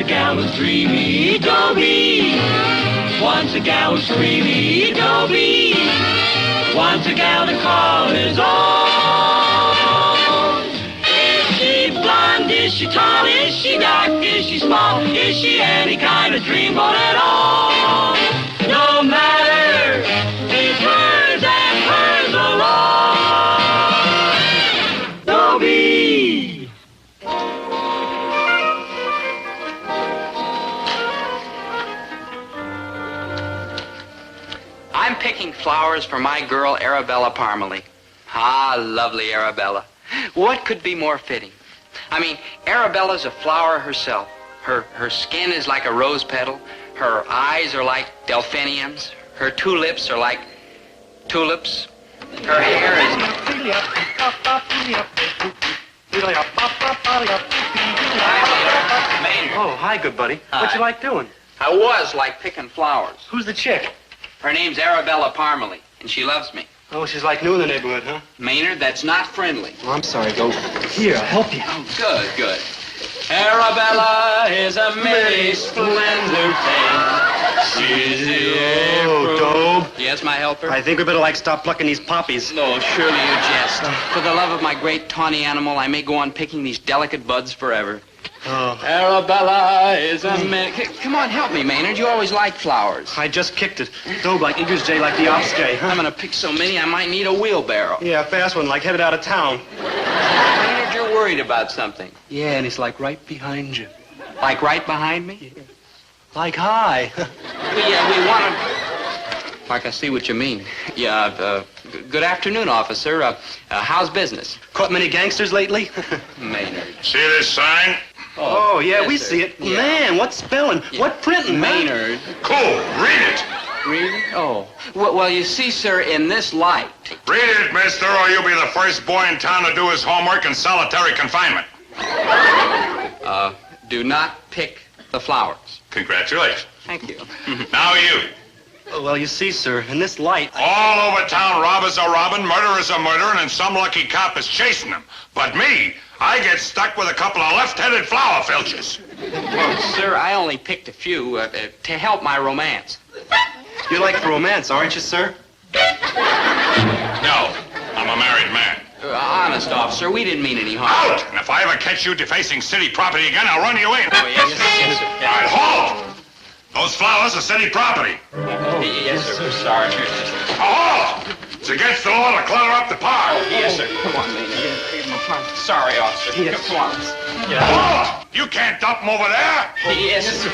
a gal was dreamy, Dobie. Once a gal was creamy, Dobie. Once a gal to call his own. Is she blonde? Is she tall? Is she dark? Is she small? Is she any kind of dreamboat at all? No matter, he's hers and hers alone. Dobie. I'm picking flowers for my girl, Arabella Parmalee. Ah, lovely Arabella. What could be more fitting? I mean, Arabella's a flower herself. Her skin is like a rose petal. Her eyes are like delphiniums. Her two lips are like tulips. Her hair is... Maynard. Oh, hi, good buddy. Hi. What you like doing? I was like picking flowers. Who's the chick? Her name's Arabella Parmalee, and she loves me. Oh, she's like new in the neighborhood, huh? Maynard, that's not friendly. Oh, I'm sorry, go. Here, I'll help you. Oh, good, good. Arabella is a merry, splendid thing. She's the Oh, Dobe. Yes, my helper? I think we better, stop plucking these poppies. No, surely you jest. For the love of my great tawny animal, I may go on picking these delicate buds forever. Oh. Arabella is a Come on, help me, Maynard. You always like flowers. I just kicked it. Dobe like Igor's J like the Ops J, huh? I'm gonna pick so many, I might need a wheelbarrow. Yeah, fast one, like headed out of town. Maynard, you're worried about something. Yeah, and it's like right behind you. Like right behind me? Yeah. Like hi. We want to... Like I see what you mean. Yeah, good afternoon, officer. How's business? Caught many gangsters lately? Maynard. See this sign? Oh, yeah, yes, we sir. see it. Yeah. Man, what spelling? Yeah. What printing, Maynard. Cool. Read it. Really? Oh. Well, you see, sir, in this light... Read it, mister, or you'll be the first boy in town to do his homework in solitary confinement. Do not pick the flowers. Congratulations. Thank you. Now you. Oh, well, you see, sir, in this light... All over town, robbers are robbing, murderers are murdering, and some lucky cop is chasing them. But me, I get stuck with a couple of left-headed flower filches. Well, sir, I only picked a few to help my romance. You like romance, aren't you, sir? No, I'm a married man. Honest, officer, we didn't mean any harm. Out! And if I ever catch you defacing city property again, I'll run you in. Oh, yes, sir. Yes, sir. All right, halt! Those flowers are city property. Yes, sir. Sorry. Halt! It's against the law to clutter up the park. Yes, sir. Come on, Maynard. Sorry, officer. Yes. Come on. Halt! You can't dump them over there. Yes, sir.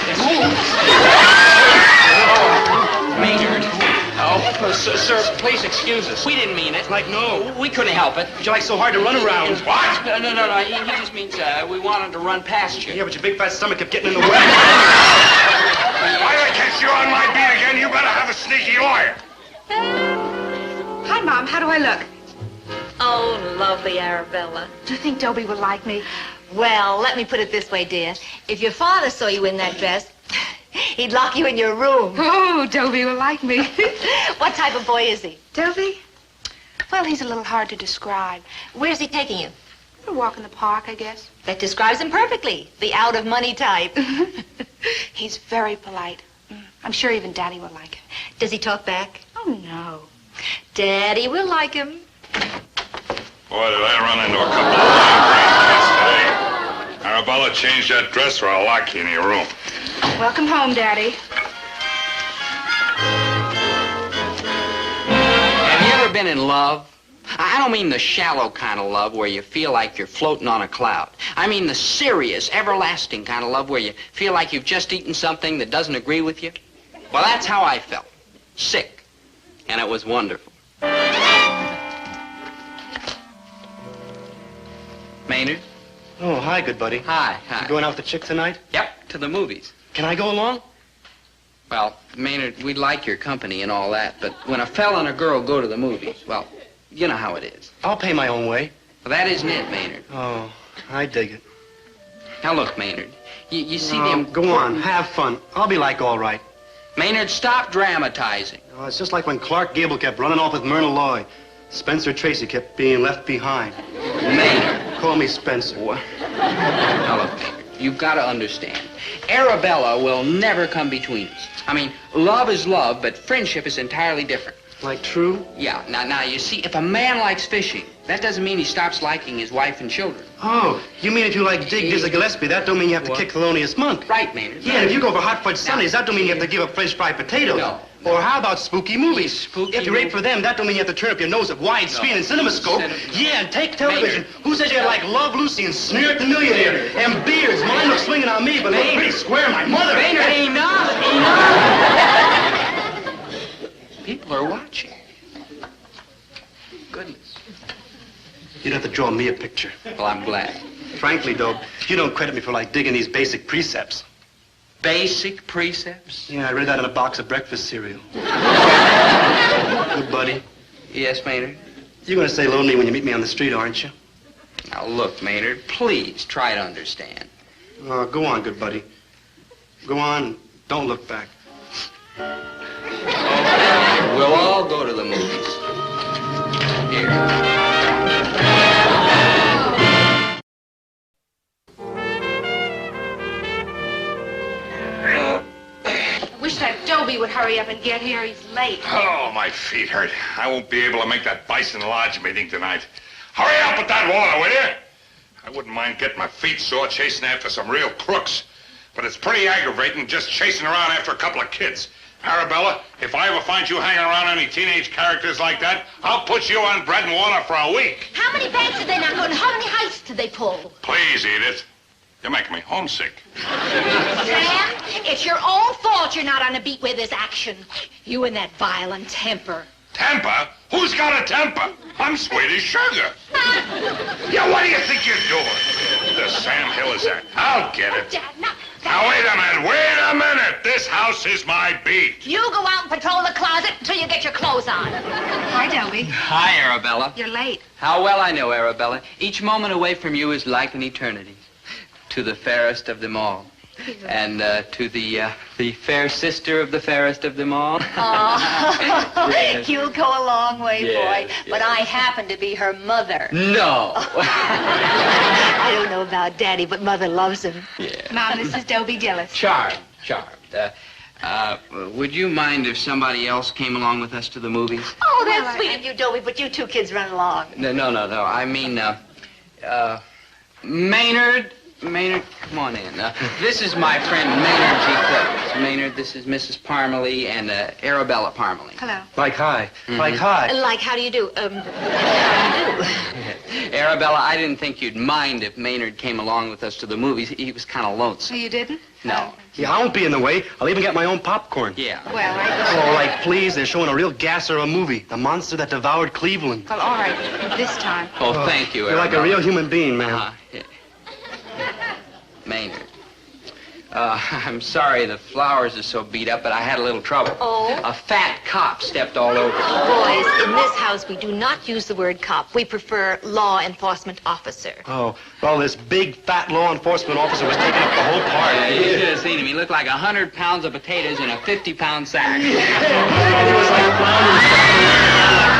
Maynard. Oh, sir, please excuse us. We didn't mean it. Like, no. We couldn't help it. But you like so hard to run around. What? No. He just means we wanted to run past you. Yeah, but your big fat stomach kept getting in the way. If I catch you on my beat again, you better have a sneaky lawyer. Hi, Mom. How do I look? Oh, lovely Arabella. Do you think Dobie will like me? Well, let me put it this way, dear. If your father saw you in that dress, he'd lock you in your room. Oh, Dobie will like me. What type of boy is he? Dobie? Well, he's a little hard to describe. Where's he taking you? For a walk in the park, I guess. That describes him perfectly. The out-of-money type. He's very polite. I'm sure even Daddy will like him. Does he talk back? Oh, no. Daddy will like him. Boy, did I run into a couple of lame yesterday. Arabella changed that dress or I'll lock you in your room. Welcome home, Daddy. Have you ever been in love? I don't mean the shallow kind of love where you feel like you're floating on a cloud. I mean the serious, everlasting kind of love where you feel like you've just eaten something that doesn't agree with you. Well, that's how I felt. Sick. And it was wonderful. Maynard? Oh, hi, good buddy. Hi. You going out with the chick tonight? Yep, to the movies. Can I go along? Well, Maynard, we'd like your company and all that, but when a fella and a girl go to the movies, well, you know how it is. I'll pay my own way. Well, that isn't it, Maynard. Oh, I dig it. Now, look, Maynard, you see Oh, them... go on, have fun. I'll be like all right. Maynard, stop dramatizing. Oh, it's just like when Clark Gable kept running off with Myrna Loy. Spencer Tracy kept being left behind. Maynard. Call me Spencer. What? Now, look, Maynard, you've got to understand. Arabella will never come between us. I mean, love is love, but friendship is entirely different. Like true? Yeah, now, you see, if a man likes fishing, that doesn't mean he stops liking his wife and children. Oh, you mean if you like Dizzy Gillespie, that don't mean you have to kick Thelonious Monk. Right, Maynard. Yeah, and if you go for hot fudge sundaes, that don't mean you have to give up French fried potatoes. No. Or how about spooky movies? Spooky if you rate for them, that don't mean you have to turn up your nose at widescreen and CinemaScope. Yeah, and take television. Maynard. Who says you like Love Lucy and Sneer at the Millionaire? And beers. Mine look swinging on me, but look pretty square, my mother. Maynard, enough! People are watching. Goodness. You'd have to draw me a picture. Well, I'm glad. Frankly, though, you don't credit me for, like, digging these basic precepts. Basic precepts? Yeah, I read that in a box of breakfast cereal. Good buddy. Yes, Maynard? You're going to say hello to me when you meet me on the street, aren't you? Now, look, Maynard, please try to understand. Go on, good buddy. Go on. Don't look back. Okay, we'll all go to the movies. Here. Wish that Dobie would hurry up and get here. He's late. Oh, my feet hurt. I won't be able to make that Bison Lodge meeting tonight. Hurry up with that water, will you? I wouldn't mind getting my feet sore chasing after some real crooks. But it's pretty aggravating just chasing around after a couple of kids. Arabella, if I ever find you hanging around any teenage characters like that, I'll put you on bread and water for a week. How many banks did they knock on? How many heists did they pull? Please, Edith. You're making me homesick. Sam, it's your own fault you're not on a beat with this action. You and that violent temper. Temper? Who's got a temper? I'm sweet as sugar. Yeah, what do you think you're doing? The Sam Hill is that? I'll get it. Dad, no. Now, wait a minute. This house is my beat. You go out and patrol the closet until you get your clothes on. Hi, Dobie. Hi, Arabella. You're late. How well I know, Arabella. Each moment away from you is like an eternity. To the fairest of them all. And to the fair sister of the fairest of them all. Oh, Yes. you'll go a long way, Yes, boy. yes. But I happen to be her mother. No. I don't know about Daddy, but Mother loves him. Yeah. Mom, this is Dobie Gillis. Charmed. Would you mind if somebody else came along with us to the movies? Oh, that's Well, sweet of you, Dobie, but you two kids run along. No. I mean, Maynard, come on in. This is my friend Maynard G. Clippers. Maynard, this is Mrs. Parmalee and Arabella Parmalee. Hello. Like hi. Like hi. Like, how do you do? How do you do? Arabella, I didn't think you'd mind if Maynard came along with us to the movies. He was kind of So lonesome. you didn't? No. Yeah, I won't be in the way. I'll even get my own popcorn. Yeah. Well, Oh, like, please, they're showing a real gasser of a movie. The Monster That Devoured Cleveland. well, all right. This time. Oh, thank you, You're like a Arabella. real human being, man. Yeah. Maynard. I'm sorry the flowers are so beat up, but I had a little trouble. Oh? A fat cop stepped all over me. Boys, in this house, we do not use the word cop. We prefer law enforcement officer. Oh, well, this big, fat law enforcement officer was taking up the whole part. You should have seen him. He looked like 100 pounds of potatoes in a 50-pound sack. He was like clowning.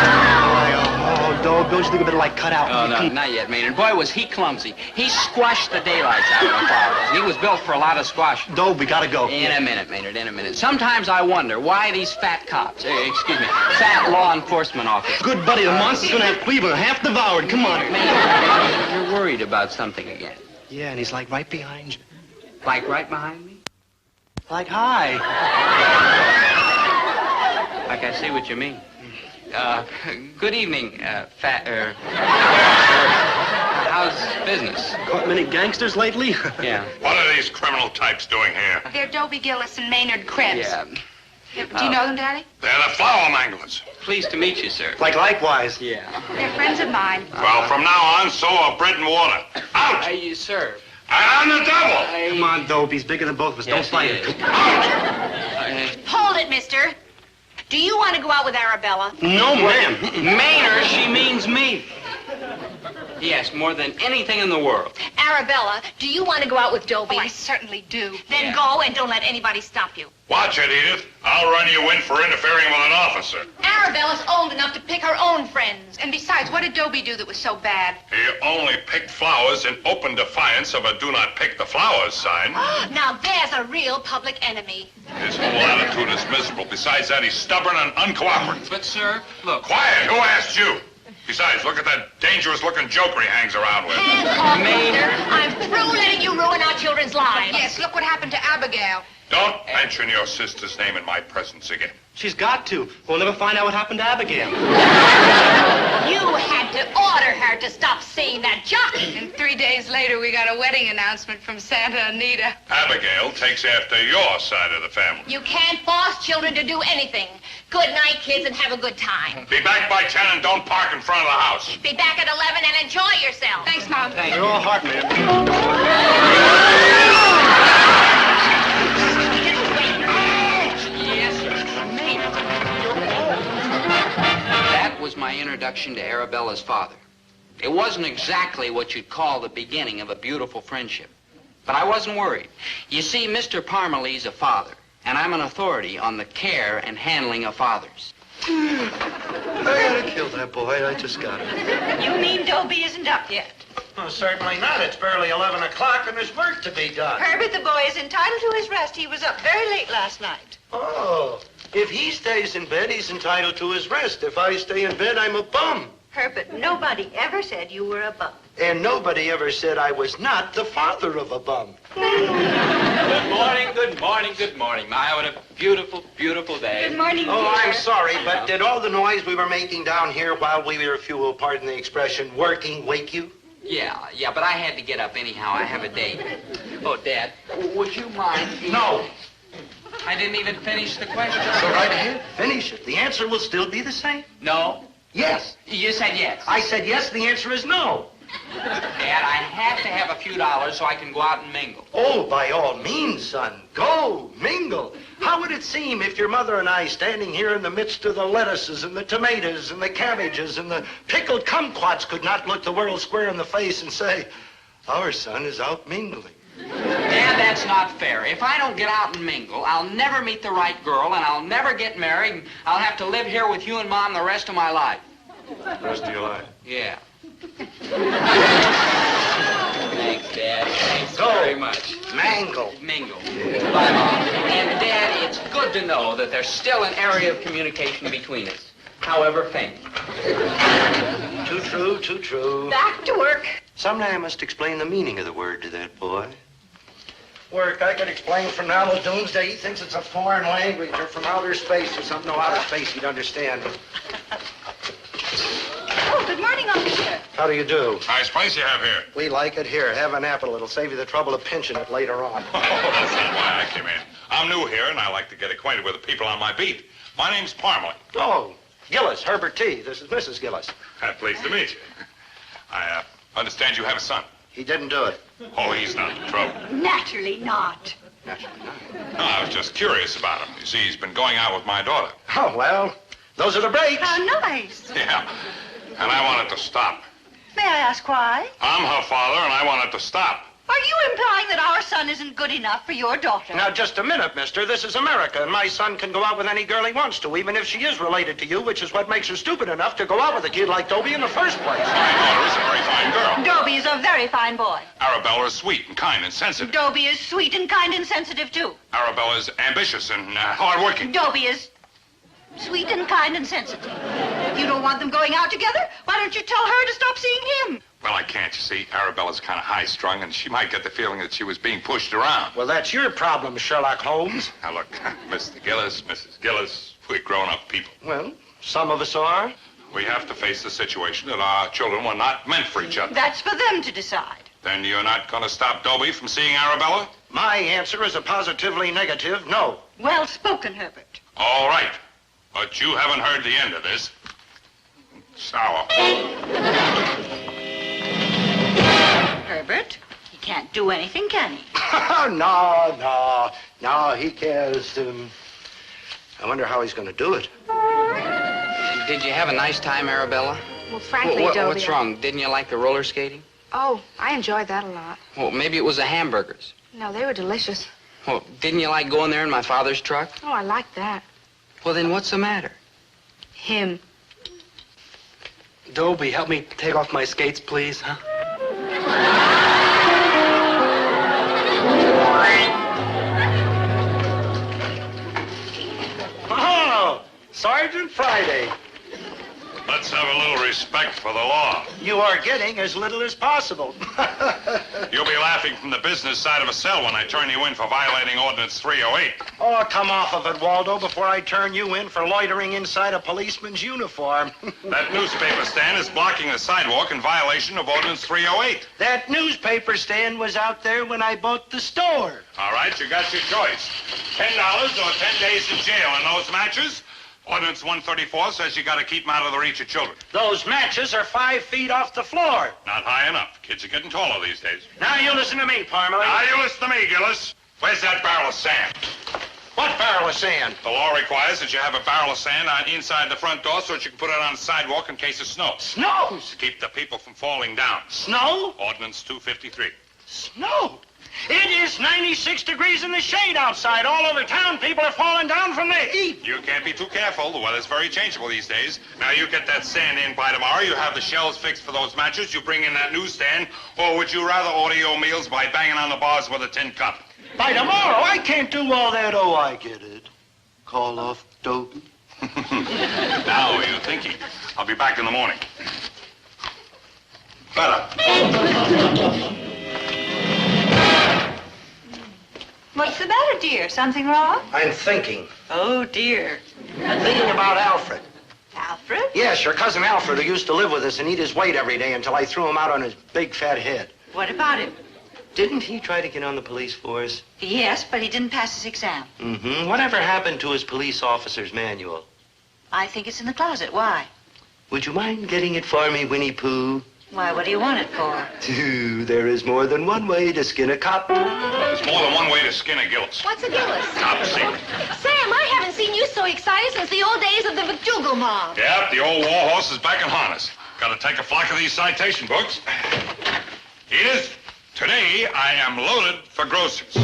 Oh, dog, don't you think a bit of like cut out? Oh, no, not yet, Maynard. Boy, was he clumsy. He squashed the daylights out of the flowers. He was built for a lot of squash. Dog, we gotta go. In a minute, Maynard, in a minute. Sometimes I wonder why these fat cops, fat law enforcement officers. Good buddy, the monster's gonna have Cleveland half devoured. Come on. Maynard, you're worried about something again. Yeah, and he's like right behind you. Like right behind me? Like, hi. Like I see what you mean. Good evening, how's business? Caught many gangsters lately? Yeah. What are these criminal types doing here? They're Dobie Gillis and Maynard Krebs. Yeah. Do you know them, Daddy? They're the flower manglers. Pleased to meet you, sir. Like, likewise. Yeah. They're friends of mine. Well, from now on, so are bread and water. Out! You serve. And on the double! Come on, Dope. He's bigger than both of us. Don't Yes, fight he him. is. Hold it, mister. Do you want to go out with Arabella? No, ma'am. Maynard, she means me. Yes, more than anything in the world. Arabella, do you want to go out with Dobie? Oh, I certainly do. Then go and don't let anybody stop you. Watch it, Edith. I'll run you in for interfering with an officer. Arabella's old enough to pick her own friends. And besides, what did Dobie do that was so bad? He only picked flowers in open defiance of a do not pick the flowers sign. Now there's a real public enemy. His whole attitude is miserable. Besides that, he's stubborn and uncooperative. But, sir, look. Quiet! Who asked you? Besides, look at that dangerous-looking joker he hangs around with. Hands off, Mater. I'm through letting you ruin our children's lives. Yes, look what happened to Abigail. Don't mention your sister's name in my presence again. She's got to. We'll never find out what happened to Abigail. You had to order her to stop seeing that jockey. And 3 days later, we got a wedding announcement from Santa Anita. Abigail takes after your side of the family. You can't force children to do anything. Good night, kids, and have a good time. Be back by 10 and don't park in front of the house. Be back at 11 and enjoy yourself. Thanks, Mom. You're all heart, man. Yes, sir. That was my introduction to Arabella's father. It wasn't exactly what you'd call the beginning of a beautiful friendship. But I wasn't worried. You see, Mr. Parmalee's a father, and I'm an authority on the care and handling of fathers. I gotta kill that boy. I just got it. You mean Dobie isn't up yet? Well, certainly not. It's barely 11 o'clock and there's work to be done. Herbert, the boy is entitled to his rest. He was up very late last night. Oh, if he stays in bed, he's entitled to his rest. If I stay in bed, I'm a bum. Herbert, nobody ever said you were a bum. And nobody ever said I was not the father of a bum. Good morning, good morning, good morning. My, what a beautiful, beautiful day. Good morning, Oh, dear. I'm sorry, but did all the noise we were making down here while we were, if you will pardon the expression, working, wake you? Yeah, but I had to get up anyhow. I have a date. Oh, Dad, would you mind? No. I didn't even finish the question. Go right ahead. Finish it. The answer will still be the same. No? Yes. You said yes. I said yes. The answer is no. Dad, I have to have a few dollars so I can go out and mingle. Oh, by all means, son. Go, mingle. How would it seem if your mother and I, standing here in the midst of the lettuces and the tomatoes and the cabbages and the pickled kumquats, could not look the world square in the face and say, our son is out mingling? Dad, that's not fair. If I don't get out and mingle, I'll never meet the right girl, and I'll never get married, and I'll have to live here with you and Mom the rest of my life. Rest of your life. Yeah. Thanks, Dad. Thanks Go. very much. Mangle. Mingle. Bye, Mom. And, Dad, it's good to know that there's still an area of communication between us, however faint. Too true, too true. Back to work. Someday I must explain the meaning of the word to that boy. Work, I could explain from now till doomsday. He thinks it's a foreign language or from outer space or something. No, outer space he'd understand. Oh, good morning, Uncle Dear. How do you do? Nice place you have here. We like it here. Have an apple. It'll save you the trouble of pinching it later on. Oh, that's not why I came in. I'm new here, and I like to get acquainted with the people on my beat. My name's Parmalee. Oh, Gillis, Herbert T. This is Mrs. Gillis. Pleased to meet you. I understand you have a son. He didn't do it. Oh, he's not the trouble. Naturally not. Naturally not. No, I was just curious about him. You see, he's been going out with my daughter. Oh, well, those are the breaks. How nice. Yeah, and I wanted to stop. May I ask why? I'm her father, and I wanted to stop. Are you implying that our son isn't good enough for your daughter? Now, just a minute, mister. This is America, and my son can go out with any girl he wants to, even if she is related to you, which is what makes her stupid enough to go out with a kid like Dobie in the first place. My daughter is a very fine girl. Dobie is a very fine boy. Arabella is sweet and kind and sensitive. Dobie is sweet and kind and sensitive, too. Arabella is ambitious and hardworking. Dobie is sweet and kind and sensitive. You don't want them going out together? Why don't you tell her to stop seeing him? Well, I can't, you see. Arabella's kind of high-strung, and she might get the feeling that she was being pushed around. Well, that's your problem, Sherlock Holmes. Now, look, Mr. Gillis, Mrs. Gillis, we're grown-up people. Well, some of us are. We have to face the situation that our children were not meant for each other. That's for them to decide. Then you're not going to stop Dobie from seeing Arabella? My answer is a positively negative no. Well spoken, Herbert. All right. But you haven't heard the end of this. Sour. Herbert, he can't do anything, can he? No, he cares. I wonder how he's going to do it. Did you have a nice time, Arabella? Well, frankly, Well, Dobie... what's wrong? Didn't you like the roller skating? Oh, I enjoyed that a lot. Well, maybe it was the hamburgers. No, they were delicious. Well, didn't you like going there in my father's truck? Oh, I liked that. Well, then what's the matter? Him. Dobie, help me take off my skates, please, huh? Oh, Sergeant Friday. Let's have a little respect for the law. You are getting as little as possible. You'll be laughing from the business side of a cell when I turn you in for violating Ordinance 308. Oh, come off of it, Waldo, before I turn you in for loitering inside a policeman's uniform. That newspaper stand is blocking the sidewalk in violation of Ordinance 308. That newspaper stand was out there when I bought the store. All right, you got your choice. $10 or 10 days in jail on those matches. Ordinance 134 says you got to keep them out of the reach of children. Those matches are 5 feet off the floor. Not high enough. Kids are getting taller these days. Now you listen to me, Parmalee. Now you listen to me, Gillis. Where's that barrel of sand? What barrel of sand? The law requires that you have a barrel of sand on inside the front door so that you can put it on the sidewalk in case of snow. Snow? To keep the people from falling down. Snow? Ordinance 253. Snow? It is 96 degrees in the shade outside. All over town, people are falling down from the heat. You can't be too careful. The weather's very changeable these days. Now, you get that sand in by tomorrow. You have the shelves fixed for those matches. You bring in that newsstand. Or would you rather order your meals by banging on the bars with a tin cup? By tomorrow, I can't do all that. Oh, I get it. Call off Dobie. Now you're thinking. I'll be back in the morning. Better. What's the matter, dear? Something wrong? I'm thinking. Oh, dear. I'm thinking about Alfred. Alfred? Yes, your cousin Alfred, who used to live with us and eat his weight every day until I threw him out on his big fat head. What about him? Didn't he try to get on the police force? Yes, but he didn't pass his exam. Mm-hmm. Whatever happened to his police officer's manual? I think it's in the closet. Why? Would you mind getting it for me, Winnie Pooh? Why, what do you want it for? There is more than one way to skin a cop. There's more than one way to skin a Gillis. What's a Gillis? Top secret. Sam, I haven't seen you so excited since the old days of the McDougal mob. Yep, the old war horse is back in harness. Got to take a flock of these citation books. Edith, today I am loaded for groceries.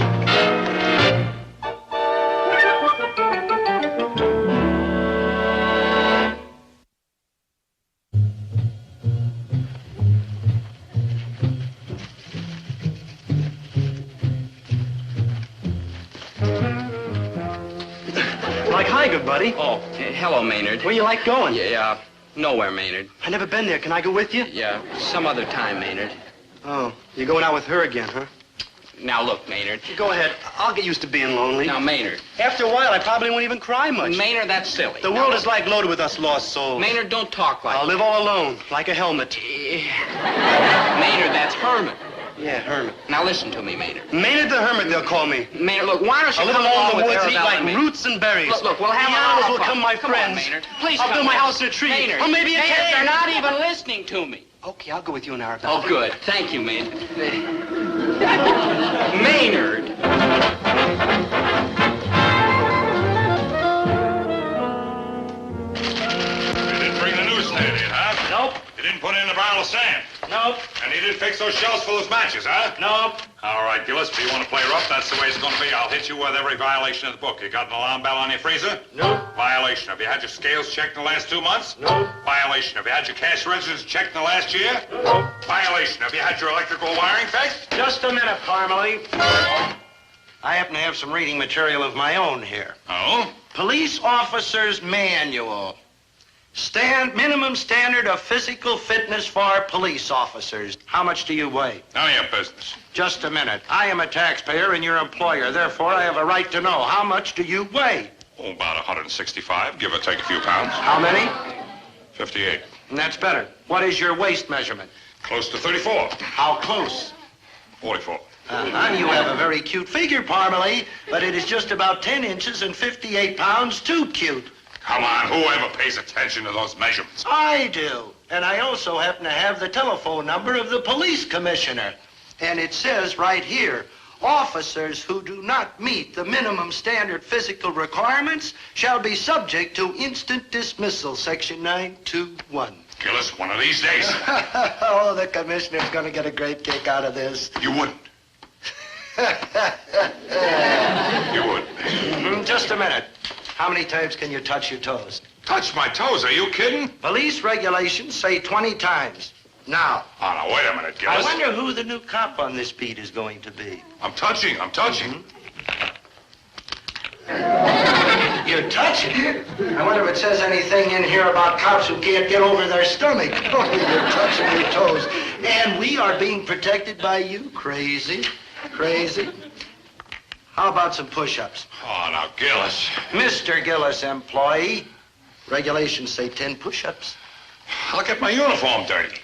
Like, hi, good buddy. Oh, hello, Maynard. Where you like going? Yeah, nowhere, Maynard. I never been there. Can I go with you? Yeah, some other time, Maynard. Oh, you're going out with her again, huh? Now, look, Maynard. Go ahead. I'll get used to being lonely. Now, Maynard. After a while, I probably won't even cry much. Maynard, that's silly. The world is like loaded with us lost souls. Maynard, don't talk like I'll live all alone, like a helmet. Maynard, that's Herman. Yeah, Hermit. Now, listen to me, Maynard. Maynard the Hermit, they'll call me. Maynard, look, why don't you I'll live come along along in the with woods and eat Arabella like and me? roots and berries. Look, we'll have the a animals will fun. come my Come friends. on, Maynard. Please I'll come build my with house us. in a tree. Maynard. Or maybe a Maynard, cave. they're not even listening to me. Okay, I'll go with you and Arabella. Oh, good. Thank you, Maynard. Maynard. You didn't bring the newsstand in, huh? Nope. You didn't put in the barrel of sand. Nope. And you didn't fix those shelves for those matches, huh? Nope. All right, Gillis, if you want to play rough, that's the way it's going to be. I'll hit you with every violation of the book. You got an alarm bell on your freezer? Nope. Violation. Have you had your scales checked in the last 2 months? Nope. Violation. Have you had your cash registers checked in the last year? Nope. Violation. Have you had your electrical wiring fixed? Just a minute, Parmalee. I happen to have some reading material of my own here. Oh? Police Officer's Manual. Minimum standard of physical fitness for police officers. How much do you weigh? None of your business. Just a minute. I am a taxpayer and your employer. Therefore, I have a right to know. How much do you weigh? Oh, about 165, give or take a few pounds. How many? 58. And that's better. What is your waist measurement? Close to 34. How close? 44. Uh-huh. You have a very cute figure, Parmalee, but it is just about 10 inches and 58 pounds too cute. Come on, whoever pays attention to those measurements? I do. And I also happen to have the telephone number of the police commissioner. And it says right here, officers who do not meet the minimum standard physical requirements shall be subject to instant dismissal, section 921. Gillis, one of these days. Oh, the commissioner's going to get a great kick out of this. You wouldn't. You wouldn't. Just a minute. How many times can you touch your toes? Touch my toes, are you kidding? Police regulations say 20 times. Now, Oh, now, wait a minute, Gillis. I wonder who the new cop on this beat is going to be. I'm touching. You're touching? I wonder if it says anything in here about cops who can't get over their stomach. Oh, you're touching your toes. And we are being protected by you. Crazy. How about some push-ups? Oh, now, Gillis. Mr. Gillis, employee. Regulations say 10 push-ups. I'll get my uniform dirty.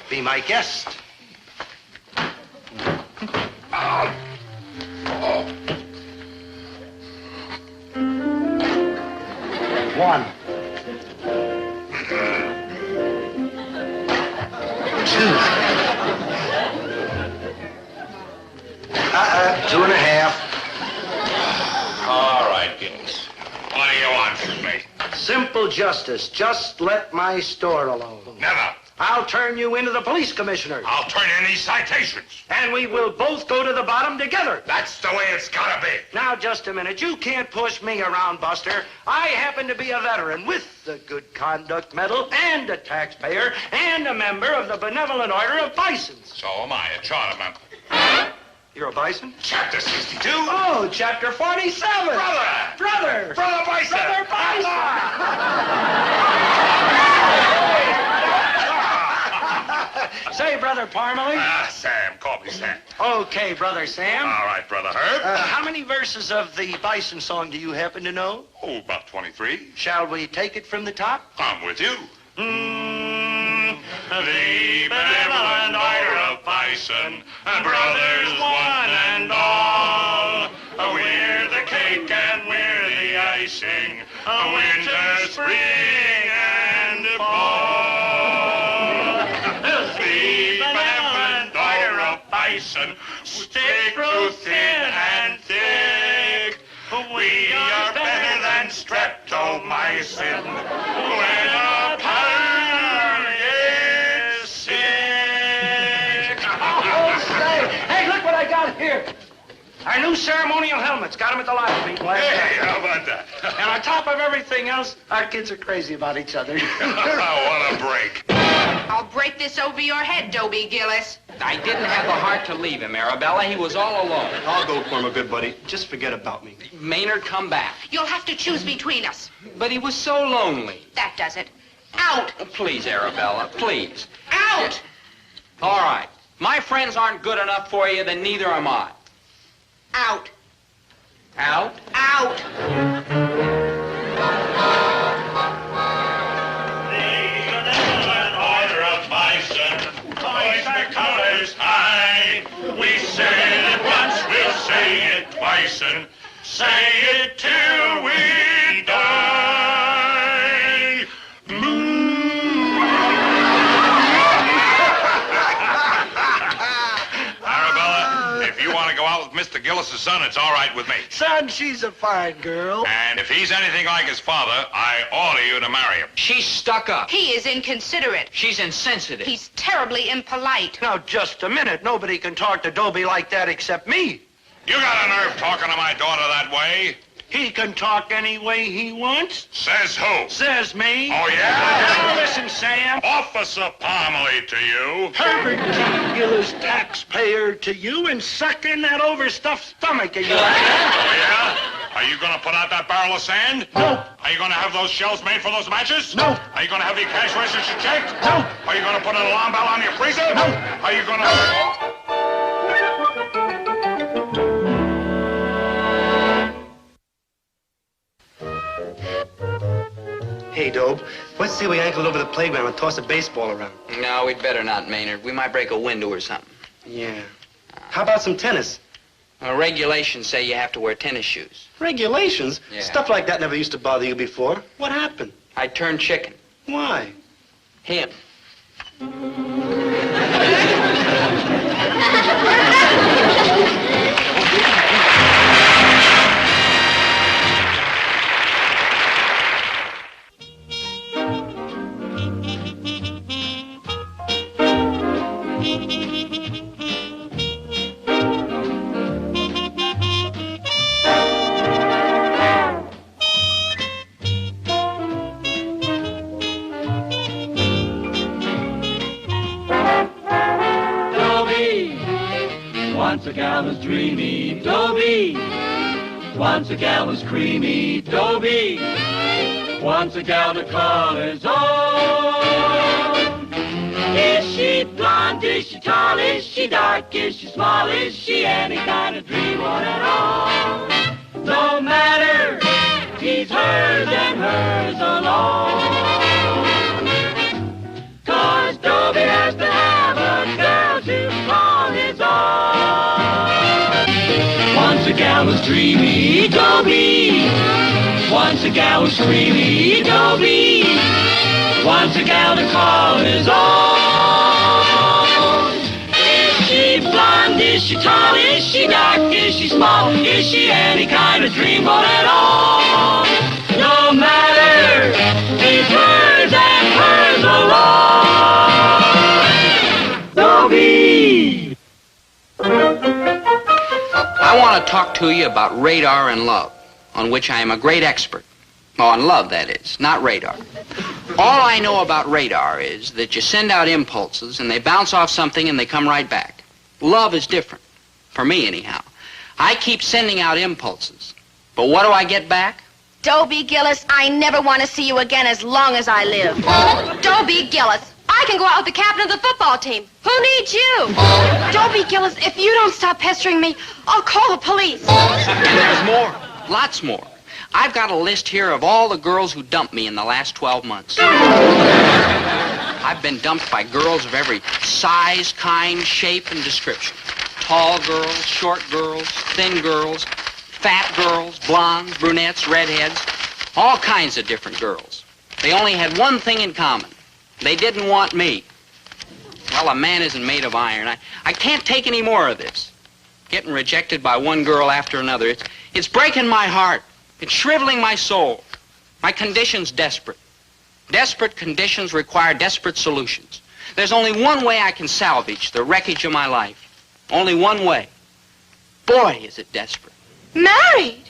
Be my guest. One. Two. 2.5. All right, Gillis. What do you want from me? Simple justice. Just let my store alone. Never. I'll turn you into the police commissioner. I'll turn in these citations. And we will both go to the bottom together. That's the way it's gotta be. Now, just a minute. You can't push me around, Buster. I happen to be a veteran with the Good Conduct Medal and a taxpayer and a member of the Benevolent Order of Bisons. So am I, a charter member. You're a bison? Chapter 62. Oh, chapter 47. Brother Bison. Brother Say, Brother Parmalee. Sam. Call me Sam. Okay, Brother Sam. All right, Brother Herb. How many verses of the Bison song do you happen to know? Oh, about 23. Shall we take it from the top? I'm with you. The benevolent order of bison, brothers one and all. We're the cake and we're the icing, winter, spring, and fall. The benevolent order of bison, stick through thin and thick. We are better than streptomycin when a pirate is sick. Hey, look what I got here. Our new ceremonial helmets. Got them at the live meet last night. Hey, how about that? And on top of everything else, our kids are crazy about each other. What a break. I'll break this over your head, Dobie Gillis. I didn't have the heart to leave him, Arabella. He was all alone. I'll go for him, a good buddy. Just forget about me. Maynard, come back. You'll have to choose between us. But he was so lonely. That does it. Out! Please, Arabella, please. Out! All right. My friends aren't good enough for you, then neither am I. Out! Out? Out! We say it once, we'll say it twice, and say it till we die. Arabella, if you want to go out with Mr. Gillis' son, it's all right with me. Son, she's a fine girl. And if he's anything like his father, I order you to marry him. She's stuck up. He is inconsiderate. She's insensitive. He's terribly impolite. Now, just a minute. Nobody can talk to Dobie like that except me. You got a nerve talking to my daughter that way? He can talk any way he wants. Says who? Says me. Oh, yeah? Now listen, Sam. Officer Parmalee to you. Herbert T. Gillis, taxpayer to you, and suck in that overstuffed stomach of yours. Oh, yeah? Are you going to put out that barrel of sand? No. Are you going to have those shells made for those matches? No. Are you going to have your cash register checked? No. Are you going to put an alarm bell on your freezer? No. Are you going to... Hey, Dobe, let's say we ankle it over the playground and toss a baseball around. No, we'd better not, Maynard. We might break a window or something. Yeah. How about some tennis? Regulations say you have to wear tennis shoes. Regulations? Yeah. Stuff like that never used to bother you before. What happened? I turned chicken. Why? Him. Dobie, once a gal was dreamy. Dobie, once a gal was creamy. Dobie, once a gal to call his own. Is she blonde? Is she tall? Is she dark? Is she small? Is she any kind of dream one at all? No matter, he's hers and hers alone. 'Cause Dobie has to have a girl to call his own. Once a gal was dreamy, Dobie. Once a gal was creamy, Dobie. Once a gal to call his own. Is she blonde? Is she tall? Is she dark? Is she small? Is she any kind of dreamboat at all? No matter, he's hers and hers alone. Dobie! I want to talk to you about radar and love, on which I am a great expert. Oh, on love, that is, not radar. All I know about radar is that you send out impulses and they bounce off something and they come right back. Love is different. For me, anyhow. I keep sending out impulses. But what do I get back? Dobie Gillis, I never want to see you again as long as I live. Dobie Gillis, I can go out with the captain of the football team. Who needs you? Dobie Gillis, if you don't stop pestering me, I'll call the police. And there's more. Lots more. I've got a list here of all the girls who dumped me in the last 12 months. I've been dumped by girls of every size, kind, shape, and description. Tall girls, short girls, thin girls, fat girls, blondes, brunettes, redheads, all kinds of different girls. They only had one thing in common. They didn't want me. Well, a man isn't made of iron. I can't take any more of this. Getting rejected by one girl after another, it's breaking my heart. It's shriveling my soul. My condition's desperate. Desperate conditions require desperate solutions. There's only one way I can salvage the wreckage of my life. Only one way. Boy, is it desperate. Married?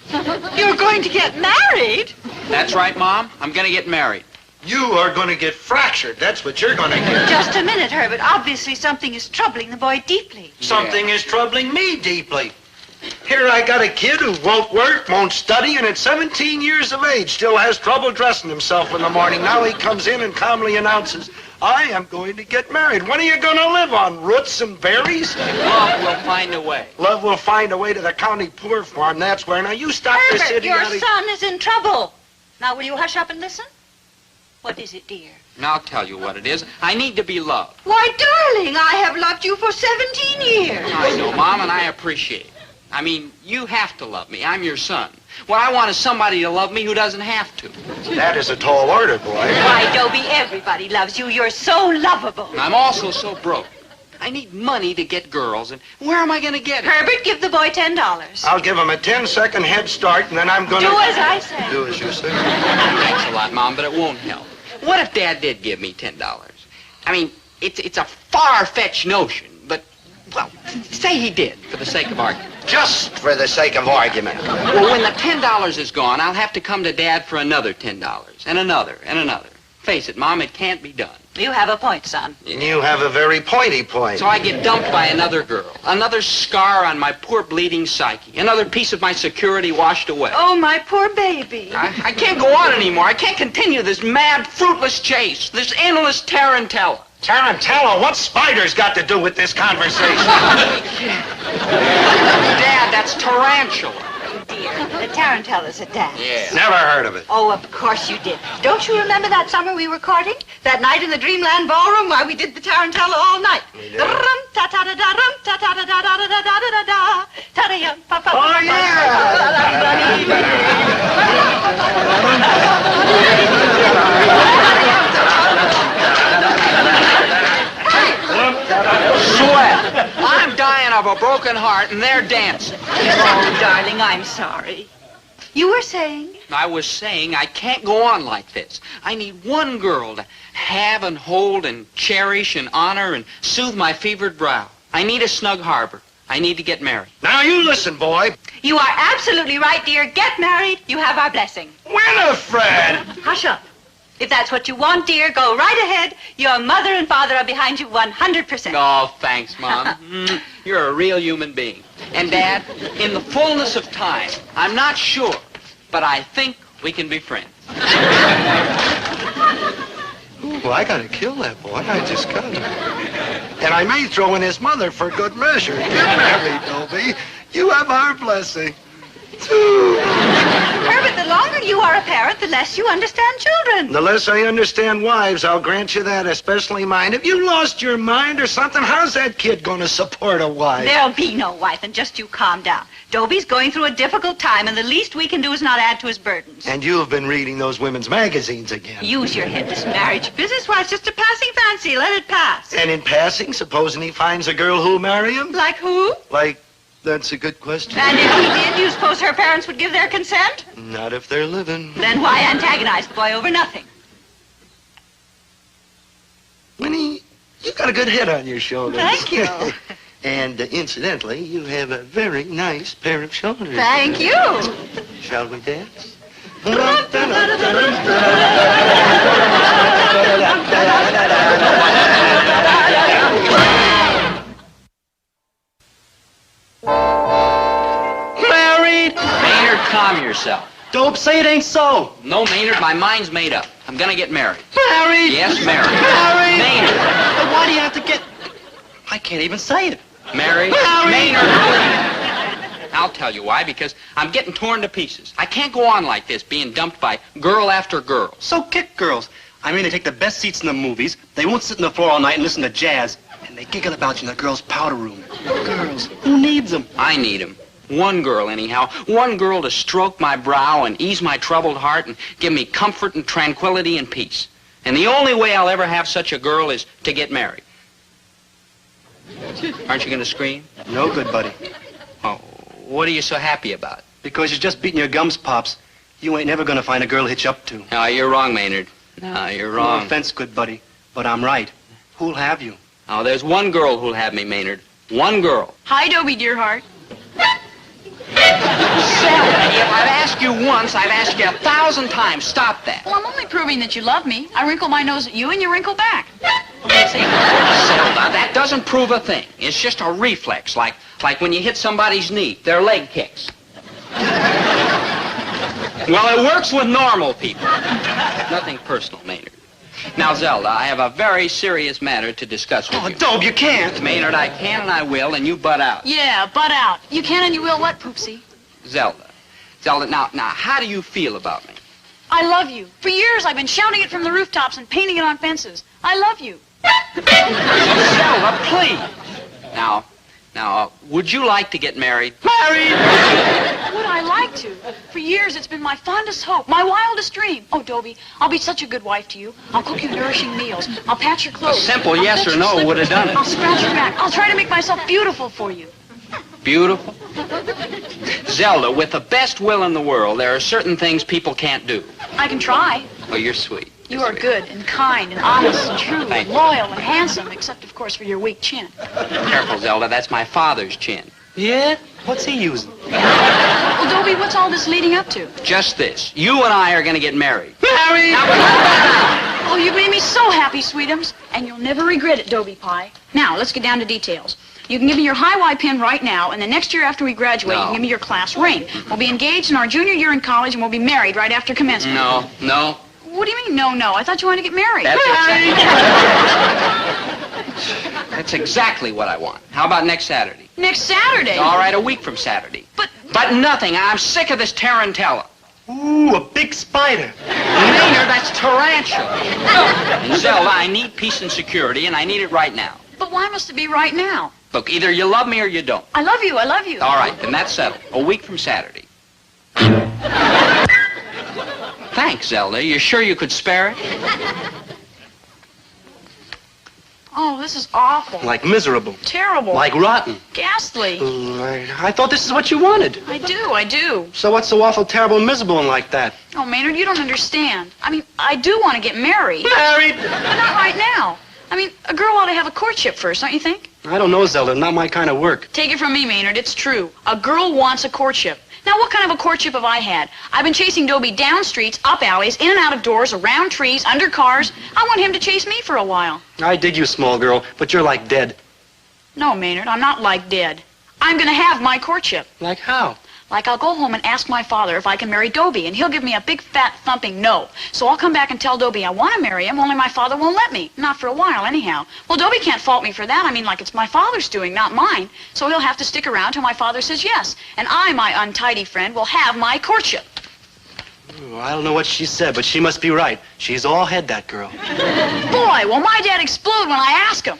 You're going to get married? That's right, Mom. I'm going to get married. You are going to get fractured. That's what you're going to get. Just a minute, Herbert. Obviously, something is troubling the boy deeply. Something is troubling me deeply. Here I got a kid who won't work, won't study, and at 17 years of age still has trouble dressing himself in the morning. Now he comes in and calmly announces, I am going to get married. When are you going to live on? Roots and berries? Love will find a way. Love will find a way to the county poor farm. That's where. Now you stop this Herbert, city. your son is in trouble. Now, will you hush up and listen? What is it, dear? And I'll tell you what it is. I need to be loved. Why, darling, I have loved you for 17 years. I know, Mom, and I appreciate it. I mean, you have to love me. I'm your son. What I want is somebody to love me who doesn't have to. That is a tall order, boy. Why, Dobie, everybody loves you. You're so lovable. And I'm also so broke. I need money to get girls, and where am I going to get it? Herbert, give the boy $10. I'll give him a 10-second head start, and then I'm going to... Do as I say. Do as you say. Thanks a lot, Mom, but it won't help. What if Dad did give me $10? I mean, it's a far-fetched notion, but, well, say he did, for the sake of argument. Just for the sake of argument. Well, when the $10 is gone, I'll have to come to Dad for another $10, and another, and another. Face it, Mom, it can't be done. You have a point, son. You have a very pointy point. So I get dumped by another girl, another scar on my poor bleeding psyche, another piece of my security washed away. Oh, my poor baby. I can't go on anymore. I can't continue this mad, fruitless chase, this endless tarantella. Tarantella, what's spiders got to do with this conversation? Dad, that's tarantula. Dear, the tarantella's a dance. Yeah. Never heard of it. Oh, of course you did. Don't you remember that summer we were courting? That night in the Dreamland Ballroom while we did the tarantella all night? We did. Oh, Sweat. I'm dying of a broken heart, and they're dancing. Oh, darling, I'm sorry. You were saying? I was saying I can't go on like this. I need one girl to have and hold and cherish and honor and soothe my fevered brow. I need a snug harbor. I need to get married. Now you listen, boy. You are absolutely right, dear. Get married. You have our blessing. Winifred! Hush up. If that's what you want, dear, go right ahead. Your mother and father are behind you 100%. Oh, thanks, Mom. You're a real human being. And, Dad, in the fullness of time, I'm not sure, but I think we can be friends. Well, I gotta kill that boy. I just gotta. And I may throw in his mother for good measure. Get married, Dobie. You have our blessing. Herbert, the longer you are a parent, the less you understand children. The less I understand wives, I'll grant you that, especially mine. Have you lost your mind or something? How's that kid gonna support a wife? There'll be no wife, and just you calm down. Dobie's going through a difficult time, and the least we can do is not add to his burdens. And you've been reading those women's magazines again. Use your head. This marriage business, why, it's just a passing fancy. Let it pass. And in passing, supposing he finds a girl who'll marry him? Like who? Like, that's a good question. And if he did, you suppose her parents would give their consent? Not if they're living. Then why antagonize the boy over nothing? Winnie, you got a good head on your shoulders. Thank you. And incidentally, you have a very nice pair of shoulders. Thank you. Shall we dance? Married? Maynard, calm yourself. Dope, say it ain't so. No, Maynard, my mind's made up. I'm gonna get married. Married? Yes, married. Married? Maynard. But why do you have to get... I can't even say it. Married? Married. Maynard, please. I'll tell you why, because I'm getting torn to pieces. I can't go on like this, being dumped by girl after girl. So kick girls. I mean, they take the best seats in the movies. They won't sit on the floor all night and listen to jazz. And they giggle about you in the girls' powder room. Girls, who needs them? I need 'em. One girl, anyhow. One girl to stroke my brow and ease my troubled heart and give me comfort and tranquility and peace. And the only way I'll ever have such a girl is to get married. Aren't you going to scream? No good, buddy. Oh, what are you so happy about? Because you're just beating your gums, Pops. You ain't never gonna find a girl to hitch up to. No, you're wrong, Maynard. No, you're No wrong. offense, good buddy, but I'm right. Who'll have you? Oh, there's one girl who'll have me, Maynard. One girl. Hi, Dobie, dear heart. Sally, if I've asked you once, I've asked you 1,000 times. Stop that. Well, I'm only proving that you love me. I wrinkle my nose at you and you wrinkle back. See? Zelda, that doesn't prove a thing. It's just a reflex, like when you hit somebody's knee, their leg kicks. Well, it works with normal people. Nothing personal, Maynard. Now, Zelda, I have a very serious matter to discuss with Oh, you. Dobe, you can't. Maynard, I can and I will, and you butt out. Yeah, butt out. You can and you will what, Poopsie? Zelda, now, how do you feel about me? I love you. For years, I've been shouting it from the rooftops and painting it on fences. I love you. Zelda, please. Now, would you like to get married? Married! Would I like to? For years, it's been my fondest hope, my wildest dream. Oh, Dobie, I'll be such a good wife to you. I'll cook you nourishing meals. I'll patch your clothes. A simple I'll yes fetch or your no slippers. would have done it. I'll scratch your back. I'll try to make myself beautiful for you. Beautiful? Zelda, with the best will in the world, there are certain things people can't do. I can try. Oh, you're sweet. You are good and kind and honest and true Thank and you. loyal and handsome, except, of course, for your weak chin. Careful, Zelda, that's my father's chin. Yeah? What's he using? Well, Dobie, what's all this leading up to? Just this. You and I are going to get married. Married! Oh, you've made me so happy, Sweetums. And you'll never regret it, Dobie Pie. Now, let's get down to details. You can give me your high Y pin right now, and the next year after we graduate, you No. can give me your class ring. We'll be engaged in our junior year in college, and we'll be married right after commencement. No. What do you mean, no? I thought you wanted to get married. That's exactly what I want. How about next Saturday? Next Saturday? All right, a week from Saturday. But nothing. I'm sick of this tarantella. Ooh, a big spider. Maynard, that's tarantula. And Zelda, I need peace and security, and I need it right now. But why must it be right now? Look, either you love me or you don't. I love you. I love you. All right, then that's settled. A week from Saturday. Thanks, Zelda. You sure you could spare it? Oh, this is awful. Like miserable. Terrible. Like rotten. Ghastly. I thought this is what you wanted. I do. So what's so awful, terrible, and miserable and like that? Oh, Maynard, you don't understand. I mean, I do want to get married. Married? But not right now. I mean, a girl ought to have a courtship first, don't you think? I don't know, Zelda. Not my kind of work. Take it from me, Maynard. It's true. A girl wants a courtship. Now, what kind of a courtship have I had? I've been chasing Dobie down streets, up alleys, in and out of doors, around trees, under cars. I want him to chase me for a while. I dig you, small girl, but you're like dead. No, Maynard, I'm not like dead. I'm going to have my courtship. Like how? Like I'll go home and ask my father if I can marry Dobie, and he'll give me a big, fat, thumping no. So I'll come back and tell Dobie I want to marry him, only my father won't let me. Not for a while, anyhow. Well, Dobie can't fault me for that. I mean, like it's my father's doing, not mine. So he'll have to stick around till my father says yes. And I, my untidy friend, will have my courtship. Oh, I don't know what she said, but she must be right. She's all head, that girl. Boy, will my dad explode when I ask him.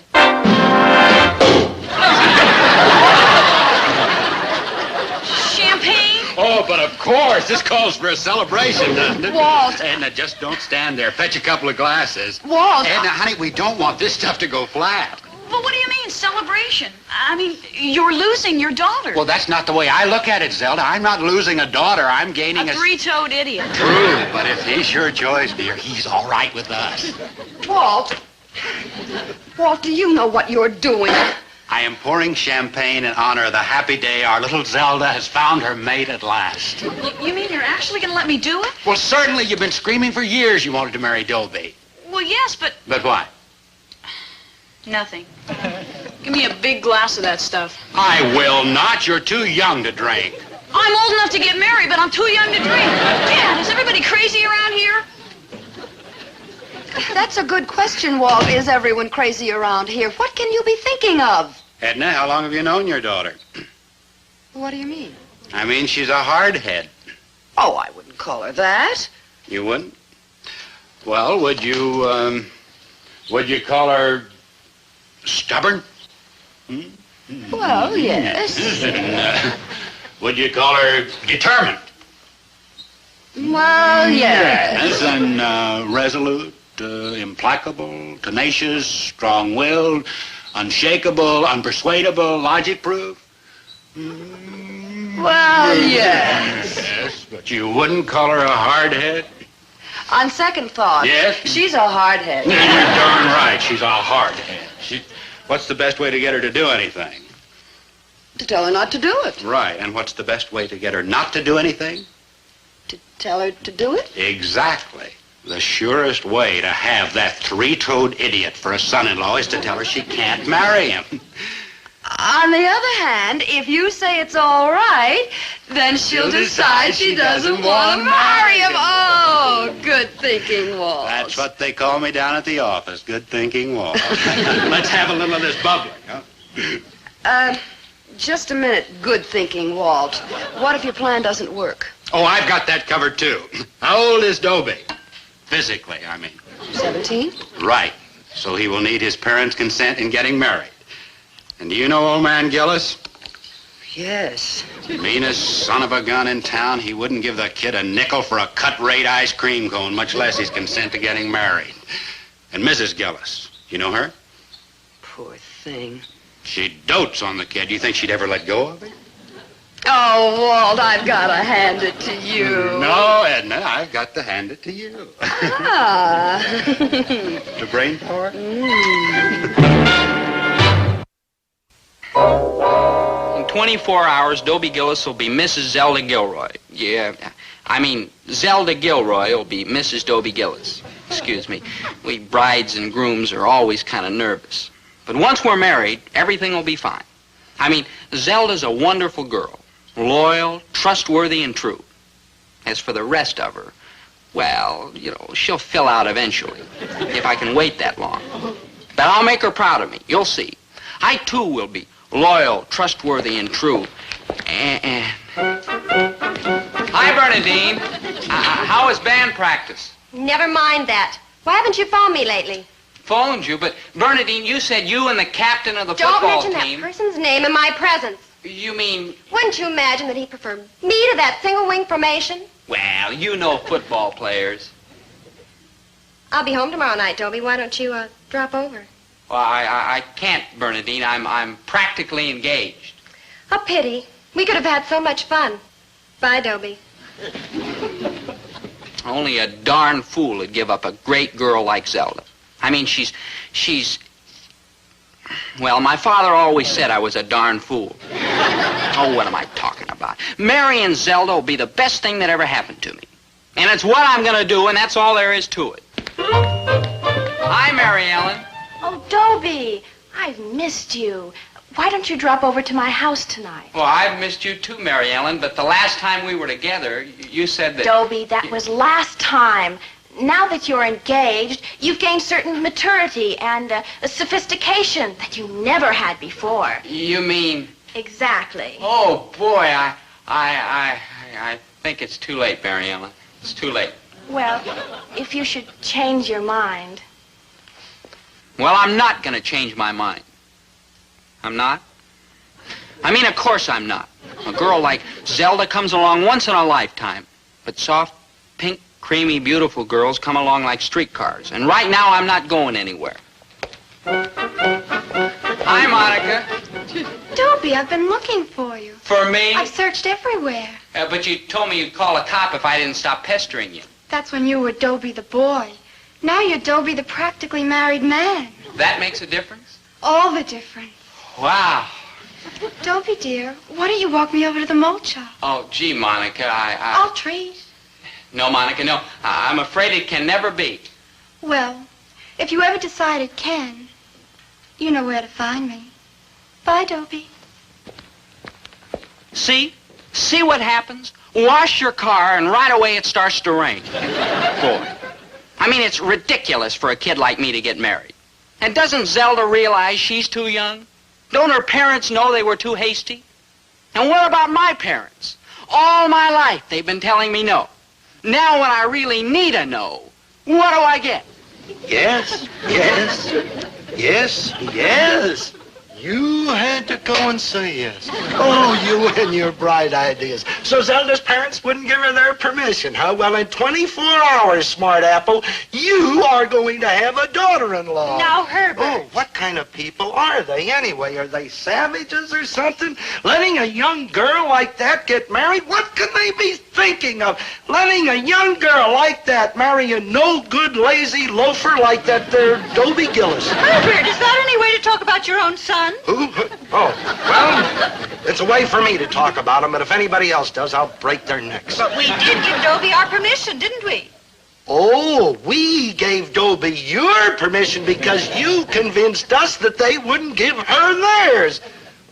Champagne? Oh, but of course, this calls for a celebration, doesn't it? Walt. Edna, just don't stand there. Fetch a couple of glasses. Walt. Edna, honey, we don't want this stuff to go flat. But what do you mean, celebration? I mean, you're losing your daughter. Well, that's not the way I look at it, Zelda. I'm not losing a daughter. I'm gaining a three-toed idiot. True, but if he's your choice, dear, he's all right with us. Walt, do you know what you're doing? I am pouring champagne in honor of the happy day our little Zelda has found her mate at last. You mean you're actually going to let me do it? Well, certainly. You've been screaming for years you wanted to marry Dobie. Well, yes, but... But what? Nothing. Give me a big glass of that stuff. I will not. You're too young to drink. I'm old enough to get married, but I'm too young to drink. Dad, is everybody crazy around here? That's a good question, Walt. Is everyone crazy around here? What can you be thinking of? Edna, how long have you known your daughter? What do you mean? I mean, she's a hardhead. Oh, I wouldn't call her that. You wouldn't? Well, would you call her stubborn? Well, yes. And, would you call her determined? Well, yes. And resolute, implacable, tenacious, strong-willed, unshakable, unpersuadable, logic-proof? Well, yes. Yes, but you wouldn't call her a hardhead? On second thought, yes? She's a hardhead. You're darn right, she's a hardhead. What's the best way to get her to do anything? To tell her not to do it. Right, and what's the best way to get her not to do anything? To tell her to do it? Exactly. The surest way to have that three-toed idiot for a son-in-law is to tell her she can't marry him. On the other hand, if you say it's all right, then she'll decide she doesn't want to marry him. Oh, good thinking, Walt. That's what they call me down at the office, good thinking, Walt. Let's have a little of this bubbling, huh? Just a minute, good thinking, Walt. What if your plan doesn't work? Oh, I've got that covered, too. How old is Dobie? Physically, I mean. 17? Right. So he will need his parents' consent in getting married. And do you know old man Gillis? Yes. Meanest son of a gun in town. He wouldn't give the kid a nickel for a cut-rate ice cream cone, much less his consent to getting married. And Mrs. Gillis, you know her? Poor thing. She dotes on the kid. You think she'd ever let go of him? Oh, Walt, I've got to hand it to you. No, Edna, I've got to hand it to you. Ah. The brain power? In 24 hours, Dobie Gillis will be Mrs. Zelda Gilroy. Yeah, I mean, Zelda Gilroy will be Mrs. Dobie Gillis. Excuse me. We brides and grooms are always kind of nervous. But once we're married, everything will be fine. I mean, Zelda's a wonderful girl. Loyal, trustworthy, and true. As for the rest of her, well, you know, she'll fill out eventually, if I can wait that long. But I'll make her proud of me. You'll see. I, too, will be loyal, trustworthy, and true. And... Hi, Bernadine. How is band practice? Never mind that. Why haven't you phoned me lately? Phoned you, but Bernadine, you said you and the captain of the Don't football mention team... that person's name in my presence. You mean... Wouldn't you imagine that he preferred me to that single-wing formation? Well, you know football players. I'll be home tomorrow night, Dobie. Why don't you, drop over? Well, I can't, Bernadine. I'm practically engaged. A pity. We could have had so much fun. Bye, Dobie. Only a darn fool would give up a great girl like Zelda. I mean, she's... Well, my father always said I was a darn fool. Oh, what am I talking about? Marrying Zelda will be the best thing that ever happened to me. And it's what I'm going to do, and that's all there is to it. Hi, Mary Ellen. Oh, Dobie, I've missed you. Why don't you drop over to my house tonight? Well, I've missed you too, Mary Ellen, but the last time we were together, you said that... Dobie, that was last time. Now that you're engaged, you've gained certain maturity and a sophistication that you never had before. You mean... Exactly. Oh, boy, I think it's too late, Mary Ellen. It's too late. Well, if you should change your mind. Well, I'm not going to change my mind. I'm not? I mean, of course I'm not. A girl like Zelda comes along once in a lifetime. But soft, pink, creamy, beautiful girls come along like streetcars. And right now I'm not going anywhere. Hi, Monica. Dobie, I've been looking for you. For me? I've searched everywhere. But you told me you'd call a cop if I didn't stop pestering you. That's when you were Dobie the boy. Now you're Dobie the practically married man. That makes a difference? All the difference. Wow. Dobie, dear, why don't you walk me over to the malt shop? Oh, gee, Monica, I'll treat. No, Monica, no. I'm afraid it can never be. Well, if you ever decide it can, you know where to find me. Bye, Dobie. See? See what happens? Wash your car and right away it starts to rain. Boy. I mean, it's ridiculous for a kid like me to get married. And doesn't Zelda realize she's too young? Don't her parents know they were too hasty? And what about my parents? All my life they've been telling me no. Now when I really need a no, what do I get? Yes, yes, yes, yes. You had to go and say yes. Oh, you and your bright ideas. So Zelda's parents wouldn't give her their permission, huh? Well, in 24 hours, smart apple, you are going to have a daughter-in-law. Now, Herbert. Oh, what kind of people are they anyway? Are they savages or something? Letting a young girl like that get married? What could they be thinking of? Letting a young girl like that marry a no-good, lazy loafer like that there Dobie Gillis. Herbert, is that any way to talk about your own son? Who? Oh, well, it's a way for me to talk about him, but if anybody else does, I'll break their necks. But we did give Dobie our permission, didn't we? Oh, we gave Dobie your permission because you convinced us that they wouldn't give her theirs.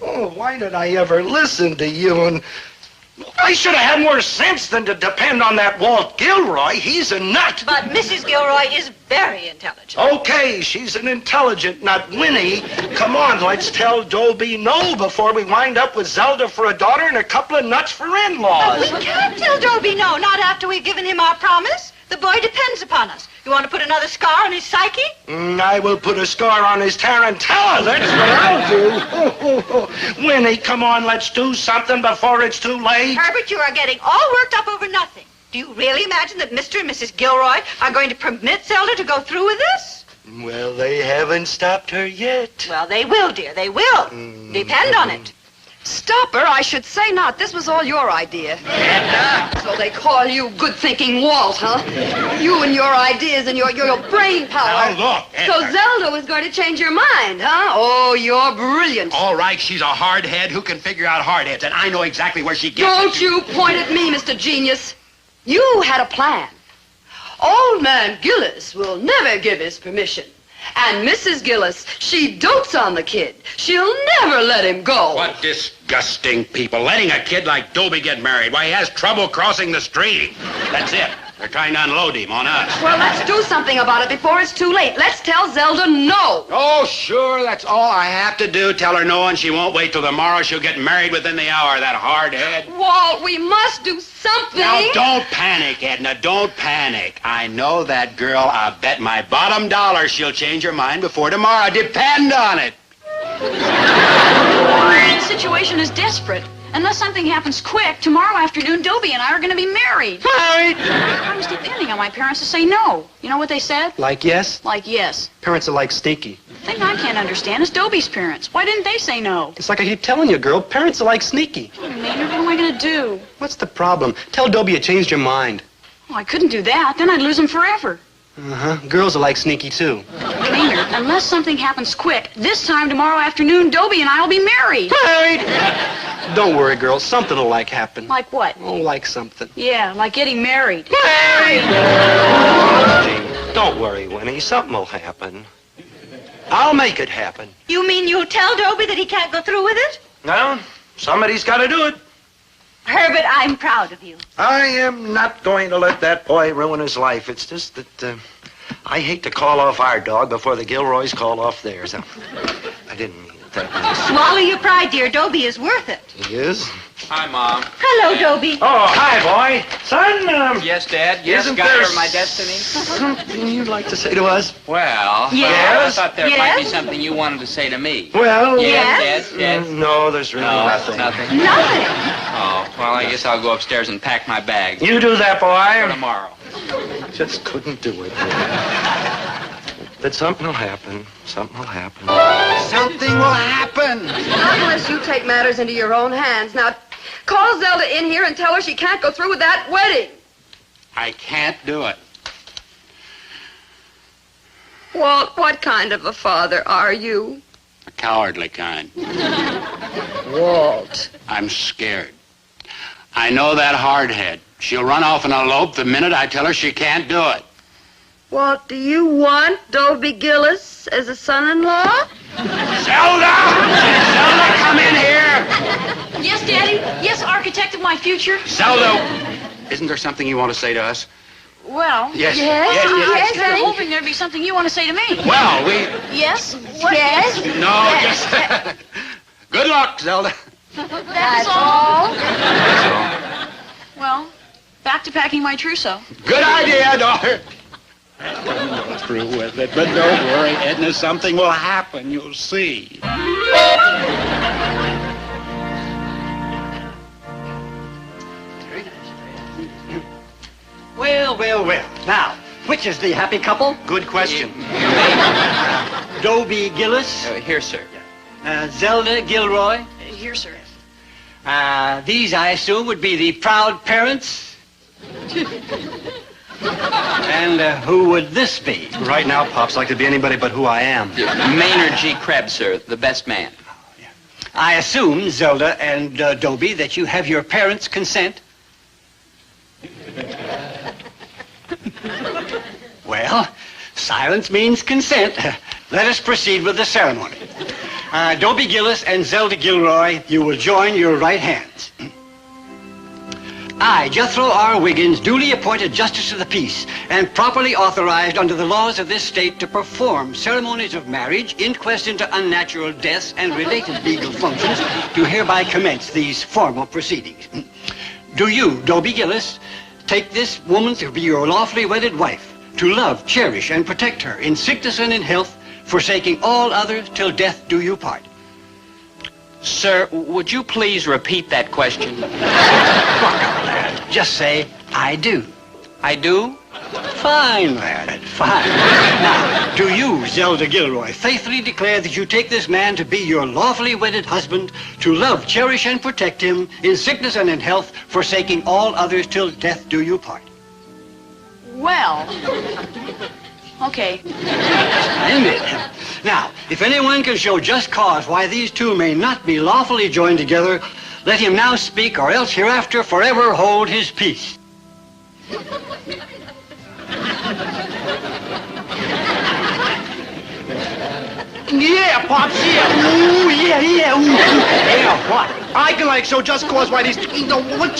Oh, why did I ever listen to you? And I should have had more sense than to depend on that Walt Gilroy. He's a nut. But Mrs. Gilroy is very intelligent. Okay, she's an intelligent nut. Winnie, come on, let's tell Dobie no before we wind up with Zelda for a daughter and a couple of nuts for in-laws. But we can't tell Dobie no, not after we've given him our promise. The boy depends upon us. You want to put another scar on his psyche? I will put a scar on his tarantella. That's what I'll do. Winnie, come on, let's do something before it's too late. Herbert, you are getting all worked up over nothing. Do you really imagine that Mr. and Mrs. Gilroy are going to permit Zelda to go through with this? Well, they haven't stopped her yet. Well, they will, dear. They will. Depend on it. Stop her, I should say not. This was all your idea. So they call you good-thinking Walt, huh? You and your ideas and your brain power. Now, look, So Zelda was going to change your mind, huh? Oh, you're brilliant. all right, she's a hardhead who can figure out hardheads, and I know exactly where she gets Don't it. you point at me, Mr. Genius. You had a plan. Old man Gillis will never give his permission. And Mrs. Gillis, she dotes on the kid. She'll never let him go. What disgusting people. Letting a kid like Dobie get married. Why, he has trouble crossing the street. That's it. They're trying to unload him on us. Well, let's do something about it before it's too late. Let's tell Zelda no. Oh, sure, that's all I have to do. Tell her no, and she won't wait till tomorrow. She'll get married within the hour, that hardhead. Walt, we must do something. Now, don't panic, Edna. Don't panic. I know that girl. I'll bet my bottom dollar she'll change her mind before tomorrow. Depend on it. The situation situation is desperate. Unless something happens quick, tomorrow afternoon, Dobie and I are going to be married. Married? I was depending on my parents to say no. You know what they said? Like yes? Like yes. Parents are like sneaky. The thing I can't understand is Dobie's parents. Why didn't they say no? It's like I keep telling you, girl. Parents are like sneaky. Maynard, what am I going to do? What's the problem? Tell Dobie you changed your mind. Oh, I couldn't do that. Then I'd lose him forever. Uh-huh. Girls are like sneaky, too. Maynard, unless something happens quick, this time tomorrow afternoon, Dobie and I will be married. Married? Don't worry, girl. Something will happen. Like what? Oh, like something. Yeah, like getting married. Married! Gee, don't worry, Winnie. Something will happen. I'll make it happen. You mean you'll tell Dobie that he can't go through with it? No, somebody's got to do it. Herbert, I'm proud of you. I am not going to let that boy ruin his life. It's just that I hate to call off our dog before the Gilroys call off theirs. I didn't mean it that way. Swallow your pride, dear. Dobie is worth it. He is? Hi, Mom. Hello, Dobie. Oh, hi, boy. Son, Yes, Dad. Yes, Isn't got there her my destiny. something you'd like to say to us? Well, Yes? I thought there Yes? might be something you wanted to say to me. Well, Yes, yes. No, there's really No, nothing. nothing. Nothing. Oh, well, I guess I'll go upstairs and pack my bag You do that, for boy. tomorrow. Just couldn't do it. But something will happen. Something will happen. Something will happen. Not unless you take matters into your own hands. Now, call Zelda in here and tell her she can't go through with that wedding. I can't do it. Walt, what kind of a father are you? A cowardly kind. Walt. I'm scared. I know that hardhead. She'll run off and elope the minute I tell her she can't do it. Walt, do you want Dobie Gillis as a son-in-law? Zelda! Zelda, come in here! Yes, Daddy. Yes, architect of my future. Zelda! Isn't there something you want to say to us? Well, Yes. I've been hoping there'd be something you want to say to me. Well, we... Yes? What? Yes? No, yes. Good luck, Zelda. That's all? Well, back to packing my trousseau. Good idea, daughter. Go through with it, but don't worry, Edna. Something will happen. You'll see. Well, well, well. Now, which is the happy couple? Good question. Dobie Gillis, Here, sir. Zelda Gilroy. Here, sir. These, I assume, would be the proud parents. And who would this be? Right now, Pops, like to be anybody but who I am. Maynard G. Krebs, sir, the best man. I assume, Zelda and Dobie, that you have your parents' consent. Well, silence means consent. Let us proceed with the ceremony. Dobie Gillis and Zelda Gilroy, you will join your right hands. I, Jethro R. Wiggins, duly appointed Justice of the Peace and properly authorized under the laws of this state to perform ceremonies of marriage, inquest into unnatural deaths, and related legal functions, do hereby commence these formal proceedings. Do you, Dobie Gillis, take this woman to be your lawfully wedded wife, to love, cherish, and protect her in sickness and in health, forsaking all others till death do you part? Sir, would you please repeat that question? Just say, I do. I do? Fine, lad, fine. Now, do you, Zelda Gilroy, faithfully declare that you take this man to be your lawfully wedded husband, to love, cherish, and protect him in sickness and in health, forsaking all others till death do you part? Well, okay. Splendid. Now, if anyone can show just cause why these two may not be lawfully joined together, let him now speak, or else hereafter forever hold his peace. Yeah, Pops, yeah. Ooh, yeah, ooh. Yeah, what? I can, show just cause why these... what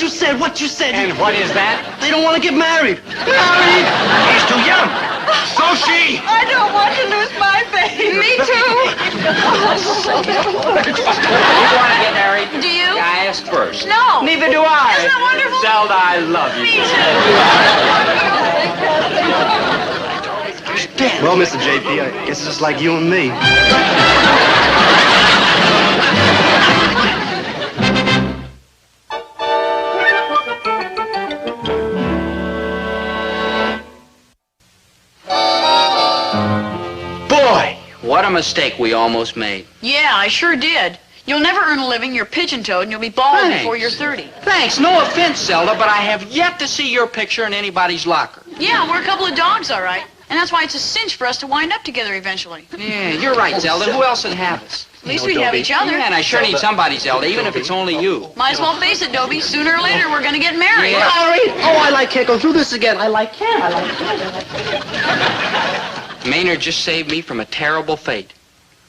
you said. And what is that? They don't want to get married. Married? He's too young. So she. I don't want to lose my baby. Me too. You want to get married? Do you? I asked first. No. Neither do I. Isn't that wonderful? Zelda, I love you. Me too. Well, Mr. JP, I guess it's just like you and me. mistake we almost made. Yeah, I sure did. You'll never earn a living. You're pigeon-toed, and you'll be bald Thanks. before you're 30. Thanks. No offense, Zelda, but I have yet to see your picture in anybody's locker. Yeah, we're a couple of dogs, all right. And that's why it's a cinch for us to wind up together eventually. Yeah, you're right, Zelda. Who else would have us? At least we have each other. Yeah, and I sure need somebody, Zelda, even if it's only you. Might as well face it, Dobie. Sooner or later, we're going to get married. Yeah. Larry! Oh, I like Ken. Go through this again. I like Ken. I like Ken. Maynard just saved me from a terrible fate.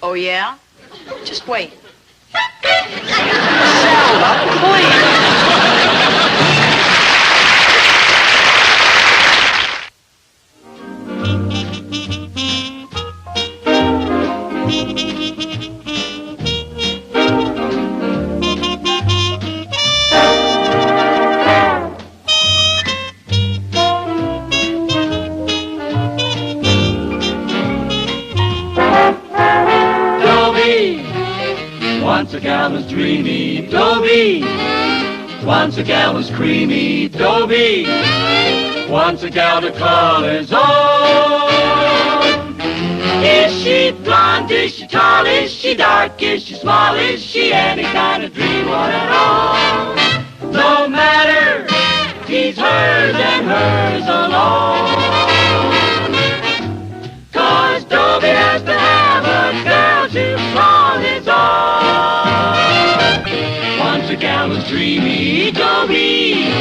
Oh, yeah? Just wait. Zelda, please! Once a gal was dreamy, Dobie. Once a gal was creamy, Dobie. Once a gal to call his own. Is she blonde? Is she tall? Is she dark? Is she small? Is she any kind of dream one at all? No matter, he's hers and hers alone. 'Cause Dobie has to have a girl to call his own. Once a gal was dreamy, Dobie.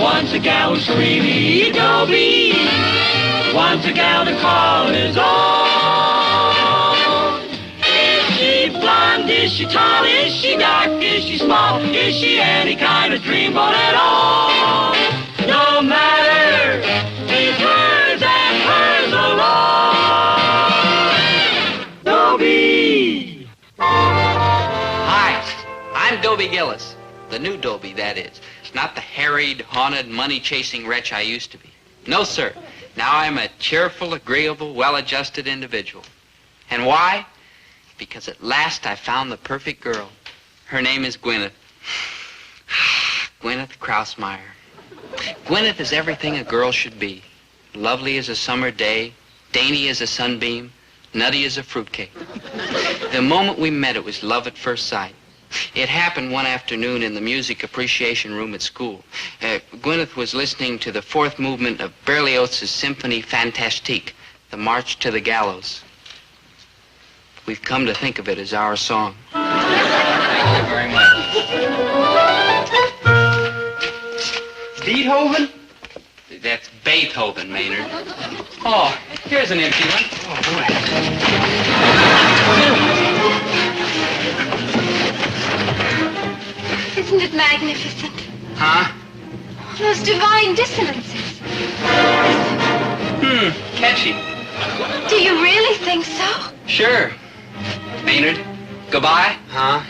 Once a gal was creamy, Dobie. Once a gal to call his own. Is she blonde? Is she tall? Is she dark? Is she small? Is she any kind of dreamboat at all? No matter, he's hers and hers alone. Dobie! Hi, I'm Dobie Gillis. The new Dobie, that is. Not the harried, haunted, money-chasing wretch I used to be. No, sir. Now I'm a cheerful, agreeable, well-adjusted individual. And why? Because at last I found the perfect girl. Her name is Gwyneth. Gwyneth Krausmeyer. Gwyneth is everything a girl should be. Lovely as a summer day, dainty as a sunbeam, nutty as a fruitcake. The moment we met, it was love at first sight. It happened one afternoon in the music appreciation room at school. Gwyneth was listening to the fourth movement of Berlioz's Symphonie Fantastique, the March to the Gallows. We've come to think of it as our song. Thank you very much. Beethoven? That's Beethoven, Maynard. Oh, here's an empty one. Oh, boy. Isn't it magnificent? Huh? Those divine dissonances. Catchy. Do you really think so? Sure. Maynard, goodbye. Huh?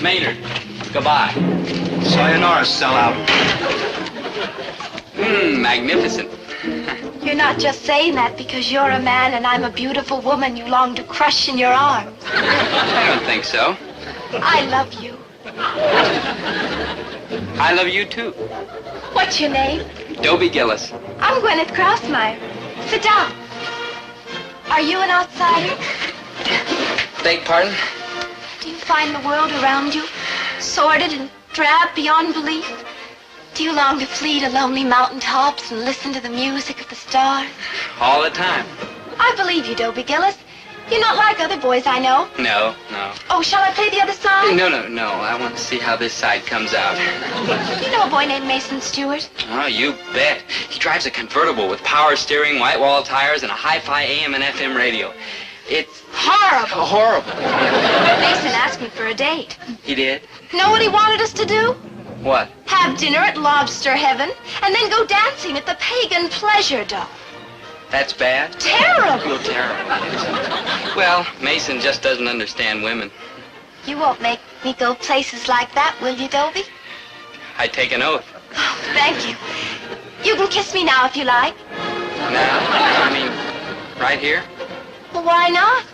Maynard, goodbye. Sayonara, sellout. Magnificent. You're not just saying that because you're a man and I'm a beautiful woman you long to crush in your arms. I don't think so. I love you. I love you, too. What's your name? Dobie Gillis. I'm Gwyneth Krausmeyer. Sit down. Are you an outsider? Beg pardon? Do you find the world around you sordid and drab beyond belief? Do you long to flee to lonely mountaintops and listen to the music of the stars? All the time. I believe you, Dobie Gillis. You're not like other boys I know. No. Oh, shall I play the other side? No. I want to see how this side comes out. You know a boy named Mason Stewart? Oh, you bet. He drives a convertible with power steering, white wall tires, and a hi-fi AM and FM radio. It's horrible. Horrible. Mason asked me for a date. He did? Know what he wanted us to do? What? Have dinner at Lobster Heaven, and then go dancing at the Pagan Pleasure Dome. That's bad? Terrible. Real terrible. Well, Mason just doesn't understand women. You won't make me go places like that, will you, Dobie? I take an oath. Oh, thank you. You can kiss me now if you like. Now? I mean, right here? Well, why not?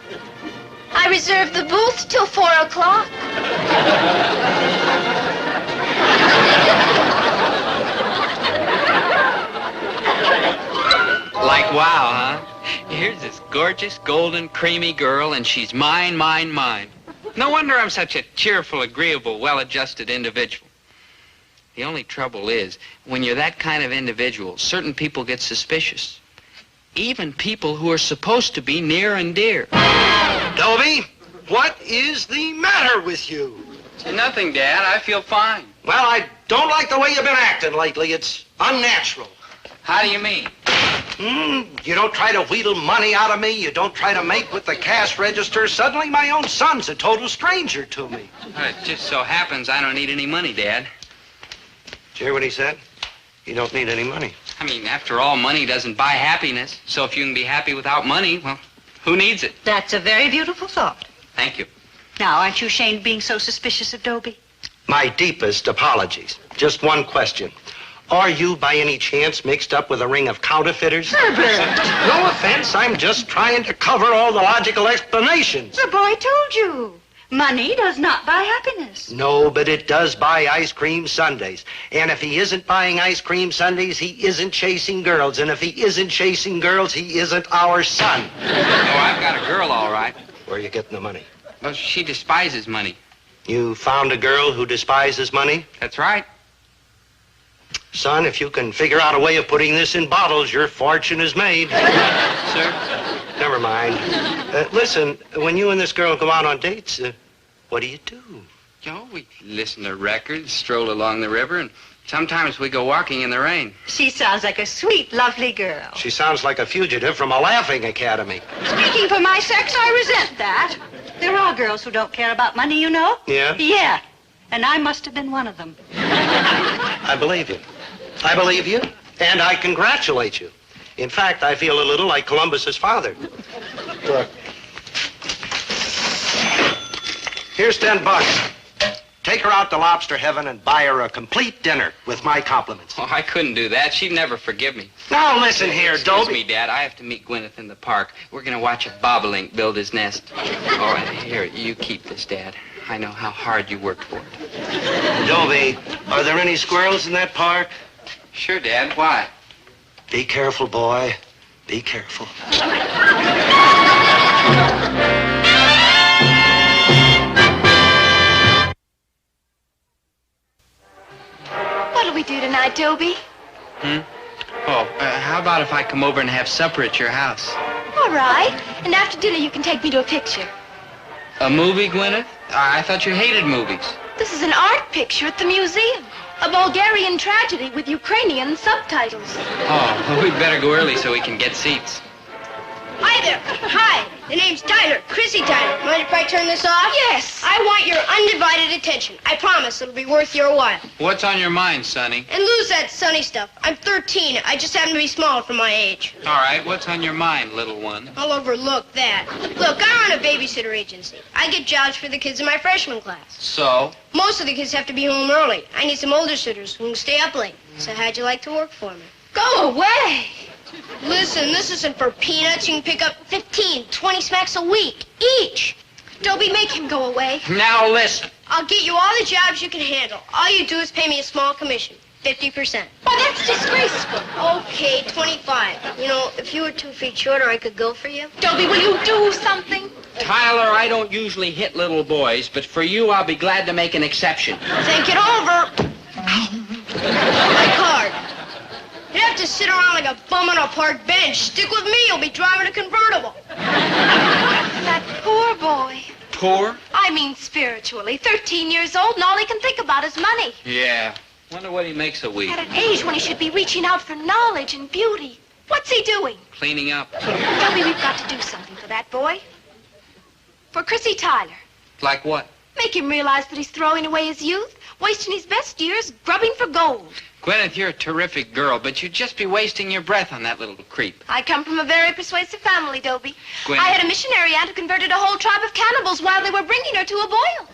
I reserved the booth till 4 o'clock. Like wow, huh? Here's this gorgeous, golden, creamy girl, and she's mine, mine, mine. No wonder I'm such a cheerful, agreeable, well-adjusted individual. The only trouble is, when you're that kind of individual, certain people get suspicious. Even people who are supposed to be near and dear. Dobie, what is the matter with you? Nothing, Dad. I feel fine. Well, I don't like the way you've been acting lately. It's unnatural. How do you mean? You don't try to wheedle money out of me. You don't try to make with the cash register. Suddenly, my own son's a total stranger to me. It just so happens I don't need any money, Dad. Did you hear what he said? You don't need any money. I mean, after all, money doesn't buy happiness. So if you can be happy without money, well, who needs it? That's a very beautiful thought. Thank you. Now, aren't you ashamed of being so suspicious of Dobie? My deepest apologies. Just one question. Are you, by any chance, mixed up with a ring of counterfeiters? Herbert! No offense, I'm just trying to cover all the logical explanations. The boy told you. Money does not buy happiness. No, but it does buy ice cream sundaes. And if he isn't buying ice cream sundaes, he isn't chasing girls. And if he isn't chasing girls, he isn't our son. Oh, I've got a girl, all right. Where are you getting the money? Well, she despises money. You found a girl who despises money? That's right. Son, if you can figure out a way of putting this in bottles, your fortune is made. Sir? Never mind. Listen, when you and this girl go out on dates, what do you do? We listen to records, stroll along the river, and sometimes we go walking in the rain. She sounds like a sweet, lovely girl. She sounds like a fugitive from a laughing academy. Speaking for my sex, I resent that. There are girls who don't care about money, you know. Yeah? Yeah. And I must have been one of them. I believe you. I believe you, and I congratulate you. In fact, I feel a little like Columbus's father. Look. Here's $10. Take her out to Lobster Heaven and buy her a complete dinner with my compliments. Oh, I couldn't do that. She'd never forgive me. Now, listen here, Excuse Dobie. me, Dad. I have to meet Gwyneth in the park. We're going to watch a bobolink build his nest. Oh, and here, you keep this, Dad. I know how hard you worked for it. Dobie, are there any squirrels in that park? Sure, Dad. Why? Be careful, boy. Be careful. What'll we do tonight, Dobie? How about if I come over and have supper at your house? All right. And after dinner, you can take me to a picture. A movie, Gwyneth? I thought you hated movies. This is an art picture at the museum. A Bulgarian tragedy with Ukrainian subtitles. Oh, well, we'd better go early so we can get seats. Hi there. Hi. The name's Tyler. Chrissy Tyler. Mind if I turn this off? Yes. I want your undivided attention. I promise it'll be worth your while. What's on your mind, Sonny? And lose that sunny stuff. I'm 13. I just happen to be small for my age. All right, what's on your mind, little one? I'll overlook that. Look, I run a babysitter agency. I get jobs for the kids in my freshman class. So? Most of the kids have to be home early. I need some older sitters who can stay up late. So how'd you like to work for me? Go away. Listen, this isn't for peanuts. You can pick up 15, 20 smacks a week, each. Dobie, make him go away. Now listen. I'll get you all the jobs you can handle. All you do is pay me a small commission, 50%. Why, that's disgraceful. Okay, 25. You know, if you were 2 feet shorter, I could go for you. Dobie, will you do something? Tyler, I don't usually hit little boys, but for you, I'll be glad to make an exception. Think it over. My card. You'd have to sit around like a bum on a park bench. Stick with me, you'll be driving a convertible. That poor boy. Poor? I mean spiritually. 13 years old, and all he can think about is money. Yeah. Wonder what he makes a week. At an age when he should be reaching out for knowledge and beauty. What's he doing? Cleaning up. Dobie, we've got to do something for that boy. For Chrissy Tyler. Like what? Make him realize that he's throwing away his youth, wasting his best years grubbing for gold. Gwyneth, you're a terrific girl, but you'd just be wasting your breath on that little creep. I come from a very persuasive family, Dobie. Gwyneth. I had a missionary aunt who converted a whole tribe of cannibals while they were bringing her to a boil.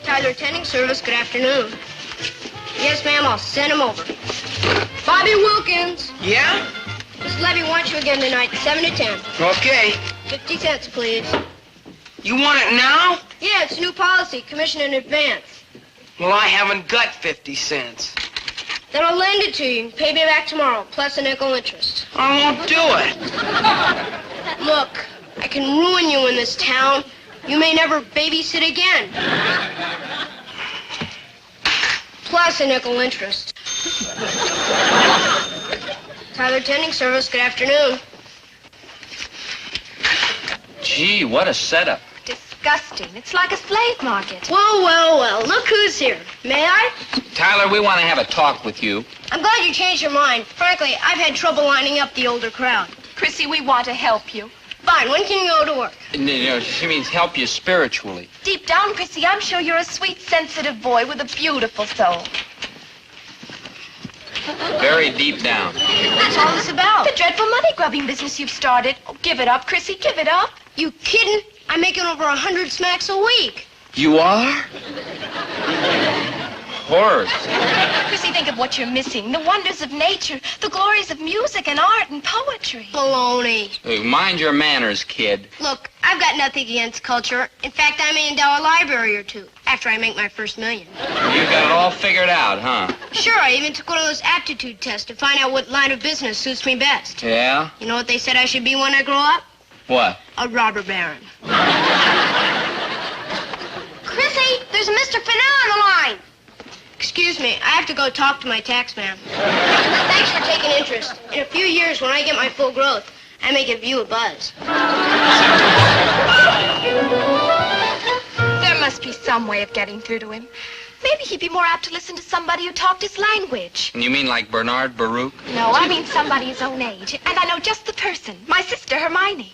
Tyler attending service, good afternoon. Yes, ma'am, I'll send him over. Bobby Wilkins. Yeah? Miss Levy wants you again tonight, 7 to 10. Okay. 50 cents, please. You want it now? Yeah, it's new policy, commission in advance. Well, I haven't got 50 cents. Then I'll lend it to you. Pay me back tomorrow, plus a nickel interest. I won't do it. Look, I can ruin you in this town. You may never babysit again. Plus a nickel interest. Tyler Tending Service, good afternoon. Gee, what a setup. Disgusting. It's like a slave market. Well, well, well, look who's here. May I? Tyler, we want to have a talk with you. I'm glad you changed your mind. Frankly, I've had trouble lining up the older crowd. Chrissy, we want to help you. Fine, when can you go to work? No, she means help you spiritually. Deep down, Chrissy, I'm sure you're a sweet, sensitive boy with a beautiful soul. Very deep down. What's all this about? The dreadful money-grubbing business you've started. Oh, give it up, Chrissy, give it up. You kidding? I'm making over 100 smacks a week. You are? Horrors. Chrissy, think of what you're missing. The wonders of nature, the glories of music and art and poetry. Baloney. Mind your manners, kid. Look, I've got nothing against culture. In fact, I may endow a library or two after I make my first million. You got it all figured out, huh? Sure, I even took one of those aptitude tests to find out what line of business suits me best. Yeah? You know what they said I should be when I grow up? What? A robber baron. Chrissy, there's a Mr. Fennell on the line. Excuse me, I have to go talk to my tax man. Thanks for taking interest. In a few years, when I get my full growth, I may give you a buzz. There must be some way of getting through to him. Maybe he'd be more apt to listen to somebody who talked his language. You mean like Bernard Baruch? No, I mean somebody his own age. And I know just the person. My sister, Hermione.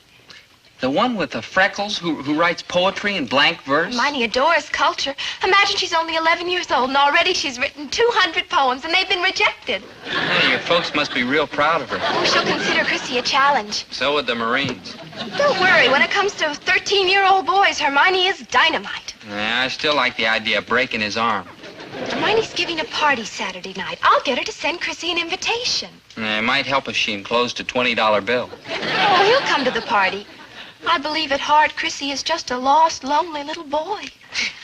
The one with the freckles who writes poetry in blank verse? Hermione adores culture. Imagine she's only 11 years old, and already she's written 200 poems, and they've been rejected. Hey, your folks must be real proud of her. Oh, she'll consider Chrissy a challenge. So would the Marines. Don't worry. When it comes to 13-year-old boys, Hermione is dynamite. Yeah, I still like the idea of breaking his arm. Hermione's giving a party Saturday night. I'll get her to send Chrissy an invitation. It might help if she enclosed a $20 bill. Oh, he'll come to the party. I believe at heart Chrissy is just a lost, lonely little boy.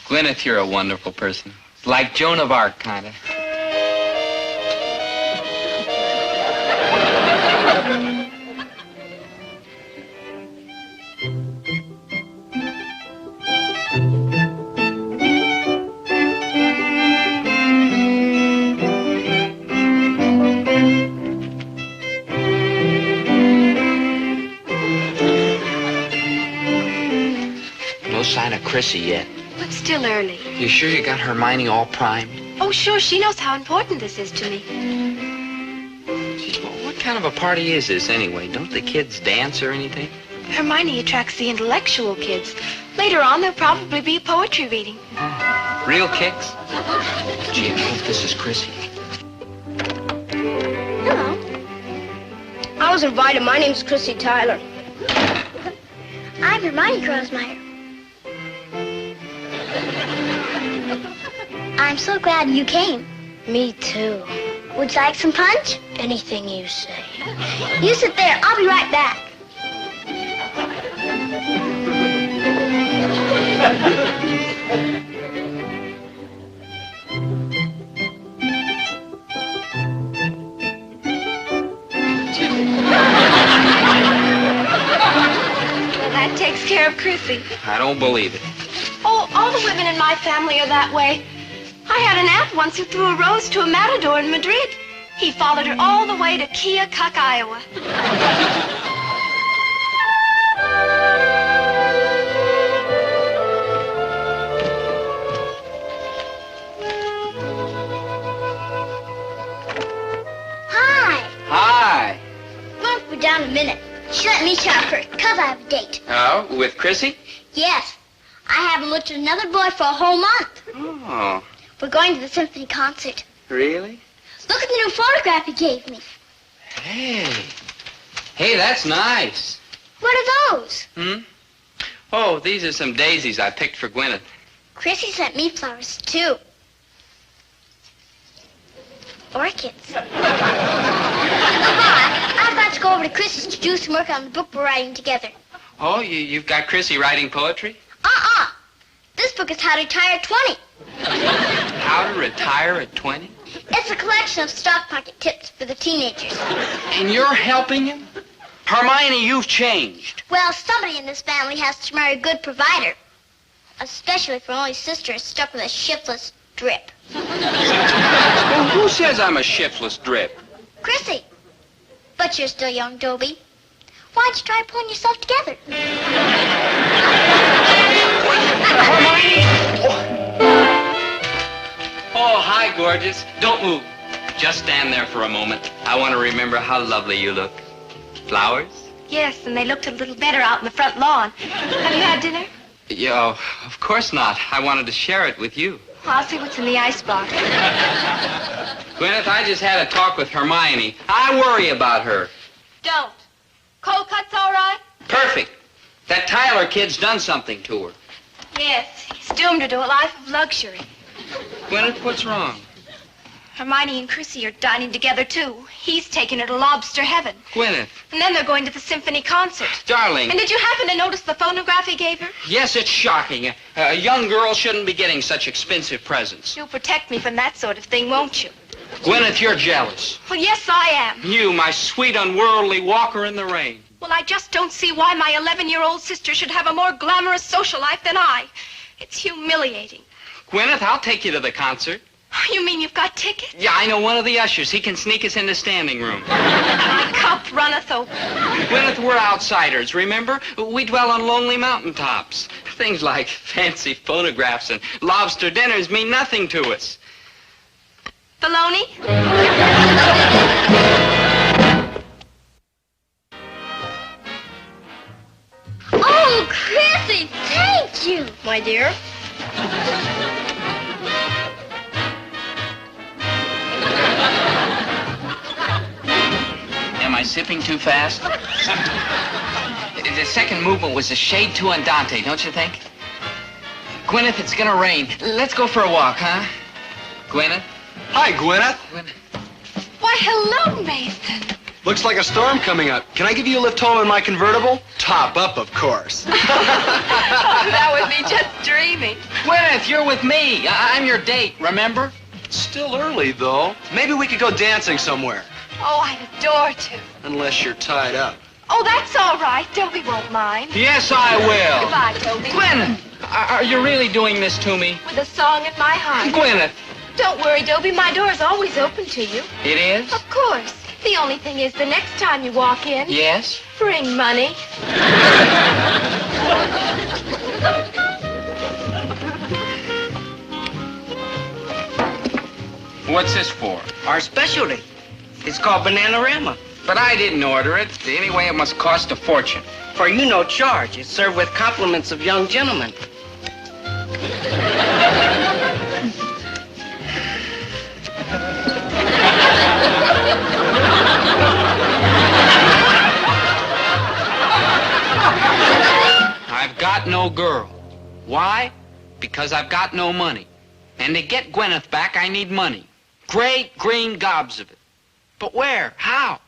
Gwyneth, you're a wonderful person. Like Joan of Arc, kind of. No sign of Chrissy yet. But still early. You sure you got Hermione all primed? Oh, sure. She knows how important this is to me. Geez, well, what kind of a party is this, anyway? Don't the kids dance or anything? Hermione attracts the intellectual kids. Later on, there'll probably be a poetry reading. Real kicks? Gee, I hope this is Chrissy. Hello. I was invited. My name's Chrissy Tyler. I'm Hermione Grosmeyer. I'm so glad you came. Me too. Would you like some punch? Anything you say. You sit there. I'll be right back. That takes care of Chrissy. I don't believe it. Oh, all the women in my family are that way. I had an aunt once who threw a rose to a matador in Madrid. He followed her all the way to Keokuk, Iowa. Hi. Hi. Won't be down in a minute. She let me shop her, because I have a date. Oh, with Chrissy? Yes. I haven't looked at another boy for a whole month. Oh, We're going to the symphony concert. really? Look at the new photograph he gave me. Hey. Hey, that's nice. What are those? Oh, these are some daisies I picked for Gwyneth. Chrissy sent me flowers, too. Orchids. I've got to go over to Chrissy's to do some work on the book we're writing together. Oh, you've got Chrissy writing poetry? This book is how to retire at 20. How to retire at 20? It's a collection of stock market tips for the teenagers. And you're helping him? Hermione, you've changed. Well, somebody in this family has to marry a good provider. Especially if her only sister is stuck with a shiftless drip. Well, who says I'm a shiftless drip? Chrissy. But you're still young, Dobie. Why don't you try pulling yourself together? Hermione! Oh, hi, gorgeous. Don't move. Just stand there for a moment. I want to remember how lovely you look. Flowers? Yes, and they looked a little better out in the front lawn. Have you had dinner? Yeah, of course not. I wanted to share it with you. Well, I'll see what's in the icebox. Gwyneth, I just had a talk with Hermione. I worry about her. Don't. Cold cut's all right? Perfect. That Tyler kid's done something to her. Yes, he's doomed her to a life of luxury. Gwyneth, what's wrong? Hermione and Chrissy are dining together, too. He's taking her to lobster heaven. Gwyneth. And then they're going to the symphony concert. Darling. And did you happen to notice the phonograph he gave her? Yes, it's shocking. A young girl shouldn't be getting such expensive presents. You'll protect me from that sort of thing, won't you? Gwyneth, you're jealous. Well, yes, I am. You, my sweet, unworldly walker in the rain. Well, I just don't see why my 11-year-old sister should have a more glamorous social life than I. It's humiliating. Gwyneth, I'll take you to the concert. You mean you've got tickets? Yeah, I know one of the ushers. He can sneak us in the standing room. My cup runneth over. Gwyneth, we're outsiders, remember? We dwell on lonely mountaintops. Things like fancy phonographs and lobster dinners mean nothing to us. Baloney? Oh, Chrissy, thank you. My dear? Am I sipping too fast? The second movement was a shade too andante, don't you think? Gwyneth, it's gonna rain. Let's go for a walk, huh? Gwyneth? Hi, Gwyneth. Why, hello, Nathan. Looks like a storm coming up. Can I give you a lift home in my convertible? Top up, of course. Oh, that would be just dreaming. Gwyneth, you're with me. I'm your date, remember? It's still early, though. Maybe we could go dancing somewhere. Oh, I'd adore to. Unless you're tied up. Oh, that's all right. Dobie won't mind. Yes, I will. Goodbye, Dobie. Gwyneth, are you really doing this to me? With a song in my heart. Gwyneth. Don't worry, Dobie. My door's always open to you. It is? Of course. The only thing is, the next time you walk in... Yes? Bring money. What's this for? Our specialty. It's called Bananarama. But I didn't order it. Anyway, it must cost a fortune. For you, no charge. It's served with compliments of young gentlemen. I've got no girl. Why? Because I've got no money. And to get Gwyneth back, I need money. Great green gobs of it. But where? How?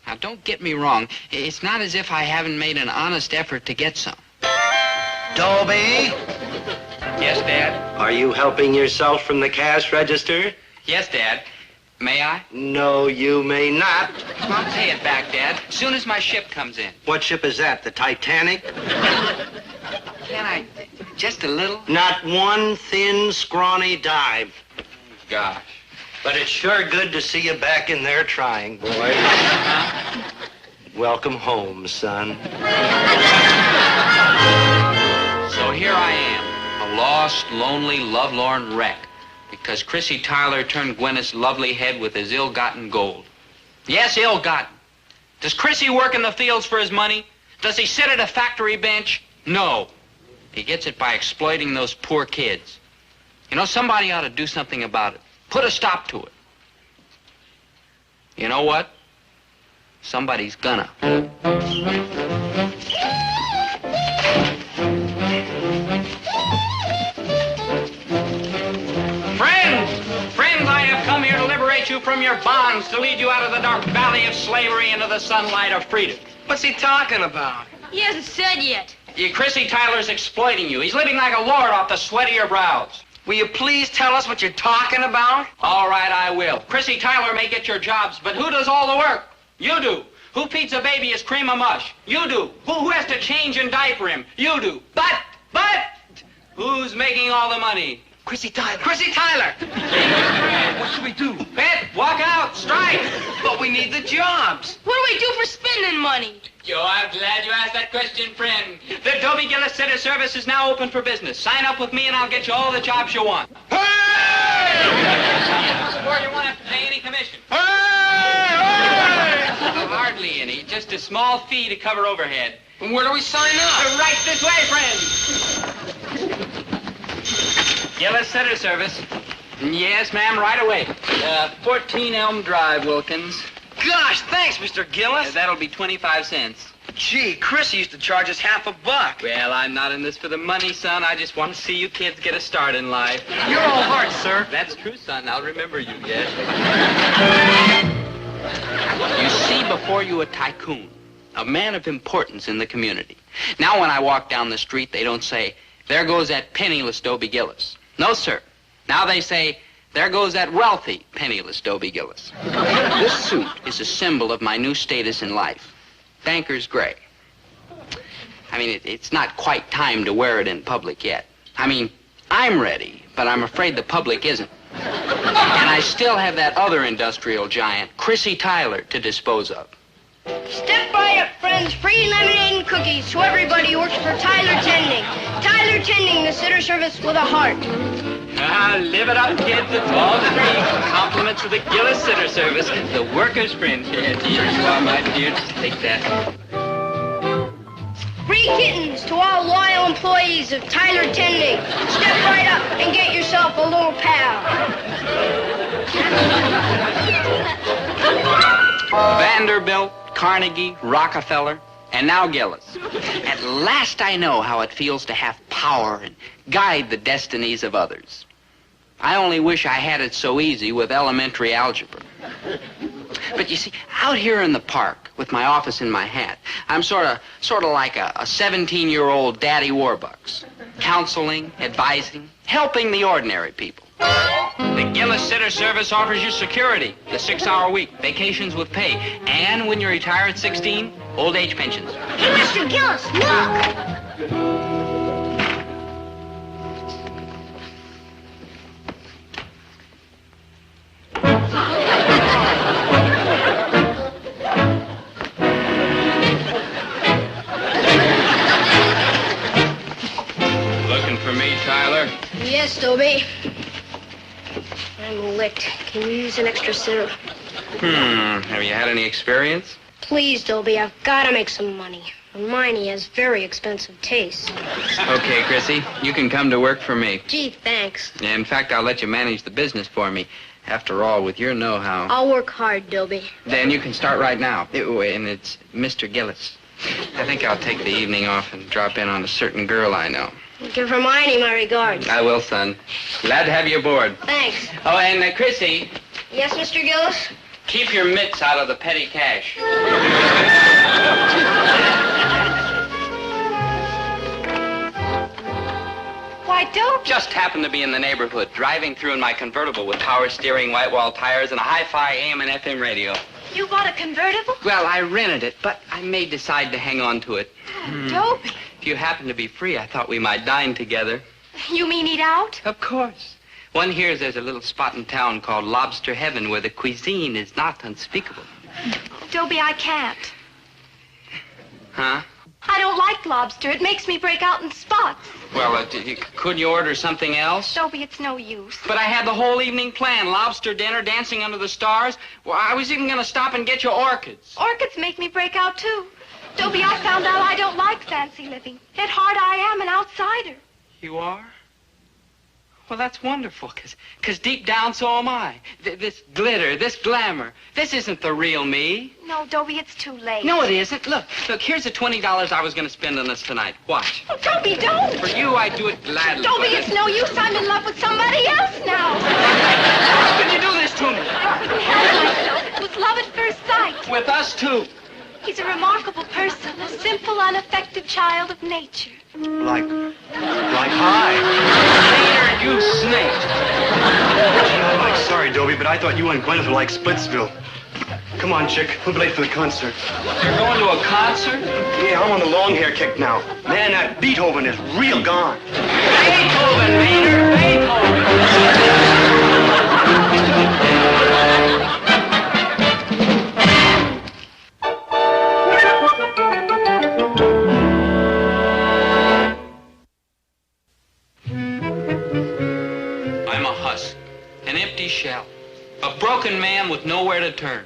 Now, don't get me wrong. It's not as if I haven't made an honest effort to get some. Dobie, Yes, Dad? are you helping yourself from the cash register? Yes, Dad. May I? No, you may not. I'll pay it back, Dad, as soon as my ship comes in. What ship is that, the Titanic? Can I? Just a little? Not one thin, scrawny dive. Gosh. But it's sure good to see you back in there trying, boy. Welcome home, son. So here I am, a lost, lonely, lovelorn wreck, because Chrissy Tyler turned Gwyneth's lovely head with his ill-gotten gold. Yes, ill-gotten. Does Chrissy work in the fields for his money? Does he sit at a factory bench? No. He gets it by exploiting those poor kids. You know, somebody ought to do something about it. Put a stop to it. You know what? Somebody's gonna. Friends, I have come here to liberate you from your bonds, to lead you out of the dark valley of slavery into the sunlight of freedom. What's he talking about? He hasn't said yet. Chrissy Tyler's exploiting you. He's living like a lord off the sweat of your brows. Will you please tell us what you're talking about? All right, I will. Chrissy Tyler may get your jobs, but who does all the work? You do. Who feeds a baby his cream of mush? You do. Who has to change and diaper him? You do. But, who's making all the money? Chrissy Tyler. Chrissy Tyler. What should we do? Bet, walk out, strike. But we need the jobs. What do we do for spending money? Yo, I'm glad you asked that question, friend. The Dobie Gillis Center Service is now open for business. Sign up with me and I'll get you all the jobs you want. Hey! Before you won't have to pay any commission. Hardly any. Just a small fee to cover overhead. And where do we sign up? Right this way, friend. Gillis Center Service. Yes, ma'am, right away. 14 Elm Drive, Wilkins. Gosh, thanks, Mr. Gillis. That'll be 25 cents. Gee, Chrissy used to charge us $50. Well, I'm not in this for the money, son. I just want to see you kids get a start in life. You're all heart, sir. That's true, son. I'll remember you yet. You see before you a tycoon, a man of importance in the community. Now when I walk down the street, they don't say, there goes that penniless Dobie Gillis. No, sir. Now they say, there goes that wealthy, penniless Dobie Gillis. This suit is a symbol of my new status in life. Banker's gray. I mean, it's not quite time to wear it in public yet. I mean, I'm ready, but I'm afraid the public isn't. And I still have that other industrial giant, Chrissy Tyler, to dispose of. Step right up, friends. Free lemonade and cookies to everybody who works for Tyler Tending. Tyler Tending, the sitter service with a heart. Live it up, kids. It's all the dream. Compliments of the Gillis Sitter Service, the workers' friend. Here you are, my dear. Just take that. Free kittens to all loyal employees of Tyler Tending. Step right up and get yourself a little pal. Vanderbilt, Carnegie, Rockefeller, and now Gillis. At last I know how it feels to have power and guide the destinies of others. I only wish I had it so easy with elementary algebra. But you see, out here in the park with my office in my hat, I'm sort of like a 17-year-old daddy warbucks, counseling, advising, helping the ordinary people. The Gillis Sitter Service offers you security, the 6-hour week, vacations with pay, and when you retire at 16, old age pensions. Hey, Mr. Gillis, look! Looking for me, Tyler? Yes, Dobie. I'm licked. Can you use an extra sitter? Have you had any experience? Please, Dobie, I've got to make some money. Hermione has very expensive taste. Okay, Chrissy, you can come to work for me. Gee, thanks. In fact, I'll let you manage the business for me. After all, with your know-how. I'll work hard, Dobie. Then you can start right now. And it's Mr. Gillis. I think I'll take the evening off and drop in on a certain girl I know. Give Hermione my regards. I will, son. Glad to have you aboard. Thanks. Oh, and Chrissy, Yes, Mr. Gillis? keep your mitts out of the petty cash. Why, don't. Just happened to be in the neighborhood, driving through in my convertible with power steering, white wall tires, and a hi-fi AM and FM radio. You bought a convertible? Well, I rented it, but I may decide to hang on to it. Dobie. If you happen to be free, I thought we might dine together. You mean eat out? Of course. One hears there's a little spot in town called Lobster Heaven where the cuisine is not unspeakable. Dobie, I can't. Huh? I don't like lobster. It makes me break out in spots. Well, could you order something else? Dobie, it's no use. But I had the whole evening planned. Lobster dinner, dancing under the stars. Well, I was even going to stop and get you orchids. Orchids make me break out, too. Dobie, I found out I don't like fancy living. At heart, I am an outsider. You are? Well, that's wonderful, because deep down, so am I. This glitter, this glamour, this isn't the real me. No, Dobie, it's too late. No, it isn't. Look, here's the $20 I was going to spend on this tonight. Watch. Oh, Dobie, don't. For you, I'd do it gladly. Dobie, but it's no use. I'm in love with somebody else now. How can you do this to me? I couldn't help myself. It was love at first sight. With us, too. He's a remarkable person, a simple, unaffected child of nature. Like hi. Maynard, you snake. I'm sorry, Dobie, but I thought you and Gwyneth were like Splitsville. Come on, chick. We'll be late for the concert. You're going to a concert? Yeah, I'm on the long hair kick now. Man, that Beethoven is real gone. Beethoven, Maynard, Beethoven. I'm a husk, an empty shell, a broken man with nowhere to turn.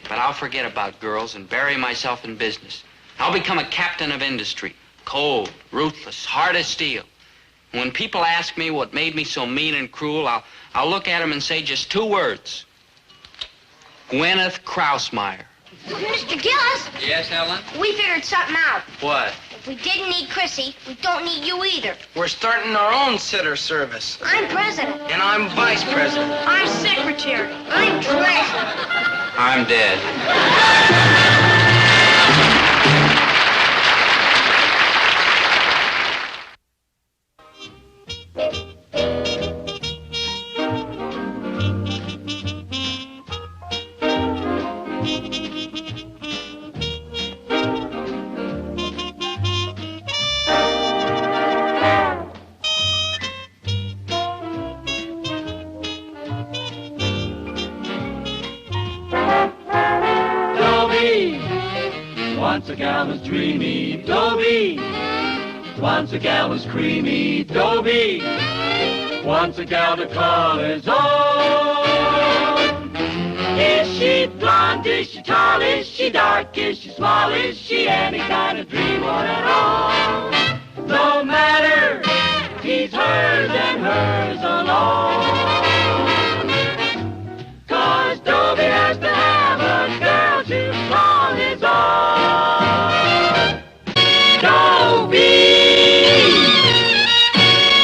But I'll forget about girls and bury myself in business. I'll become a captain of industry, cold, ruthless, hard as steel. And when people ask me what made me so mean and cruel, I'll look at them and say just 2 words. Gwyneth Krausmeyer. Mr. Gillis, Yes, Ellen? we figured something out. What? If we didn't need Chrissy, we don't need you either. We're starting our own sitter service. I'm president. And I'm vice president. I'm secretary. I'm treasurer. I'm dead. Once a gal was dreamy, Dobie. Once a gal was creamy, Dobie. Once a gal to call his own. Is she blonde? Is she tall? Is she dark? Is she small? Is she any kind of dream one at all? No matter, he's hers and hers alone. 'Cause Dobie has to have a girl to call his own.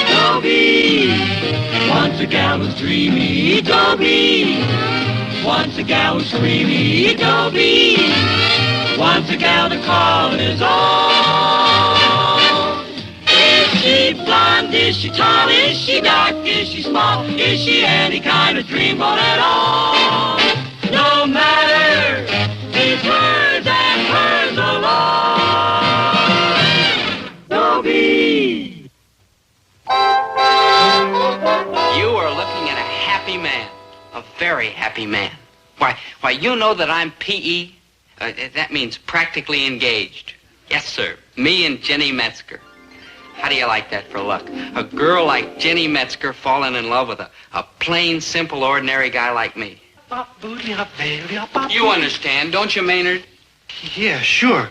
Dobie, once a gal was dreamy, Dobie. Once a gal was creamy, Dobie. Once a gal to call his own. Is she blonde? Is she tall? Is she dark? Is she small? Is she any kind of dreamboat at all? No matter, he's hers and hers alone. Dobie. You are looking at a happy man, a very happy man. Why, you know that I'm P.E.? That means practically engaged. Yes, sir. Me and Jenny Metzger. How do you like that for luck? A girl like Jenny Metzger falling in love with a plain, simple, ordinary guy like me. You understand, don't you, Maynard? Yeah, sure.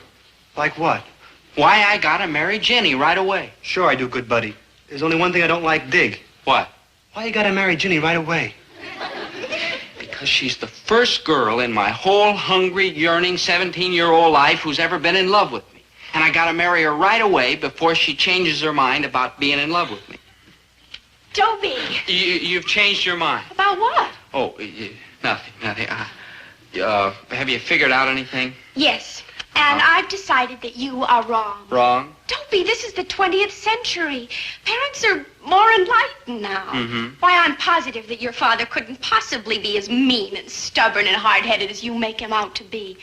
Like what? Why I gotta marry Jenny right away. Sure I do, good buddy. There's only one thing I don't like, Dig. What? Why you gotta marry Jenny right away? Because she's the first girl in my whole hungry, yearning 17-year-old life who's ever been in love with me. And I gotta marry her right away before she changes her mind about being in love with me. Dobie. You've changed your mind. About what? Oh, nothing. Have you figured out anything? Yes. And I've decided that you are wrong. Wrong? Dobie, this is the 20th century. Parents are more enlightened now. Mm-hmm. Why, I'm positive that your father couldn't possibly be as mean and stubborn and hard-headed as you make him out to be.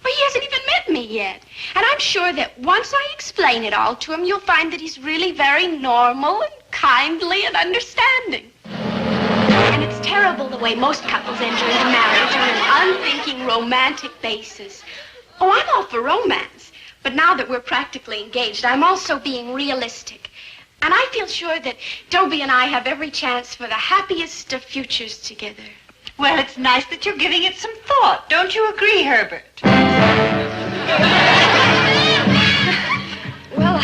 Well, he hasn't even met me yet. And I'm sure that once I explain it all to him, you'll find that he's really very normal and kindly and understanding. And it's terrible the way most couples enter into marriage on an unthinking, romantic basis. Oh, I'm all for romance. But now that we're practically engaged, I'm also being realistic. And I feel sure that Dobie and I have every chance for the happiest of futures together. Well, it's nice that you're giving it some thought. Don't you agree, Herbert? Well,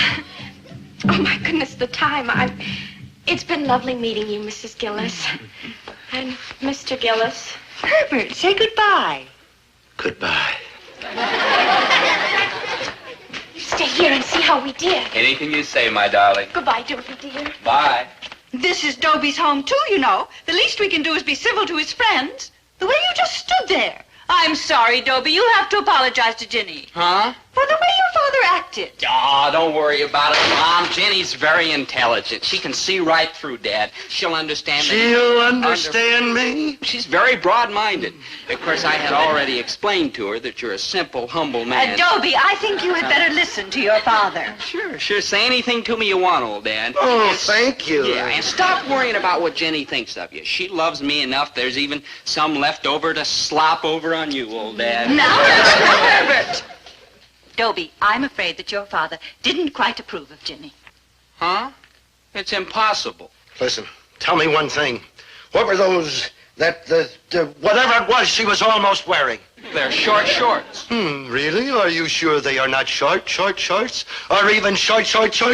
oh my goodness, the time. It's been lovely meeting you, Mrs. Gillis. And Mr. Gillis. Herbert, say goodbye. Goodbye. Stay here and see how we did. Anything you say, my darling. Goodbye, Dobie, dear. Bye. This is Dobie's home, too, you know. The least we can do is be civil to his friends. The way you just stood there. I'm sorry, Dobie. You'll have to apologize to Ginny. Huh? For the way your father acted. Oh, don't worry about it, Mom. Jenny's very intelligent. She can see right through Dad. She'll understand me. She'll understand me? She's very broad-minded. Of course, I had already explained to her that you're a simple, humble man. Dobie, I think you had better listen to your father. Sure. Say anything to me you want, old Dad. Oh, thank you. Yeah, and stop worrying about what Jenny thinks of you. She loves me enough. There's even some left over to slop over on you, old Dad. Now, Herbert! Dobie, I'm afraid that your father didn't quite approve of Ginny. Huh? It's impossible. Listen, tell me one thing. What were those, whatever it was she was almost wearing? They're short shorts. Really? Are you sure they are not short shorts? Or even short shorts? Oh,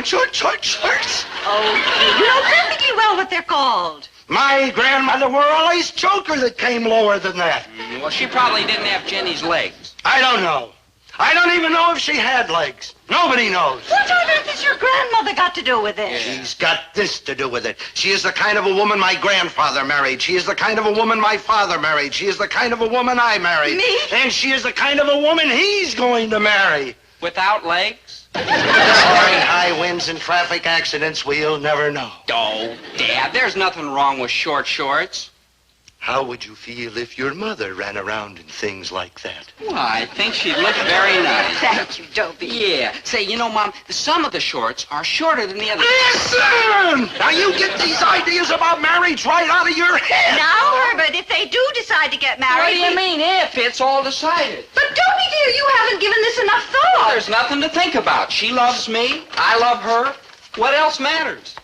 you know perfectly well what they're called. My grandmother wore a lace choker that came lower than that. Well, she probably didn't have Jenny's legs. I don't know. I don't even know if she had legs. Nobody knows. What on earth has your grandmother got to do with it? She's got this to do with it. She is the kind of a woman my grandfather married. She is the kind of a woman my father married. She is the kind of a woman I married. Me? And she is the kind of a woman he's going to marry. Without legs? Sorry, high winds and traffic accidents, we'll never know. Oh, Dad, there's nothing wrong with short shorts. How would you feel if your mother ran around in things like that? Well, I think she'd look very nice. Thank you, Dobie. Yeah. Say, you know, Mom, some of the shorts are shorter than the others. Listen! Now you get these ideas about marriage right out of your head. Now, Herbert, if they do decide to get married... What do you mean, if? It's all decided. But, Dobie, dear, you haven't given this enough thought. There's nothing to think about. She loves me. I love her. What else matters?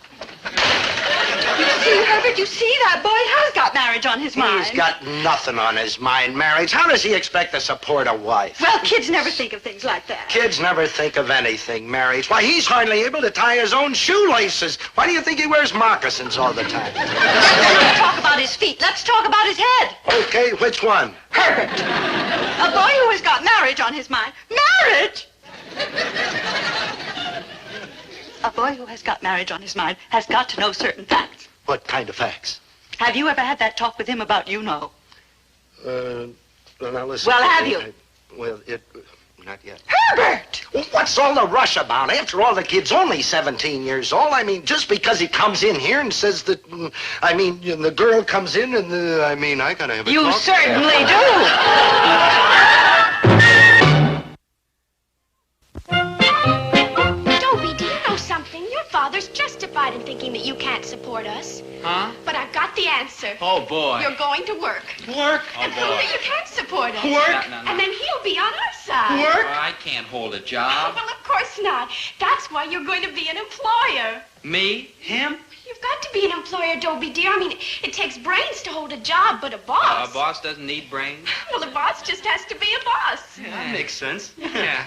You see, Herbert, you see, that boy has got marriage on his mind. He's got nothing on his mind. Marriage. How does he expect to support a wife? Well, kids never think of things like that. Kids never think of anything, marriage. Why, he's hardly able to tie his own shoelaces. Why do you think he wears moccasins all the time? Let's not talk about his feet. Let's talk about his head. Okay, which one? Herbert. A boy who has got marriage on his mind. Marriage? A boy who has got marriage on his mind has got to know certain facts. What kind of facts? Have you ever had that talk with him about you-know? Well, now listen. Well, have you? Not yet. Herbert! Well, what's all the rush about? After all, the kid's only 17 years old. I mean, just because he comes in here and says that, the girl comes in and, I gotta have a You talk. certainly do. Dobie, do you know something? Your father's justified in thinking that you can't support us. Huh? But I've got the answer. Oh, boy. You're going to work. Work? And prove that you can't support us. Work? No. And then he'll be on our side. Work? Well, I can't hold a job. Well, of course not. That's why you're going to be an employer. Me? Him? You've got to be an employer, Dobie, dear. I mean, it takes brains to hold a job, but a boss... A boss doesn't need brains. Well, a boss just has to be a boss. Yeah, that makes sense. Yeah.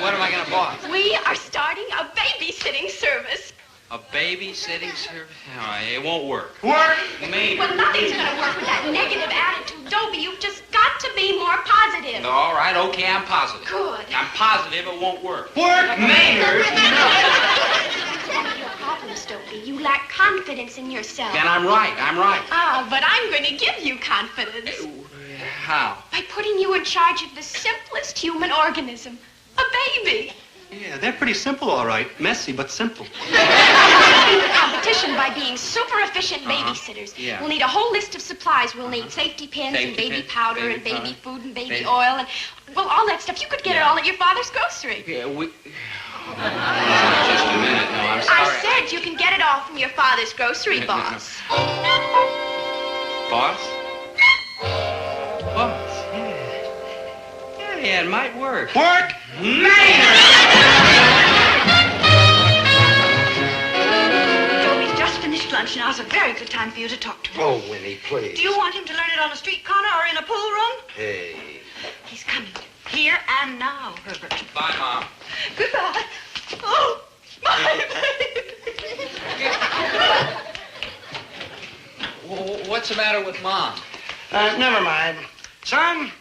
What am I going to boss? We are starting a babysitting service. A babysitting service? No, it won't work. Work? Me? Well, nothing's going to work with that negative attitude, Dobie. You've just got to be more positive. All right, okay, I'm positive. Good. I'm positive it won't work. Work? Maynard! That's one of your problems, Dobie. You lack confidence in yourself. Then I'm right. Ah, but I'm going to give you confidence. How? By putting you in charge of the simplest human organism, a baby. Yeah, they're pretty simple, all right. Messy, but simple. Beating the competition by being super efficient babysitters. Yeah. We'll need a whole list of supplies. We'll need safety pins and Safety baby pins, powder baby and baby powder, food and baby baby- oil and, well, all that stuff. You could get it all at your father's grocery. Yeah, we... Just a minute, no, I'm sorry. I said you can get it all from your father's grocery, boss. Boss? Boss, yeah, it might work. Work? Dobie's just finished lunch. Now's a very good time for you to talk to him. Oh, Winnie, please. Do you want him to learn it on a street corner or in a pool room? Hey. He's coming. Here and now, Herbert. Bye, Mom. Goodbye. Oh, my What's the matter with Mom? Never mind. Son,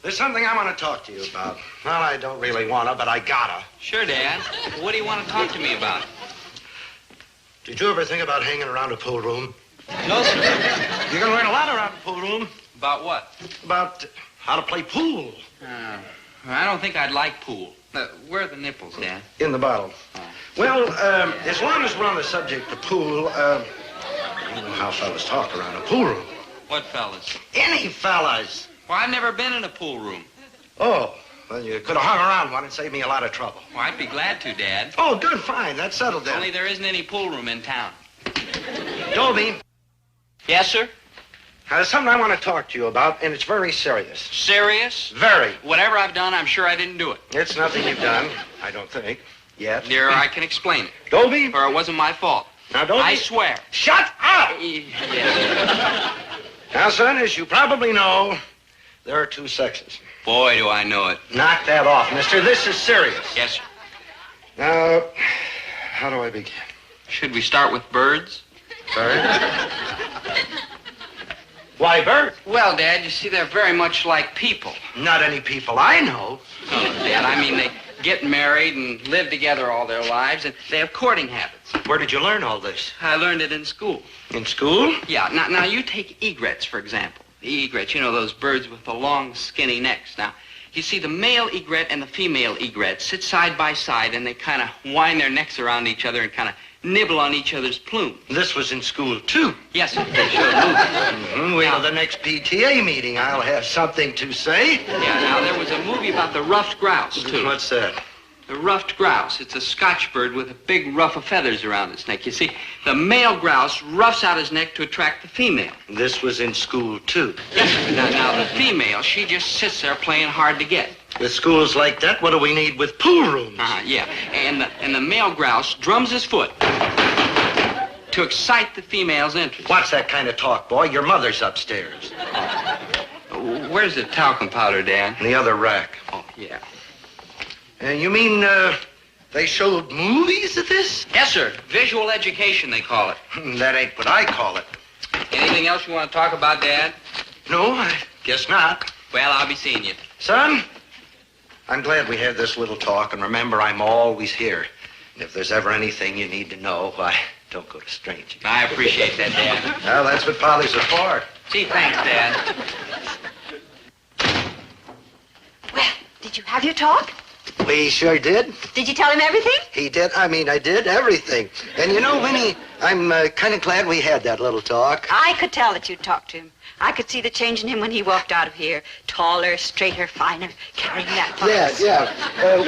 there's something I want to talk to you about. Well, I don't really want to, but I gotta. Sure, Dad. What do you want to talk to me about? Did you ever think about hanging around a pool room? No, sir. You're gonna learn a lot around a pool room. About what? About how to play pool. I don't think I'd like pool. Where are the nipples, Dad? In the bottle. Well, as long as we're on the subject of pool, you know how fellas talk around a pool room. What fellas? Any fellas. Well, I've never been in a pool room. Oh, well, you could have hung around one and saved me a lot of trouble. Well, I'd be glad to, Dad. Oh, good, fine. That's settled then. Only there isn't any pool room in town. Dobie. Yes, sir? There's something I want to talk to you about, and it's very serious. Serious? Very. Whatever I've done, I'm sure I didn't do it. It's nothing you've done, I don't think, yet. Dear, I can explain it. Dobie? Or it wasn't my fault. Now, Dobie. I swear. Shut up! Yes. Now, son, as you probably know, there are two sexes. Boy, do I know it. Knock that off, mister. This is serious. Yes, sir. Now, how do I begin? Should we start with birds? Birds? Why, birds? Well, Dad, you see, they're very much like people. Not any people I know. Oh, Dad, I mean, they get married and live together all their lives, and they have courting habits. Where did you learn all this? I learned it in school. In school? Yeah, now you take egrets, for example. The egrets, you know, those birds with the long, skinny necks. Now, you see, the male egret and the female egret sit side by side, and they kind of wind their necks around each other and kind of nibble on each other's plumes. This was in school, too. Yes, sir. They showed movies. Wait till the next PTA meeting. I'll have something to say. Yeah, now, there was a movie about the ruffed grouse, too. What's that? The ruffed grouse. It's a Scotch bird with a big ruff of feathers around its neck. You see, the male grouse roughs out his neck to attract the female. This was in school, too. Yes, sir. Now, the female, she just sits there playing hard to get. With schools like that, what do we need with pool rooms? Yeah. And the male grouse drums his foot to excite the female's interest. What's that kind of talk, boy? Your mother's upstairs. Where's the talcum powder, Dad? In the other rack. Oh, yeah. You mean, they showed movies of this? Yes, sir. Visual education, they call it. That ain't what I call it. Anything else you want to talk about, Dad? No, I guess not. Well, I'll be seeing you. Son, I'm glad we had this little talk, and remember, I'm always here. And if there's ever anything you need to know, why, don't go to strangers. I appreciate that, Dad. Well, that's what Polly's are for. Gee, thanks, Dad. Well, did you have your talk? We sure did. Did you tell him everything? He did. I did everything. And you know, Winnie, I'm kind of glad we had that little talk. I could tell that you'd talked to him. I could see the change in him when he walked out of here. Taller, straighter, finer, carrying that box. Yeah.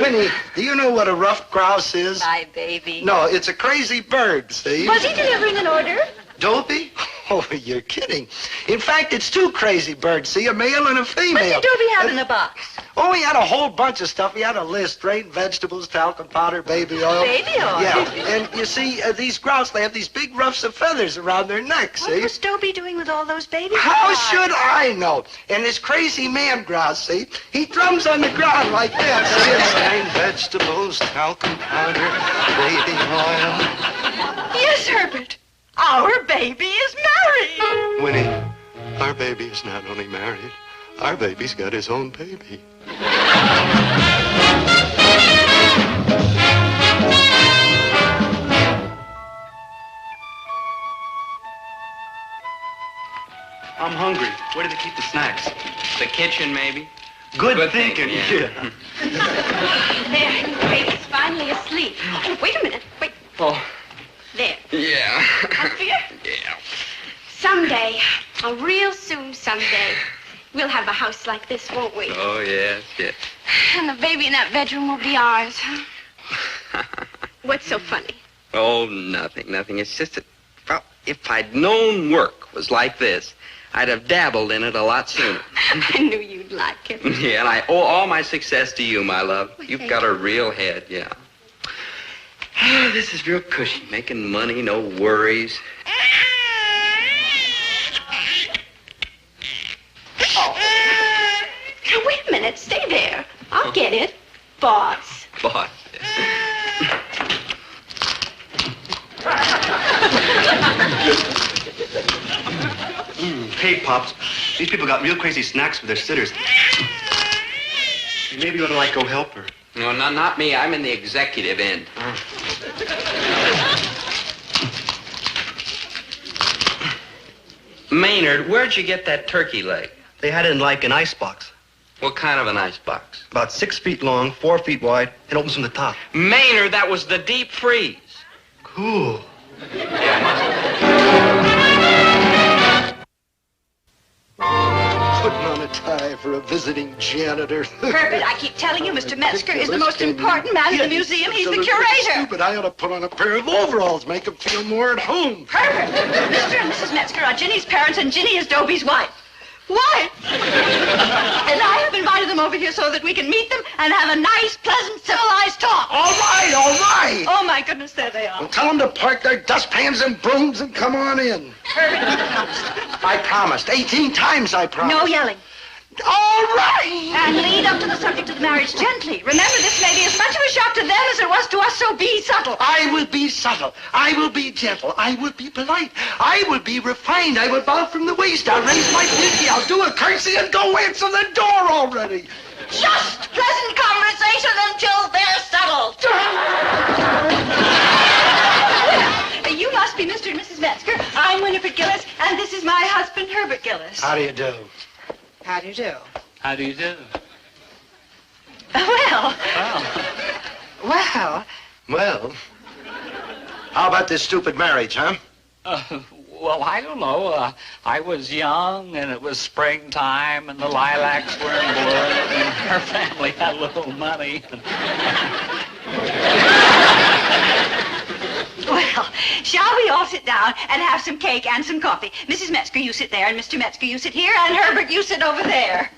Winnie, do you know what a ruffed grouse is? My baby. No, it's a crazy bird, see? Was he delivering an order? Dobie? Oh, you're kidding. In fact, it's two crazy birds, see? A male and a female. What did Dobie have in the box? Oh, he had a whole bunch of stuff. He had a list: grain, vegetables, talcum powder, baby oil. Baby oil? Yeah, and you see, these grouse, they have these big ruffs of feathers around their necks, see? What was Dobie doing with all those babies? How should I know? And this crazy man grouse, see? He drums on the ground like that, see? Grain, vegetables, talcum powder, baby oil. Yes, Herbert. Our baby is married. Winnie, our baby is not only married, our baby's got his own baby. I'm hungry. Where do they keep the snacks? The kitchen, maybe? Good thinking. Yeah. There, the baby's finally asleep. Oh, wait a minute. Wait. Oh, There. yeah. Comfier? Yeah. Someday, real soon someday, we'll have a house like this, won't we? Oh, yes. And the baby in that bedroom will be ours. What's so funny? Oh, nothing. It's just that, well, if I'd known work was like this, I'd have dabbled in it a lot sooner. I knew you'd like it. Yeah, and I owe all my success to you, my love. Well, You've got a real head, yeah. This is real cushy. Making money, no worries. Oh. Now, wait a minute. Stay there. I'll get it. Boss. Boss. Hey, Pops, these people got real crazy snacks for their sitters. Maybe you ought to, like, go help her. No, not me. I'm in the executive end. Maynard, where'd you get that turkey leg? They had it in, like, an icebox. What kind of an ice box? About 6 feet long, 4 feet wide. It opens from the top. Maynard, that was the deep freeze. Cool. Putting on a tie for a visiting janitor. Herbert, I keep telling you, Mr. Metzger is the most important man in the museum. He's the curator. Stupid. I ought to put on a pair of overalls, make him feel more at home. Herbert, Mr. and Mrs. Metzger are Ginny's parents, and Ginny is Dobie's wife. Wife? And I have invited them over here so that we can meet them and have a nice, pleasant, civilized talk. All right, all right. Oh, my goodness, there they are. Well, tell them to park their dustpans and brooms and come on in. Herbert, you promised. I promised. 18 times I promised. No yelling. All right. And lead up to the subject of the marriage gently. Remember, this may be as much of a shock to them as it was to us, so be subtle. I will be subtle. I will be gentle. I will be polite. I will be refined. I will bow from the waist. I'll raise my pinky. I'll do a curtsy and go answer the door already. Just pleasant conversation until they're settled. You must be Mr. and Mrs. Metzger. I'm Winifred Gillis, and this is my husband, Herbert Gillis. How do you do? How do you do? How do you do? Well. Well. Well. How about this stupid marriage, huh? Well, I don't know. I was young, and it was springtime, and the lilacs were in bloom, and her family had little money. Well, shall we all sit down and have some cake and some coffee? Mrs. Metzger, you sit there, and Mr. Metzger, you sit here, and Herbert, you sit over there.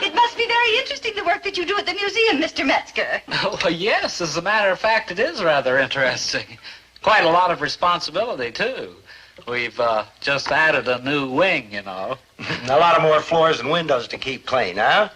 It must be very interesting, the work that you do at the museum, Mr. Metzger. Well, yes, as a matter of fact, it is rather interesting. Quite a lot of responsibility, too. We've just added a new wing, you know. A lot of more floors and windows to keep clean, huh?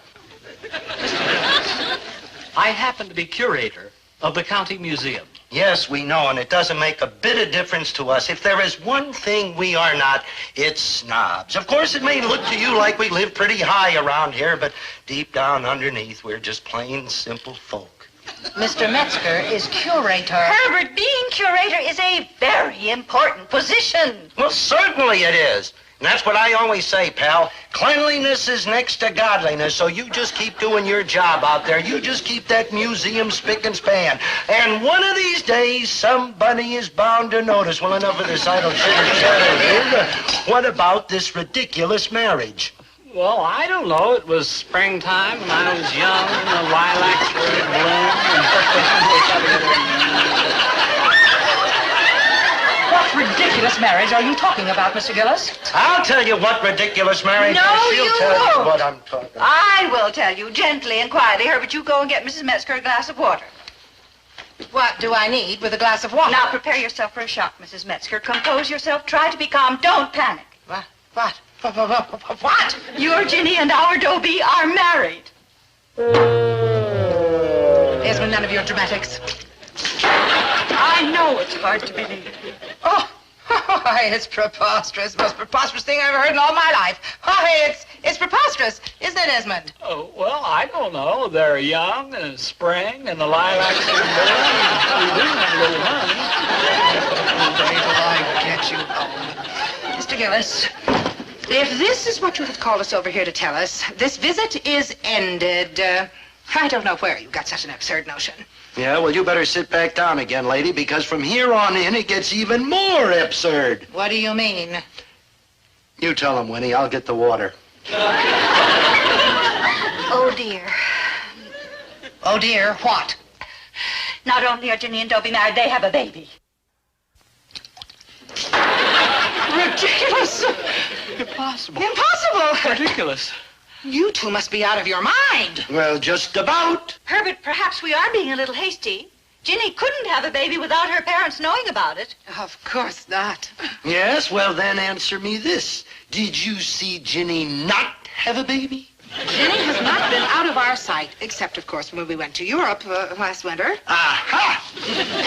I happen to be curator of the county museum. Yes, we know, and it doesn't make a bit of difference to us. If there is one thing we are not, it's snobs. Of course, it may look to you like we live pretty high around here, but deep down underneath, we're just plain, simple folk. Mr. Metzger is curator. Herbert, being curator is a very important position. Well, certainly it is. And that's what I always say, pal. Cleanliness is next to godliness, so you just keep doing your job out there. You just keep that museum spick and span. And one of these days, somebody is bound to notice. Well, enough of this idle chitter-chatter here. What about this ridiculous marriage? Well, I don't know. It was springtime, and I was young, and the lilacs were in bloom, and What ridiculous marriage are you talking about, Mr. Gillis? I'll tell you what ridiculous marriage No, is. She'll you tell won't. you what I'm talking about. I will tell you gently and quietly. Herbert, you go and get Mrs. Metzger a glass of water. What do I need with a glass of water? Now prepare yourself for a shock, Mrs. Metzger. Compose yourself. Try to be calm. Don't panic. What? What? Your Ginny and our Dobie are married. Esmond, none of your dramatics. I know it's hard to believe. Oh, it's preposterous. Most preposterous thing I've ever heard in all my life. It's preposterous, isn't it, Esmond? Oh, well, I don't know. They're young, and it's spring, and the lilacs are in bloom, and we do have a little money. Wait till I get you home. Mr. Gillis, if this is what you have called us over here to tell us, this visit is ended. I don't know where you got such an absurd notion. Yeah, well, you better sit back down again, lady, because from here on in, it gets even more absurd. What do you mean? You tell him, Winnie. I'll get the water. Oh, dear. Oh, dear, what? Not only are Ginny and Dobie married, they have a baby. Ridiculous! Impossible. Impossible! Ridiculous. You two must be out of your mind. Well, just about. Herbert, perhaps we are being a little hasty. Ginny couldn't have a baby without her parents knowing about it. Of course not. Yes, well, then answer me this. Did you see Ginny not have a baby? Ginny has not been out of our sight, except, of course, when we went to Europe last winter. Aha!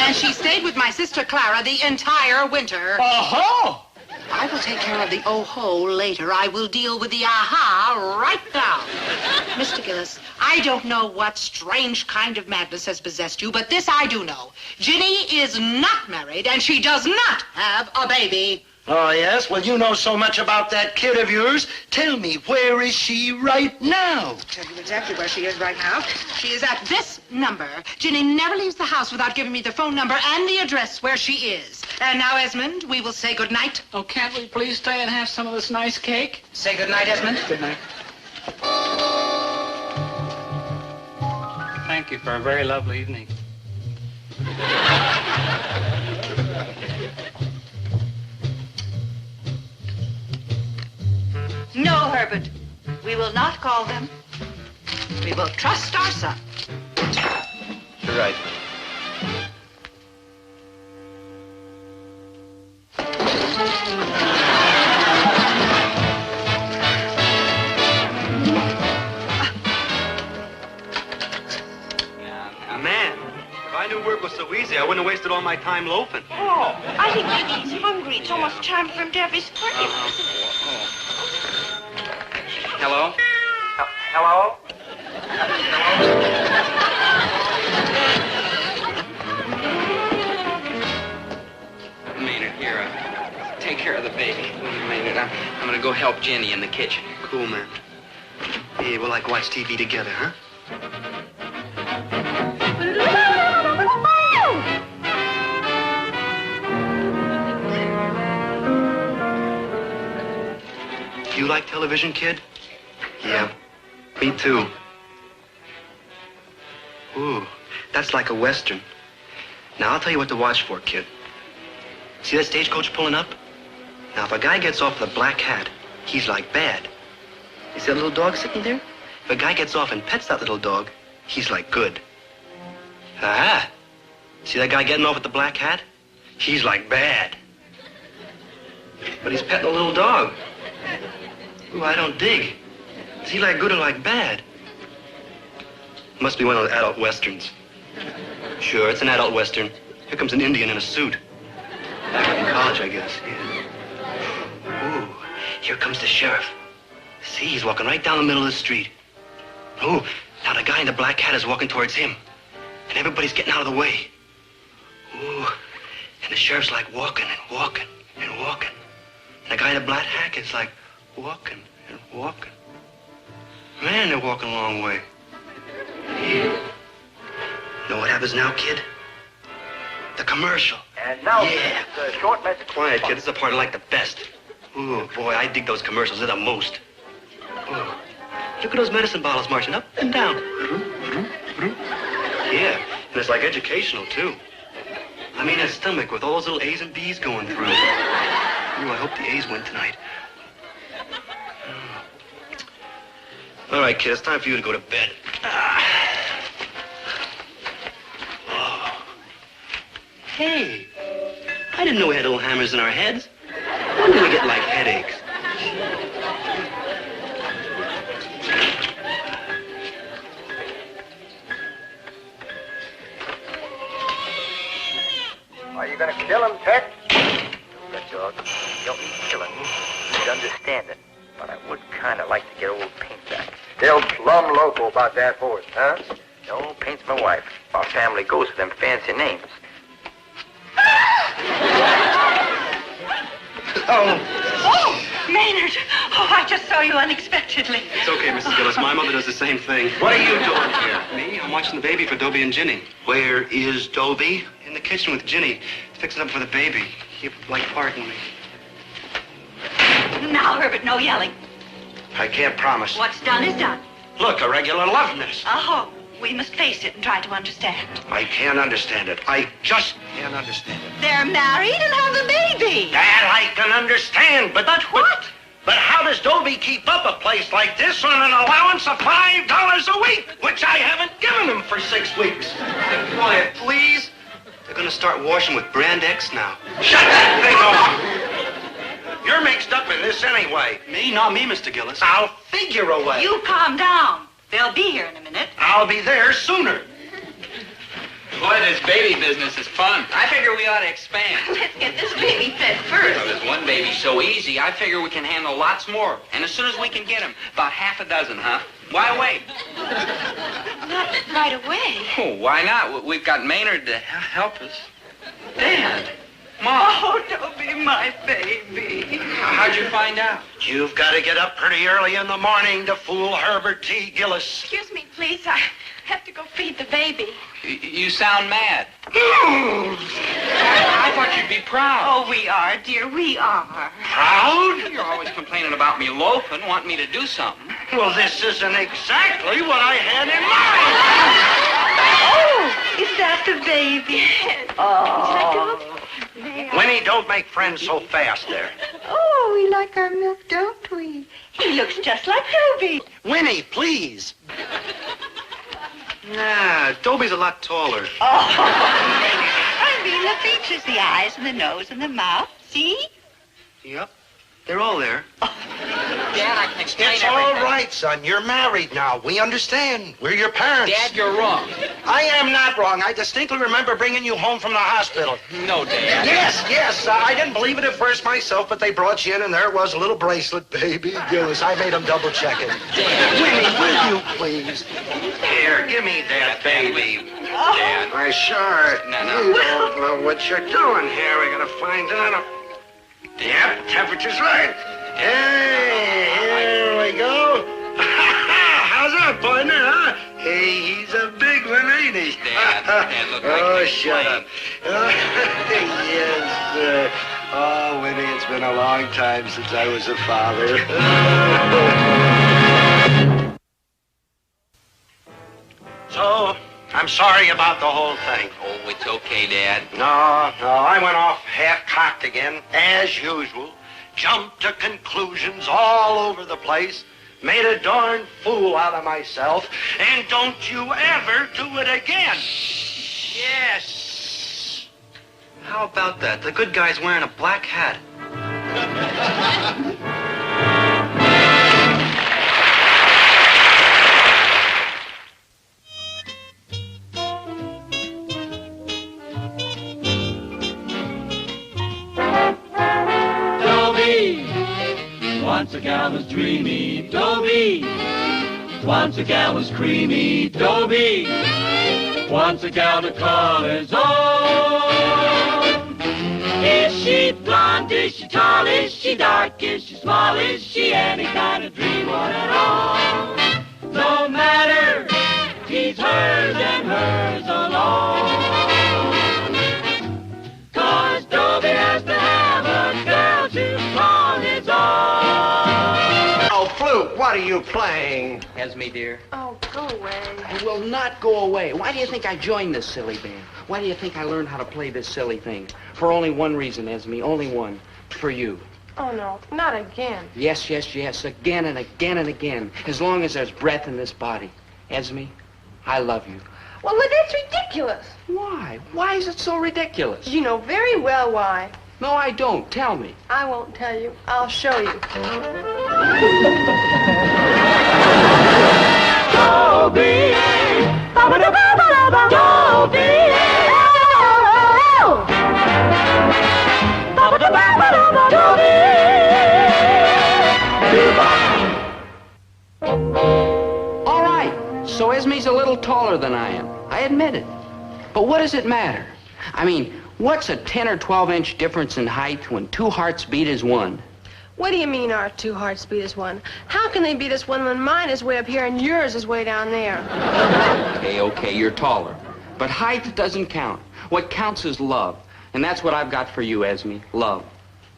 And she stayed with my sister Clara the entire winter. Oh-ho! I will take care of the oh-ho later. I will deal with the aha right now. Mr. Gillis, I don't know what strange kind of madness has possessed you, but this I do know. Ginny is not married, and she does not have a baby. Oh, yes? Well, you know so much about that kid of yours. Tell me, where is she right now? I'll tell you exactly where she is right now. She is at this number. Ginny never leaves the house without giving me the phone number and the address where she is. And now, Esmond, we will say good night. Oh, can't we please stay and have some of this nice cake? Say good night, Esmond. Good night. Thank you for a very lovely evening. No, Herbert. We will not call them. We will trust our son. You're right. Man, if I knew work was so easy, I wouldn't have wasted all my time loafing. Oh, I think maybe he's hungry. It's almost time for him to have his breakfast. Hello? Hello? Maynard, here, take care of the baby. Maynard, I'm gonna go help Jenny in the kitchen. Cool, man. Hey, we'll like watch TV together, huh? You like television, kid? Yeah, me too. Ooh, that's like a Western. Now, I'll tell you what to watch for, kid. See that stagecoach pulling up? Now, if a guy gets off with a black hat, he's like bad. You see that little dog sitting there? If a guy gets off and pets that little dog, he's like good. Ah, see that guy getting off with the black hat? He's like bad. But he's petting a little dog. Ooh, I don't dig. Is he like good or like bad? Must be one of those adult westerns. Sure, it's an adult western. Here comes an Indian in a suit. Back up in college, I guess. Yeah. Ooh, here comes the sheriff. See, he's walking right down the middle of the street. Ooh, now the guy in the black hat is walking towards him. And everybody's getting out of the way. Ooh, and the sheriff's like walking and walking and walking. And the guy in the black hat is like walking and walking. Man, they're walking a long way. Yeah. Know what happens now, kid? The commercial. And now, yeah. the short message. Quiet, kid. This is the part I like the best. Ooh, boy, I dig those commercials. They're the most. Ooh. Look at those medicine bottles marching up and down. Yeah, and it's like educational, too. I mean, that stomach with all those little A's and B's going through. Ooh, I hope the A's win tonight. All right, kid, it's time for you to go to bed. Oh. Hey, I didn't know we had little hammers in our heads. When do we get, like, headaches? Are you going to kill him, Tex? That dog. Don't kill him. He'd understand it. But I would kind of like to get old Paint back. Still plumb loco about that horse, huh? No, Paint's my wife. Our family goes for them fancy names. Oh, Maynard. Oh, I just saw you unexpectedly. It's okay, Mrs. Gillis. My mother does the same thing. What are you doing here? Me? I'm watching the baby for Dobie and Ginny. Where is Dobie? In the kitchen with Ginny. Fixing up for the baby. You like pardon me. Now, Herbert, no yelling. I can't promise. What's done is done. Look, a regular love nest. Oh, we must face it and try to understand. I can't understand it. I just can't understand it. They're married and have a baby. That I can understand, but... But what? But how does Dobie keep up a place like this on an allowance of $5 a week, which I haven't given him for 6 weeks? Quiet, please. They're gonna start washing with Brand X now. Shut that thing off! You're mixed up in this anyway. Me? Not me, Mr. Gillis. I'll figure a way. You calm down. They'll be here in a minute. I'll be there sooner. Boy, this baby business is fun. I figure we ought to expand. Let's get this baby fed first. Well, this one baby's so easy, I figure we can handle lots more. And as soon as we can get them, about half a dozen, huh? Why wait? Not right away. Oh, why not? We've got Maynard to help us. Dad. Mom. Oh, Dobie, my baby. How'd you find out? You've got to get up pretty early in the morning to fool Herbert T. Gillis. Excuse me, please. I have to go feed the baby. You sound mad. I thought you'd be proud. Oh, we are, dear. We are. Proud? You're always complaining about me loafing, wanting me to do something. Well, this isn't exactly what I had in mind. Oh, is that the baby? Oh. Winnie, don't make friends so fast there. Oh, we like our milk, don't we? He looks just like Dobie. Winnie, please. Nah, Dobie's a lot taller. Oh, I mean, the features, the eyes and the nose and the mouth. See? Yep, they're all there. Dad, I can explain It's everything. all right, son. You're married now. We understand. We're your parents. Dad, you're wrong. I am not wrong. I distinctly remember bringing you home from the hospital. No, Dad. Yes. I didn't believe it at first myself, but they brought you in, and there it was, a little bracelet. Baby Gillis. I made them double check it. Dad. Winnie, will you please? Here, give me that baby. Dad. Why, sure. No. You don't know what you're doing here. We're going to find out. Yep, temperature's right. Hey, here we go. How's that, partner, huh? Hey, he's a big one, ain't he? Dad, look like Oh, this shut plane. up. Yes, sir. Oh, Winnie, it's been a long time since I was a father. So, I'm sorry about the whole thing. Oh, it's okay, Dad. No, I went off half-cocked again, as usual. Jumped to conclusions all over the place. Made a darn fool out of myself. And don't you ever do it again. Yes. How about that? The good guy's wearing a black hat. Once a gal was dreamy, Dobie. Once a gal was creamy, Dobie. Once a gal to call his own. Is she blonde? Is she tall? Is she dark? Is she small? Is she any kind of dream one at all? No matter, she's hers and hers alone. 'Cause Dobie has to have a girl to call his own. Flute, what are you playing? Esme, dear. Oh, go away. I will not go away. Why do you think I joined this silly band? Why do you think I learned how to play this silly thing? For only one reason, Esme, only one. For you. Oh, no, not again. Yes, again and again and again. As long as there's breath in this body. Esme, I love you. Well, that's ridiculous. Why? Why is it so ridiculous? You know very well why. No, I don't. Tell me. I won't tell you. I'll show you. Dobie, All right. So Esme's a little taller than I am. I admit it. But what does it matter? I mean, what's a 10 or 12-inch difference in height when two hearts beat as one? What do you mean our two hearts beat as one? How can they beat as one when mine is way up here and yours is way down there? Okay, you're taller. But height doesn't count. What counts is love. And that's what I've got for you, Esme. Love.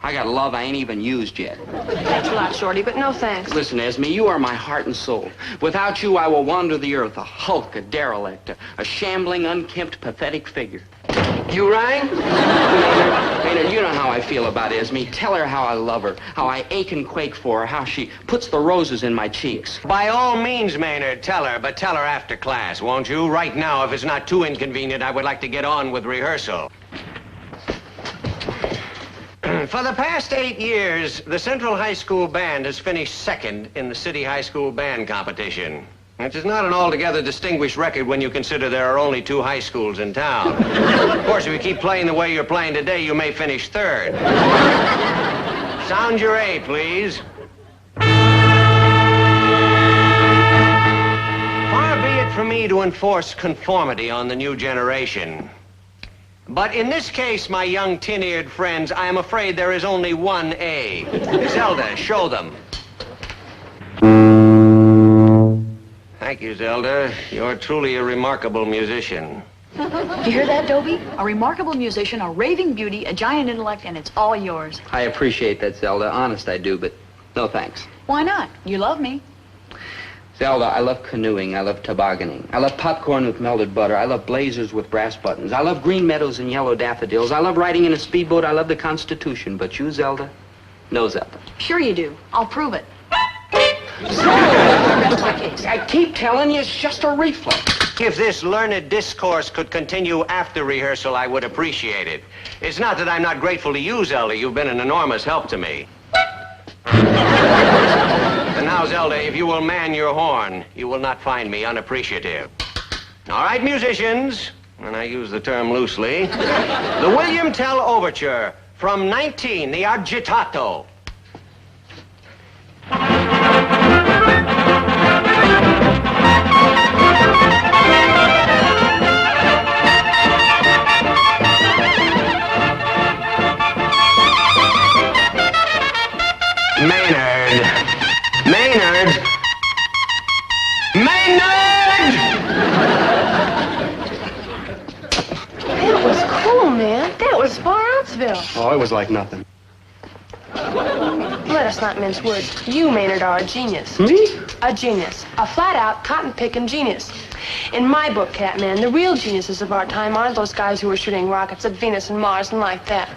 I got love I ain't even used yet. Thanks a lot, Shorty, but no thanks. Listen, Esme, you are my heart and soul. Without you, I will wander the earth, a hulk, a derelict, a shambling, unkempt, pathetic figure. You rang? Maynard, you know how I feel about Esme. Tell her how I love her, how I ache and quake for her, how she puts the roses in my cheeks. By all means, Maynard, tell her, but tell her after class, won't you? Right now, if it's not too inconvenient, I would like to get on with rehearsal. For the past 8 years, the Central High School Band has finished second in the City High School Band competition. Which is not an altogether distinguished record when you consider there are only 2 high schools in town. Of course, if you keep playing the way you're playing today, you may finish 3rd. Sound your A, please. Far be it from me to enforce conformity on the new generation. But in this case, my young tin-eared friends, I am afraid there is only one A. Zelda, show them. Thank you, Zelda. You're truly a remarkable musician. You hear that, Dobie? A remarkable musician, a raving beauty, a giant intellect, and it's all yours. I appreciate that, Zelda. Honest, I do, but no thanks. Why not? You love me. Zelda, I love canoeing. I love tobogganing. I love popcorn with melted butter. I love blazers with brass buttons. I love green meadows and yellow daffodils. I love riding in a speedboat. I love the Constitution. But you, Zelda? No, Zelda. Sure you do. I'll prove it. I keep telling you, it's just a reflex. If this learned discourse could continue after rehearsal, I would appreciate it. It's not that I'm not grateful to you, Zelda. You've been an enormous help to me. And now, Zelda, if you will man your horn, you will not find me unappreciative. All right, musicians, and I use the term loosely, the William Tell Overture from 19, the Agitato. Maynard! Maynard! Maynard! That was cool, man. That was far Outsville. Oh, it was like nothing. Let us not mince words. You, Maynard, are a genius. Me? A genius. A flat-out, cotton-picking genius. In my book, Catman, the real geniuses of our time aren't those guys who were shooting rockets at Venus and Mars and like that.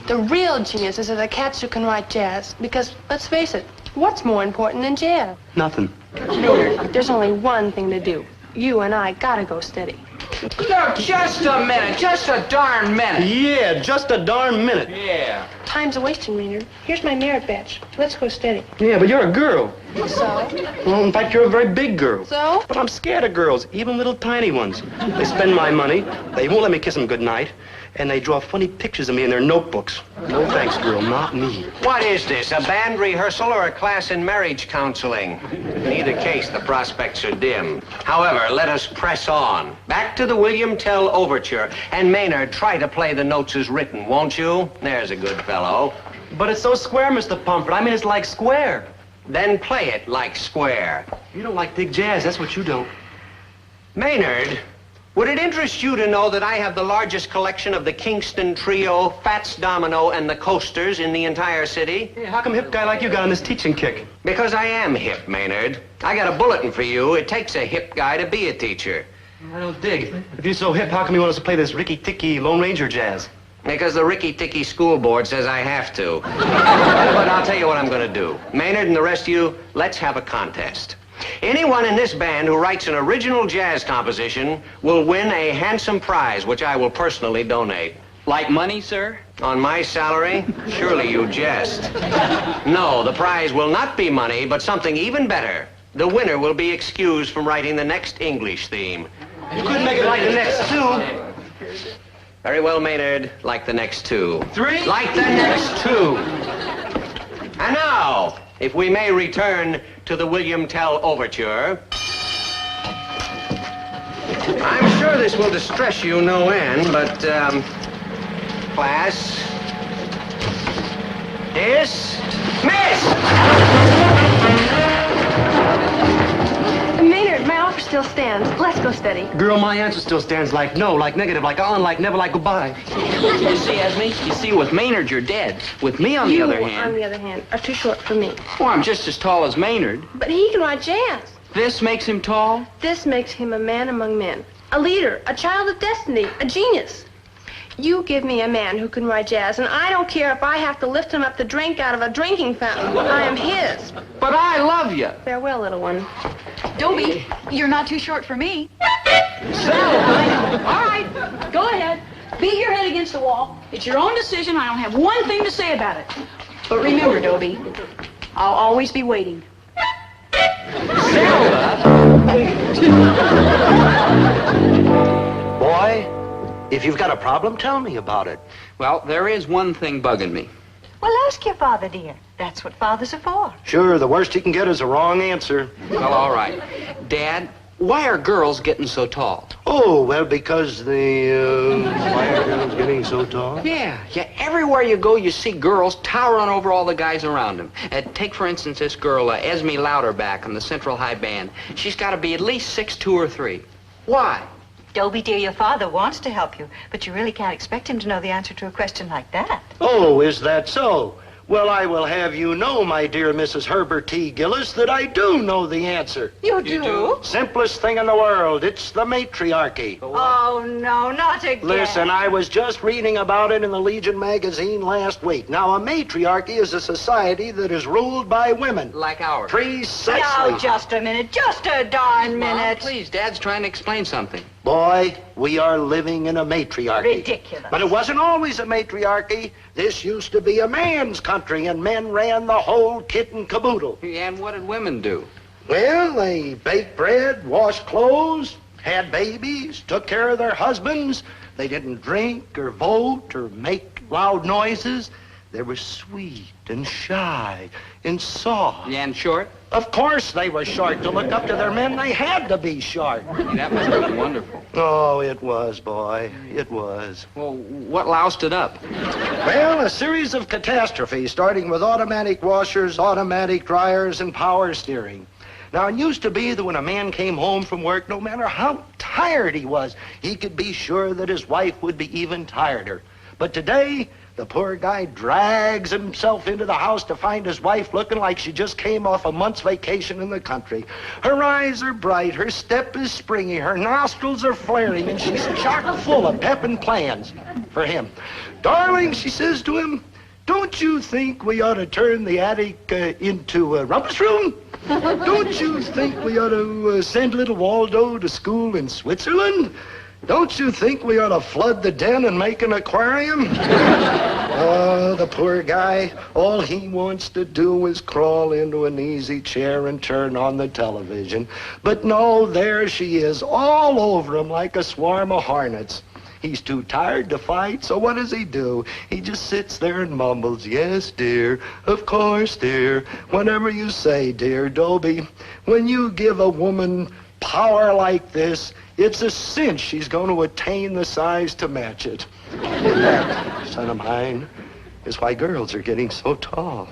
The real geniuses are the cats who can write jazz. Because, let's face it, what's more important than jazz? Nothing. Maynard, there's only one thing to do. You and I gotta go steady. Look, just a minute. Just a darn minute. Yeah, just a darn minute. Yeah. Time's a wasting, Maynard. Here's my merit badge. Let's go steady. Yeah, but you're a girl. So? Well, in fact, you're a very big girl. So? But I'm scared of girls, even little tiny ones. They spend my money, they won't let me kiss them goodnight, and they draw funny pictures of me in their notebooks. No thanks, girl, not me. What is this, a band rehearsal or a class in marriage counseling? In either case, the prospects are dim. However, let us press on. Back to the William Tell Overture. And Maynard, try to play the notes as written, won't you? There's a good fellow. But it's so square, Mr. Pumfret. I mean, it's like square. Then play it like square. You don't like big jazz, that's what you don't. Maynard, would it interest you to know that I have the largest collection of the Kingston Trio, Fats Domino, and the Coasters in the entire city? Hey, how come a hip guy like you got on this teaching kick? Because I am hip, Maynard. I got a bulletin for you. It takes a hip guy to be a teacher. I don't dig. If you're so hip, how come you want us to play this Ricky-Ticky Lone Ranger jazz? Because the Ricky-Ticky School Board says I have to. But I'll tell you what I'm going to do. Maynard and the rest of you, let's have a contest. Anyone in this band who writes an original jazz composition will win a handsome prize, which I will personally donate. Like money, sir? On my salary? Surely you jest. No, the prize will not be money, but something even better. The winner will be excused from writing the next English theme. You couldn't make it like the next two. Very well, Maynard. Like the next two. Three? Like the next two. And now, if we may return to the William Tell Overture. I'm sure this will distress you no end, but, class, Maynard, my offer still stands. Let's go steady. Girl, my answer still stands like no, like negative, like on, like never, like goodbye. You see, Esme? You see, with Maynard, you're dead. With me, on the other hand... on the other hand, are too short for me. Oh, I'm just as tall as Maynard. But he can write jazz. This makes him tall? This makes him a man among men. A leader, a child of destiny, a genius. You give me a man who can write jazz, and I don't care if I have to lift him up to drink out of a drinking fountain. I am his. But I love you. Farewell, little one. Dobie, you're not too short for me. All right, go ahead. Beat your head against the wall. It's your own decision. I don't have one thing to say about it. But remember, Dobie, I'll always be waiting. Zelda! Boy, if you've got a problem, tell me about it. Well, there is one thing bugging me. Well, ask your father, dear. That's what fathers are for. Sure, the worst he can get is a wrong answer. Well, all right. Dad, why are girls getting so tall? Oh, well, because why are girls getting so tall? Yeah. Everywhere you go, you see girls towering over all the guys around them. Take, for instance, this girl, Esme Louderback on the Central High Band. She's got to be at least 6'2" or 3. Why? Dobie, dear, your father wants to help you, but you really can't expect him to know the answer to a question like that. Oh, is that so? Well, I will have you know, my dear Mrs. Herbert T. Gillis, that I do know the answer. You do? Simplest thing in the world. It's the matriarchy. Oh, no, not again. Listen, I was just reading about it in the Legion magazine last week. Now, a matriarchy is a society that is ruled by women. Like ours. Precisely. Now, just a minute. Just a darn minute. Mom, please, Dad's trying to explain something. Boy, we are living in a matriarchy. Ridiculous. But it wasn't always a matriarchy. This used to be a man's country, and men ran the whole kit and caboodle. And what did women do? Well, they baked bread, washed clothes, had babies, took care of their husbands. They didn't drink or vote or make loud noises. They were sweet and shy and soft. And short? Of course they were short. To look up to their men, they had to be short. That must have been wonderful. Oh, it was, boy. It was. Well, what loused it up? Well, a series of catastrophes, starting with automatic washers, automatic dryers, and power steering. Now, it used to be that when a man came home from work, no matter how tired he was, he could be sure that his wife would be even tireder. But today, the poor guy drags himself into the house to find his wife looking like she just came off a month's vacation in the country. Her eyes are bright, her step is springy, her nostrils are flaring, and she's chock full of pep and plans for him. Darling, she says to him, don't you think we ought to turn the attic into a rumpus room? Don't you think we ought to send little Waldo to school in Switzerland? Don't you think we ought to flood the den and make an aquarium? Oh, the poor guy, all he wants to do is crawl into an easy chair and turn on the television. But no, there she is, all over him like a swarm of hornets. He's too tired to fight, so what does he do? He just sits there and mumbles, yes, dear, of course, dear, whatever you say, dear Dobie. When you give a woman power like this, it's a cinch she's going to attain the size to match it. That, son of mine, is why girls are getting so tall.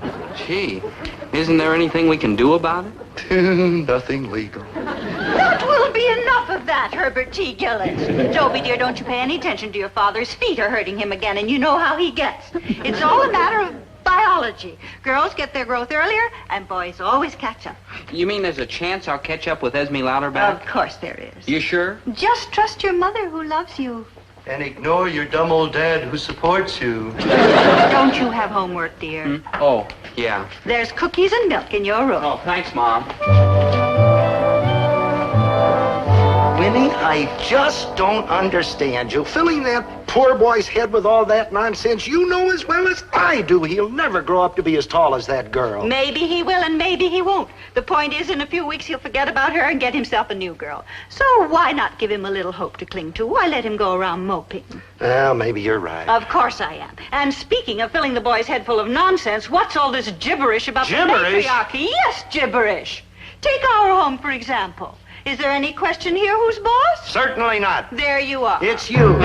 Gee, isn't there anything we can do about it? Nothing legal. That will be enough of that, Herbert T. Gillis. Dobie, dear, don't you pay any attention to your father. His feet are hurting him again, and you know how he gets. It's all a matter of biology. Girls get their growth earlier, and boys always catch up. You mean there's a chance I'll catch up with Esme Louderback? Of course there is. You sure? Just trust your mother who loves you. And ignore your dumb old dad who supports you. Don't you have homework, dear? Oh, yeah. There's cookies and milk in your room. Oh, thanks, Mom. Winnie, I just don't understand you. Filling that poor boy's head with all that nonsense. You know as well as I do he'll never grow up to be as tall as that girl. Maybe he will and maybe he won't. The point is, in a few weeks he'll forget about her and get himself a new girl. So why not give him a little hope to cling to? Why let him go around moping? Well, maybe you're right. Of course I am. And speaking of filling the boy's head full of nonsense, what's all this gibberish about Gibberish? the matriarchy? Yes, gibberish. Take our home, for example. Is there any question here who's boss? Certainly not. There you are. It's you.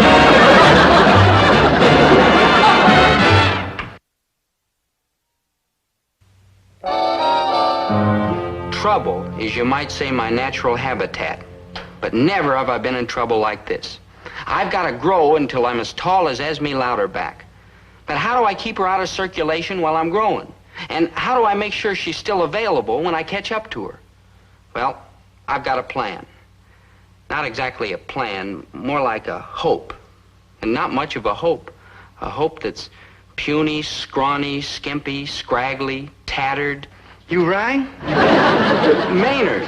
Trouble is, you might say, my natural habitat. But never have I been in trouble like this. I've got to grow until I'm as tall as Esme Louderback. But how do I keep her out of circulation while I'm growing? And how do I make sure she's still available when I catch up to her? Well, I've got a plan. Not exactly a plan, more like a hope. And not much of a hope. A hope that's puny, scrawny, skimpy, scraggly, tattered. You rang? Maynard,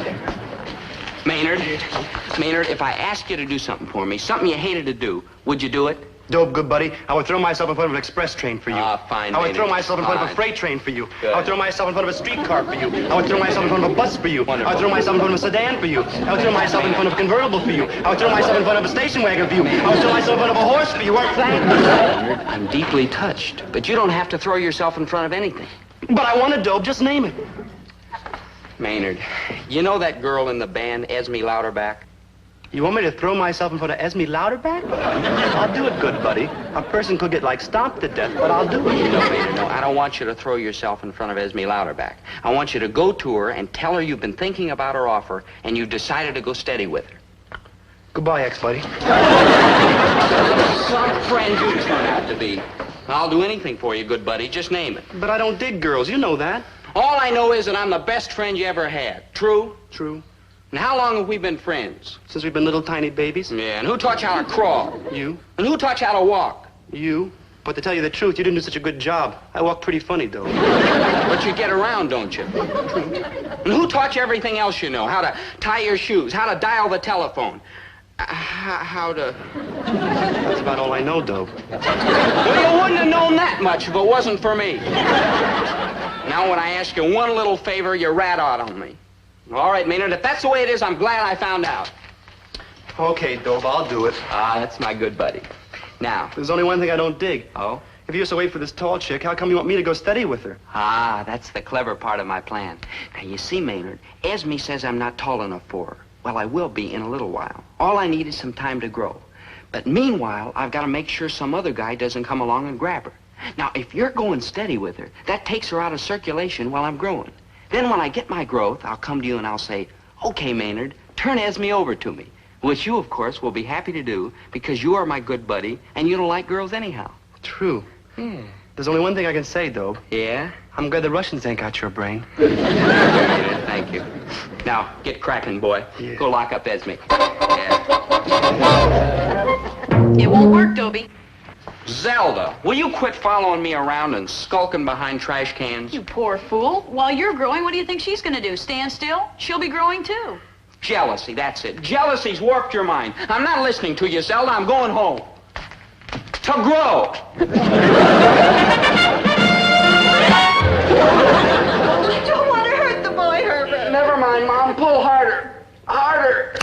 if I asked you to do something for me, something you hated to do, would you do it? Dope, good buddy. I would throw myself in front of an express train for you. Fine, I would throw Maynard. myself in front of a Fine. freight train for you. Good. I would throw myself in front of a streetcar for you. I would throw myself in front of a bus for you. Wonderful. I would throw myself in front of a sedan for you. I would throw myself in front of a convertible for you. I would throw myself in front of a station wagon for you. I would throw myself in front of a horse for you. Thank you, Maynard. I'm deeply touched. But you don't have to throw yourself in front of anything. But I want a dope. Just name it. Maynard, you know that girl in the band, Esme Louderback? You want me to throw myself in front of Esme Louderback? I'll do it, good buddy. A person could get, like, stomped to death, but I'll do it. No, Maynard, no. I don't want you to throw yourself in front of Esme Louderback. I want you to go to her and tell her you've been thinking about her offer and you've decided to go steady with her. Goodbye, ex-buddy. Some friend you turn out to be. I'll do anything for you, good buddy. Just name it. But I don't dig girls. You know that. All I know is that I'm the best friend you ever had. True? True. And how long have we been friends? Since we've been little tiny babies. Yeah, and who taught you how to crawl? You. And who taught you how to walk? You. But to tell you the truth, you didn't do such a good job. I walk pretty funny, though. But you get around, don't you? And who taught you everything else you know? How to tie your shoes, how to dial the telephone, how to... That's about all I know, though. Well, you wouldn't have known that much if it wasn't for me. Now, when I ask you one little favor, you rat out on me. All right, Maynard, if that's the way it is, I'm glad I found out. Okay, Dope, I'll do it. That's my good buddy. Now. There's only one thing I don't dig. Oh? If you used to wait for this tall chick, how come you want me to go steady with her? That's the clever part of my plan. Now, you see, Maynard, Esme says I'm not tall enough for her. Well, I will be in a little while. All I need is some time to grow. But meanwhile, I've got to make sure some other guy doesn't come along and grab her. Now, if you're going steady with her, that takes her out of circulation while I'm growing. Then when I get my growth, I'll come to you and I'll say, okay, Maynard, turn Esme over to me. Which you, of course, will be happy to do because you are my good buddy and you don't like girls anyhow. True. Yeah. There's only one thing I can say, Dope. Yeah? I'm glad the Russians ain't got your brain. Thank you. Now, get cracking, boy. Yeah. Go lock up Esme. Yeah. It won't work, Dobie. Zelda, will you quit following me around and skulking behind trash cans? You poor fool. While you're growing, what do you think she's going to do? Stand still? She'll be growing, too. Jealousy, that's it. Jealousy's warped your mind. I'm not listening to you, Zelda. I'm going home. To grow. I don't want to hurt the boy, Herbert. Never mind, Mom. Pull harder. Harder.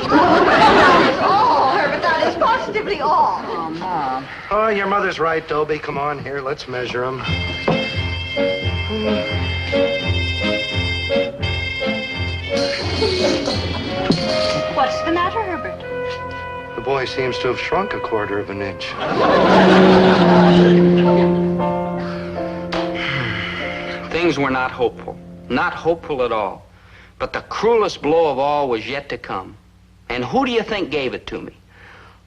Oh, Herbert, that is positively all. Oh, Mom. Oh, your mother's right, Dobie. Come on, here, let's measure him. What's the matter, Herbert? The boy seems to have shrunk a quarter of an inch. Things were not hopeful. Not hopeful at all. But the cruelest blow of all was yet to come. And who do you think gave it to me?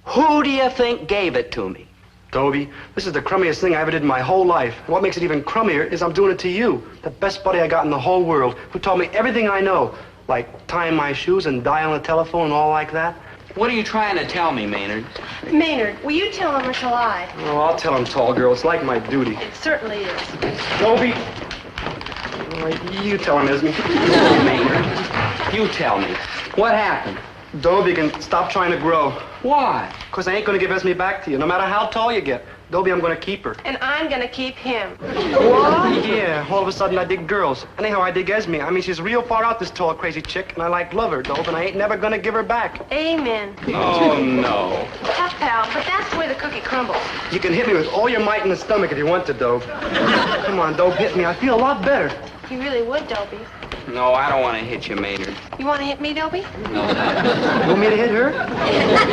Who do you think gave it to me? Dobie, this is the crummiest thing I ever did in my whole life. And what makes it even crummier is I'm doing it to you, the best buddy I got in the whole world, who taught me everything I know, like tying my shoes and dialing the telephone and all like that. What are you trying to tell me, Maynard? Maynard, will you tell him or shall I? Oh, I'll tell him, tall girl. It's like my duty. It certainly is. Dobie. All right, you tell him, Esme. Maynard, you tell me. What happened? Dobie can stop trying to grow. Why? Because I ain't going to give Esme back to you, no matter how tall you get. Dobie, I'm going to keep her. And I'm gonna keep him. What? Yeah, all of a sudden I dig girls. Anyhow, I dig Esme. I mean, she's real far out, this tall, crazy chick, and I love her, Dope, and I ain't never going to give her back. Amen. Oh, no. Tough, pal, but that's the way the cookie crumbles. You can hit me with all your might in the stomach if you want to, Dope. Come on, Dope, hit me. I feel a lot better. You really would, Dobie. No, I don't want to hit you, Maynard. You want to hit me, Dobie? No, You want me to hit her?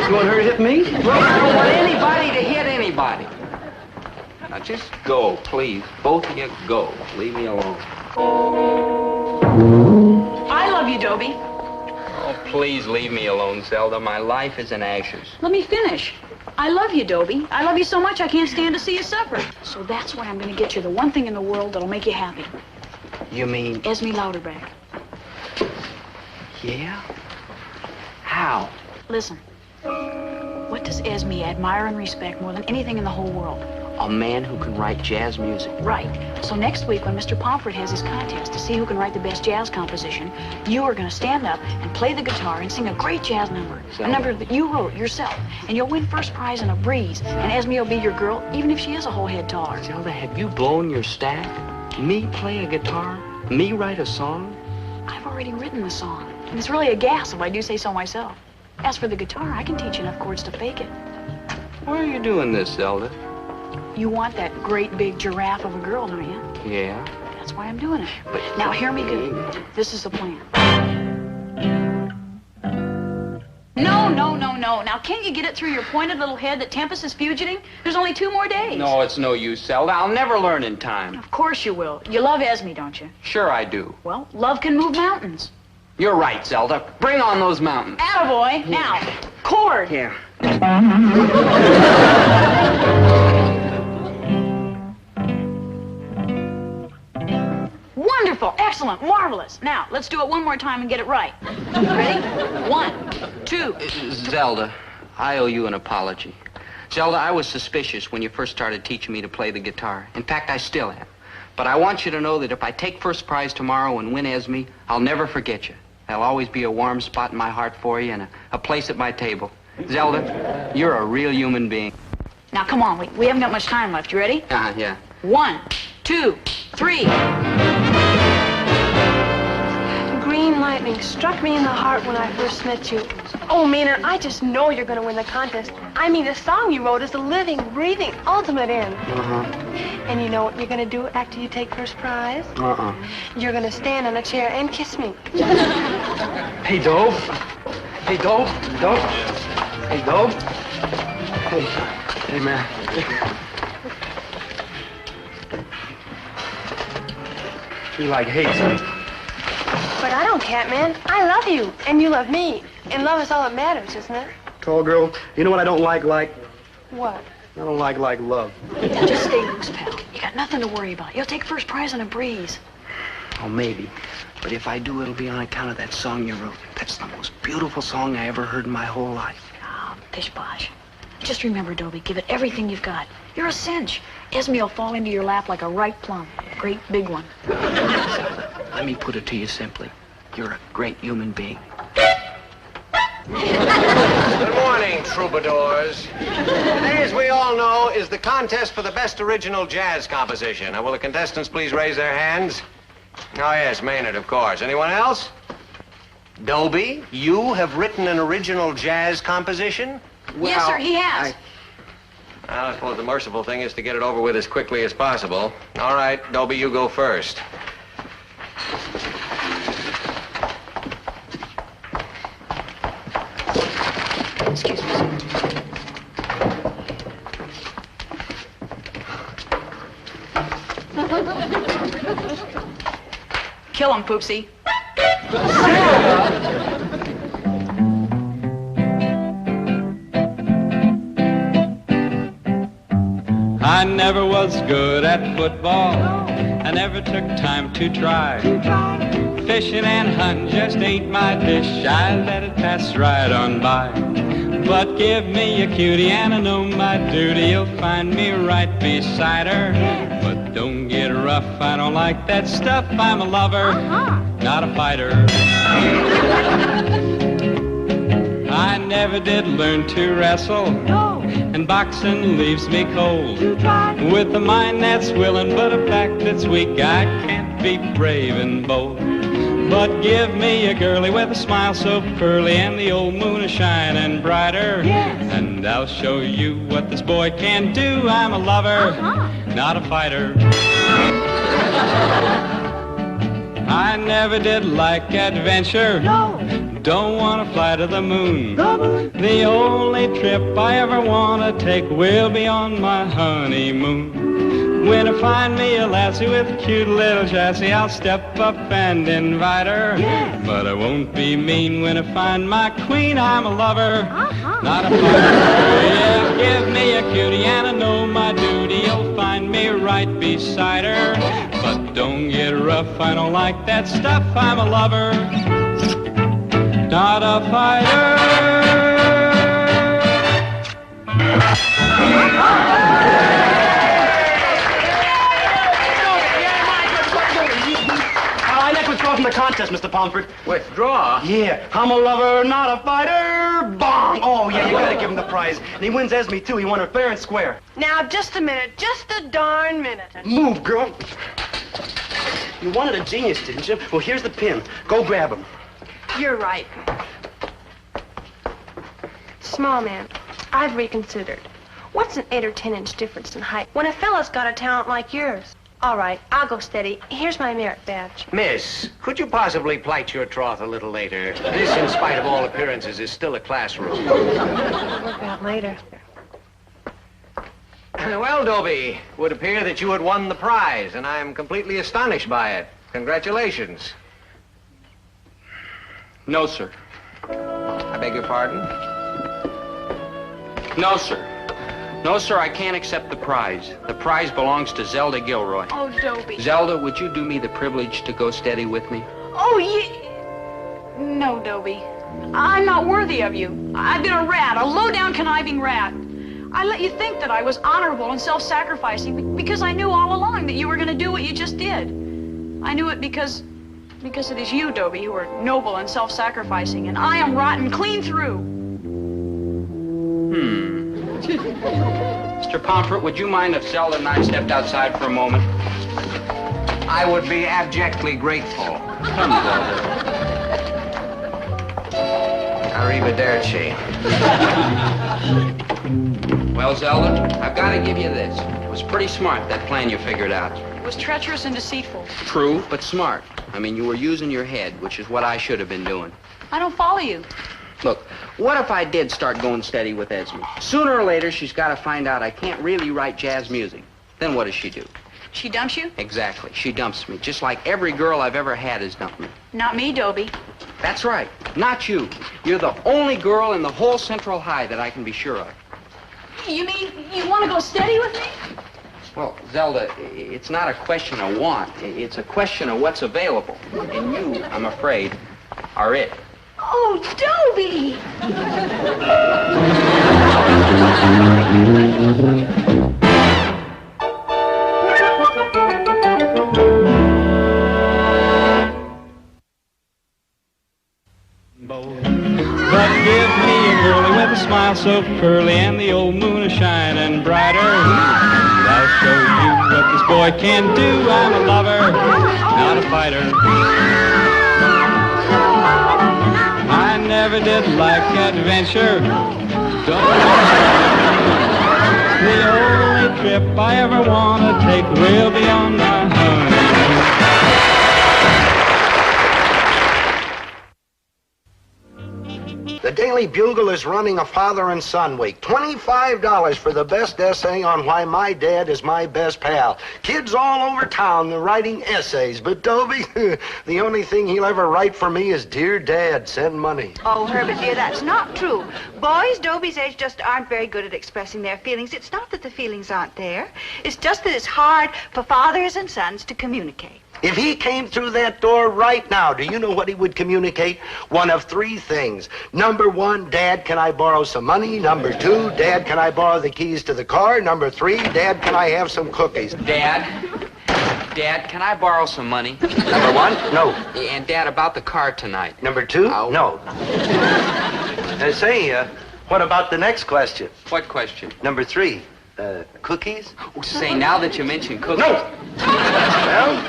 You want her to hit me? Look, I don't want anybody to hit anybody. Now, just go, please. Both of you, go. Leave me alone. I love you, Dobie. Oh, please leave me alone, Zelda. My life is in ashes. Let me finish. I love you, Dobie. I love you so much I can't stand to see you suffer. So that's why I'm going to get you the one thing in the world that'll make you happy. You mean? Esme Louderback. Yeah? How? Listen. What does Esme admire and respect more than anything in the whole world? A man who can write jazz music. Right. So next week when Mr. Pomfret has his contest to see who can write the best jazz composition, you are going to stand up and play the guitar and sing a great jazz number. A number that you wrote yourself. And you'll win first prize in a breeze. And Esme will be your girl, even if she is a whole head taller. Zelda, have you blown your stack? Me play a guitar? Me write a song? I've already written the song. And it's really a gas if I do say so myself. As for the guitar, I can teach you enough chords to fake it. Why are you doing this, Zelda? You want that great big giraffe of a girl, don't you? Yeah. That's why I'm doing it. But now hear me good. This is the plan. No. Now can't you get it through your pointed little head that Tempest is fugiting? There's only 2 more days. No, it's no use, Zelda. I'll never learn in time. Of course you will. You love Esme, don't you? Sure I do. Well, love can move mountains. You're right, Zelda. Bring on those mountains. Attaboy. Yeah. Now, chord. Yeah. Wonderful, excellent, marvelous. Now, let's do it one more time and get it right. Ready? 1, 2. Zelda, I owe you an apology. Zelda, I was suspicious when you first started teaching me to play the guitar. In fact, I still am. But I want you to know that if I take first prize tomorrow and win Esme, I'll never forget you. There'll always be a warm spot in my heart for you and a place at my table. Zelda, you're a real human being. Now, come on, we haven't got much time left. You ready? Yeah. 1, 2, 3. Green lightning struck me in the heart when I first met you. Oh, Maynard, I just know you're going to win the contest. I mean, the song you wrote is the living, breathing, ultimate end. And you know what you're going to do after you take first prize? You're going to stand on a chair and kiss me. Hey, Dobe. Hey, Dobe. Dobe. Hey, Dobe. Hey, man. You like hates me. But I don't, Catman. I love you, and you love me. And love is all that matters, isn't it? Tall girl, you know what I don't like? What? I don't like love. Just stay loose, pal. You got nothing to worry about. You'll take first prize on a breeze. Oh, maybe. But if I do, it'll be on account of that song you wrote. That's the most beautiful song I ever heard in my whole life. Oh, pish-posh. Just remember, Dobie, give it everything you've got. You're a cinch. Esme will fall into your lap like a ripe plum. A great big one. Let me put it to you simply. You're a great human being. Good morning, troubadours. Today, as we all know, is the contest for the best original jazz composition. Now, will the contestants please raise their hands? Oh, yes, Maynard, of course. Anyone else? Dobie, you have written an original jazz composition? Yes, sir, he has. Well, I suppose the merciful thing is to get it over with as quickly as possible. All right, Dobie, you go first. Excuse me, sir. Kill him, Poopsie. I never was good at football. I never took time to try. Fishing and hunting just ain't my dish. I let it pass right on by. But give me a cutie and I know my duty. You'll find me right beside her. But don't get rough, I don't like that stuff. I'm a lover, not a fighter. I never did learn to wrestle. And boxing leaves me cold. With a mind that's willing but a back that's weak, I can't be brave and bold. But give me a girlie with a smile so pearly and the old moon a shining brighter. And I'll show you what this boy can do. I'm a lover, not a fighter. I never did like adventure. Don't want to fly to the moon. The only trip I ever want to take will be on my honeymoon. When I find me a lassie with a cute little chassis, I'll step up and invite her. But I won't be mean when I find my queen. I'm a lover, not a fighter. Yeah, give me a cutie and I know my duty. You'll find me right beside her. But don't get rough, I don't like that stuff. I'm a lover, not a fighter. contest, Mr. Pomfret. Withdraw? Yeah, I'm a lover, not a fighter. Bong! Oh, yeah, you gotta give him the prize. And he wins Esme, too. He won her fair and square. Now, just a minute. Just a darn minute. Move, girl. You wanted a genius, didn't you? Well, here's the pin. Go grab him. You're right. Small man, I've reconsidered. What's an 8 or 10 inch difference in height when a fella's got a talent like yours? All right, I'll go steady. Here's my merit badge. Miss, could you possibly plight your troth a little later? This, in spite of all appearances, is still a classroom. Work out later. Well, Dobie, it would appear that you had won the prize, and I'm completely astonished by it. Congratulations. No, sir. I beg your pardon? No, sir. No, sir, I can't accept the prize. The prize belongs to Zelda Gilroy. Oh, Dobie. Zelda, would you do me the privilege to go steady with me? Oh, yeah. No, Dobie. I'm not worthy of you. I've been a rat, a low-down, conniving rat. I let you think that I was honorable and self-sacrificing because I knew all along that you were going to do what you just did. I knew it because it is you, Dobie, who are noble and self-sacrificing, and I am rotten clean through. Mr. Pomfret, would you mind if Zelda and I stepped outside for a moment? I would be abjectly grateful. Come, Zelda. Arrivederci. Well, Zelda, I've got to give you this. It was pretty smart, that plan you figured out. It was treacherous and deceitful. True, but smart. I mean, you were using your head, which is what I should have been doing. I don't follow you. Look, what if I did start going steady with Esme? Sooner or later, she's got to find out I can't really write jazz music. Then what does she do? She dumps you? Exactly. She dumps me, just like every girl I've ever had has dumped me. Not me, Dobie. That's right. Not you. You're the only girl in the whole Central High that I can be sure of. You mean you want to go steady with me? Well, Zelda, it's not a question of want. It's a question of what's available. And you, I'm afraid, are it. Oh, Dobie! But give me a girlie with a smile so curly and the old moon is shining brighter. And I'll show you what this boy can do. I'm a lover, not a fighter. I never did like adventure. Don't the only trip I ever want to take will be on my honeymoon. The Daily Bugle is running a father and son week. $25 for the best essay on why my dad is my best pal. Kids all over town are writing essays, but Dobie, the only thing he'll ever write for me is, "Dear Dad, send money." Oh, Herbert, dear, that's not true. Boys Dobie's age just aren't very good at expressing their feelings. It's not that the feelings aren't there. It's just that it's hard for fathers and sons to communicate. If he came through that door right now, do you know what he would communicate? One of three things. Number one, Dad, can I borrow some money? Number two, Dad, can I borrow the keys to the car? Number three, Dad, can I have some cookies? Dad, can I borrow some money? Number one, no. And Dad, about the car tonight. Number two, no. What about the next question? What question? Number three, cookies? Oh, say, now that you mention cookies. No! Well,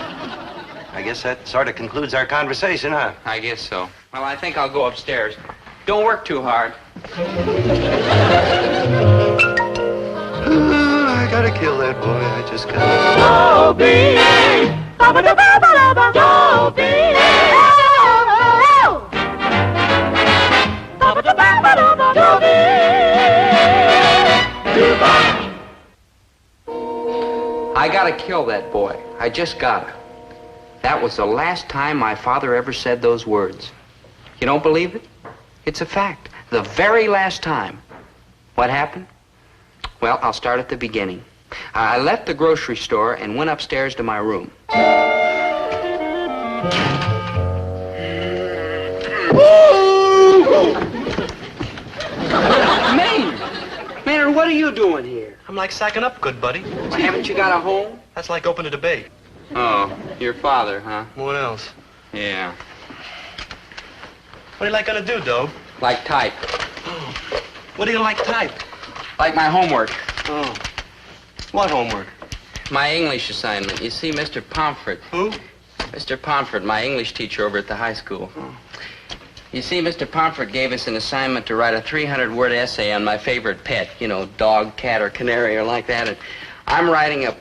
I guess that sort of concludes our conversation, huh? I guess so. Well, I think I'll go upstairs. Don't work too hard. I gotta kill that boy. I just gotta. Dobie! I gotta kill that boy. I just gotta. That was the last time my father ever said those words. You don't believe it? It's a fact. The very last time. What happened? Well, I'll start at the beginning. I left the grocery store and went upstairs to my room. Maynard, what are you doing here? I'm like sacking up, good buddy. Well, haven't you got a home? That's like open a debate. Oh, your father, huh? What else? Yeah. What are you like gonna do, Doe? Like type. What do you like type? Like my homework. Oh. What homework? My English assignment. You see, Mr. Pomfret. Who? Mr. Pomfret, my English teacher over at the high school. You see, Mr. Pomfret gave us an assignment to write a 300-word essay on my favorite pet. You know, dog, cat, or canary, or like that. And I'm writing a...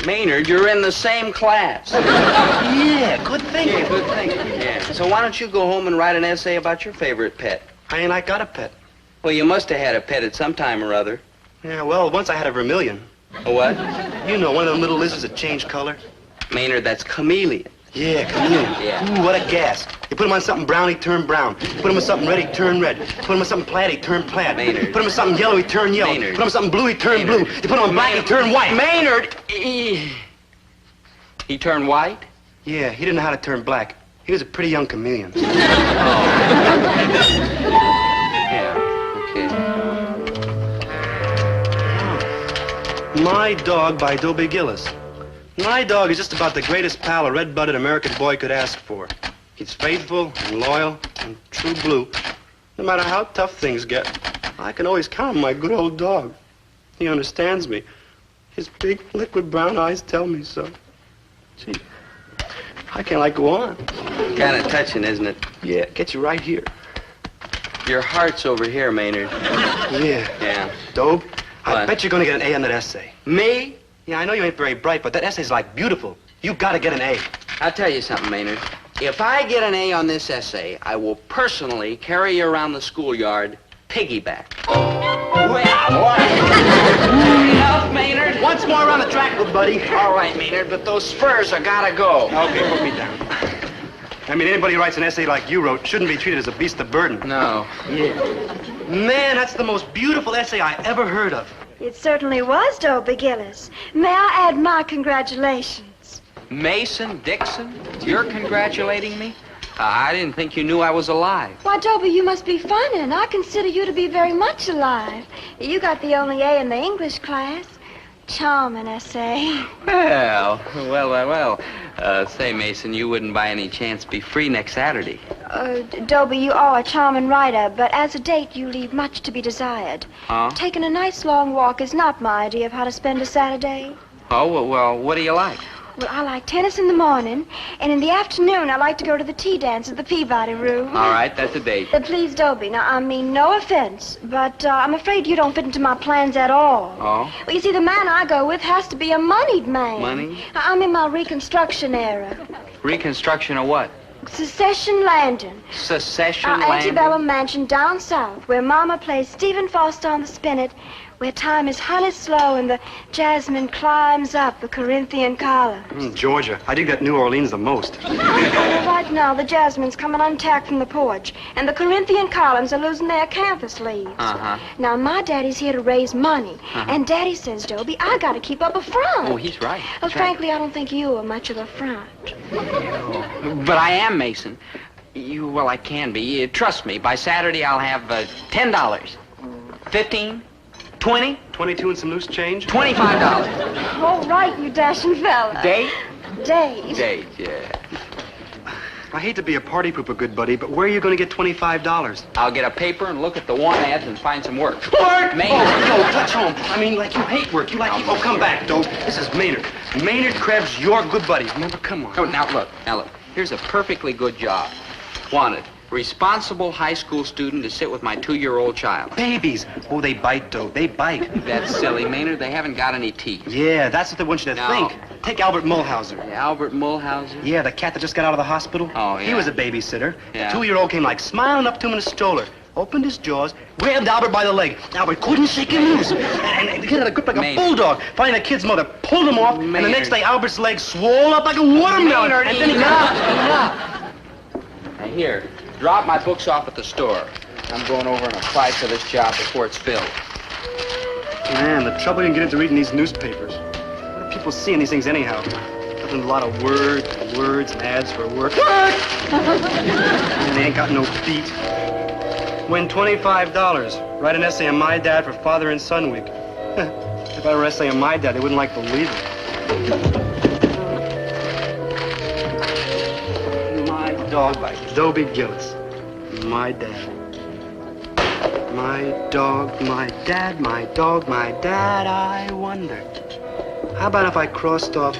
Maynard, you're in the same class. Yeah, good thinking. Yeah, good thinking, yeah. So why don't you go home and write an essay about your favorite pet? I ain't got a pet. Well, you must have had a pet at some time or other. Yeah, well, once I had a vermilion. A what? You know, one of them little lizards that change color. Maynard, that's chameleon. Yeah, chameleon. Yeah. Ooh, what a gas. You put him on something brown, he turn brown. You put him on something red, he turn red. You put him on something plaid, he turn plaid. Maynard. You put him on something yellow, he turn yellow. Maynard. You put him on something blue, he turn blue. You put him on black, he turn white. Maynard! He turned white? Yeah, he didn't know how to turn black. He was a pretty young chameleon. Yeah, okay. My Dog by Dobie Gillis. My dog is just about the greatest pal a red-blooded American boy could ask for. He's faithful and loyal and true blue. No matter how tough things get, I can always count on my good old dog. He understands me. His big, liquid brown eyes tell me so. Gee, how can I go on? Kind of touching, isn't it? Yeah, get you right here. Your heart's over here, Maynard. Yeah. Yeah. Dobe, I What? bet you're gonna get an A on that essay. Me? Yeah, I know you ain't very bright, but that essay's like beautiful. You gotta get an A. I'll tell you something, Maynard. If I get an A on this essay, I will personally carry you around the schoolyard piggyback. Enough, Maynard. Once more around the track, good buddy. All right, Maynard, but those spurs are gotta go. Okay, put me down. I mean, anybody who writes an essay like you wrote shouldn't be treated as a beast of burden. No. Yeah. Man, that's the most beautiful essay I ever heard of. It certainly was, Dobie Gillis. May I add my congratulations? Mason Dixon, you're congratulating me? I didn't think you knew I was alive. Why, Dobie, you must be funny, and I consider you to be very much alive. You got the only A in the English class. Charming essay. Well. Say, Mason, you wouldn't by any chance be free next Saturday. Dobie, you are a charming writer, but as a date, you leave much to be desired. Huh? Taking a nice long walk is not my idea of how to spend a Saturday. Oh, well, what do you like? Well, I like tennis in the morning, and in the afternoon, I like to go to the tea dance at the Peabody Room. All right, that's a date. Please, Dobie, now, I mean no offense, but I'm afraid you don't fit into my plans at all. Oh? Well, you see, the man I go with has to be a moneyed man. Money? I'm in my Reconstruction era. Reconstruction of what? Secession Landing. Secession Our landing? antebellum mansion down south, where Mama plays Stephen Foster on the spinet, where time is honey slow and the jasmine climbs up the Corinthian collar. Georgia. I dig that New Orleans the most. Right now, the jasmine's coming untacked from the porch, and the Corinthian columns are losing their acanthus leaves. Uh-huh. Now, my daddy's here to raise money, and Daddy says, Dobie, I gotta keep up a front. Oh, he's right. Well, That's right. frankly, I don't think you are much of a front. But I am, Mason. Well, I can be. Trust me, by Saturday I'll have $10. 15? 20? 22 and some loose change? $25. All right, you dashing fella. Date? Date. Date, yeah. I hate to be a party pooper, good buddy, but where are you going to get $25? I'll get a paper and look at the want ads and find some work. Work? Maynard. Oh, no, touch home. I mean, like you hate work. You like... Oh, come back, Dope. This is Maynard. Maynard Krebs, your good buddy. Remember, come on. Oh, now look. Here's a perfectly good job. Wanted. Responsible high school student to sit with my 2-year-old child. Babies. Oh, they bite, Dope. They bite. That's silly, Maynard. They haven't got any teeth. Yeah, that's what they want you to think. Take Albert Mulhauser. Albert Mulhauser? Yeah, the cat that just got out of the hospital. Oh, yeah. He was a babysitter. Yeah. The 2-year-old came like smiling up to him in a stroller. Opened his jaws, grabbed Albert by the leg. Albert couldn't shake him loose. And the kid had a grip like a bulldog. Finally, the kid's mother pulled him off, and the next day, Albert's leg swole up like a watermelon. Maynard, and then he enough. Now, here, drop my books off at the store. I'm going over and apply for this job before it's filled. Man, the trouble you can get into reading these newspapers. What are people seeing these things anyhow? Nothing, a lot of words and ads for work. And they ain't got no feet. Win $25. Write an essay on my dad for Father and Son Week. If I were an essay on my dad, they wouldn't like to believe it. My Dog by Dobie Gillis. My dad. My dog, my dad, my dog, my dad, I wonder. How about if I crossed off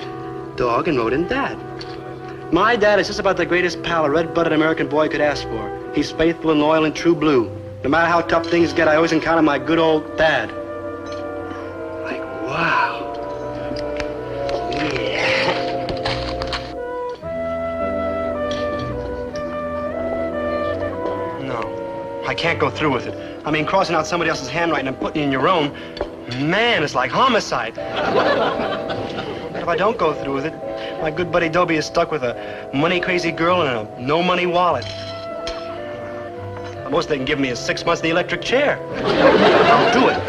dog and wrote in dad? My dad is just about the greatest pal a red-blooded American boy could ask for. He's faithful and loyal and true blue. No matter how tough things get, I always encounter my good old dad. Like, wow. I can't go through with it. I mean, crossing out somebody else's handwriting and putting it in your own, man, it's like homicide. But if I don't go through with it, my good buddy Dobie is stuck with a money-crazy girl and a no-money wallet. The most they can give me is 6 months in the electric chair. I'll do it.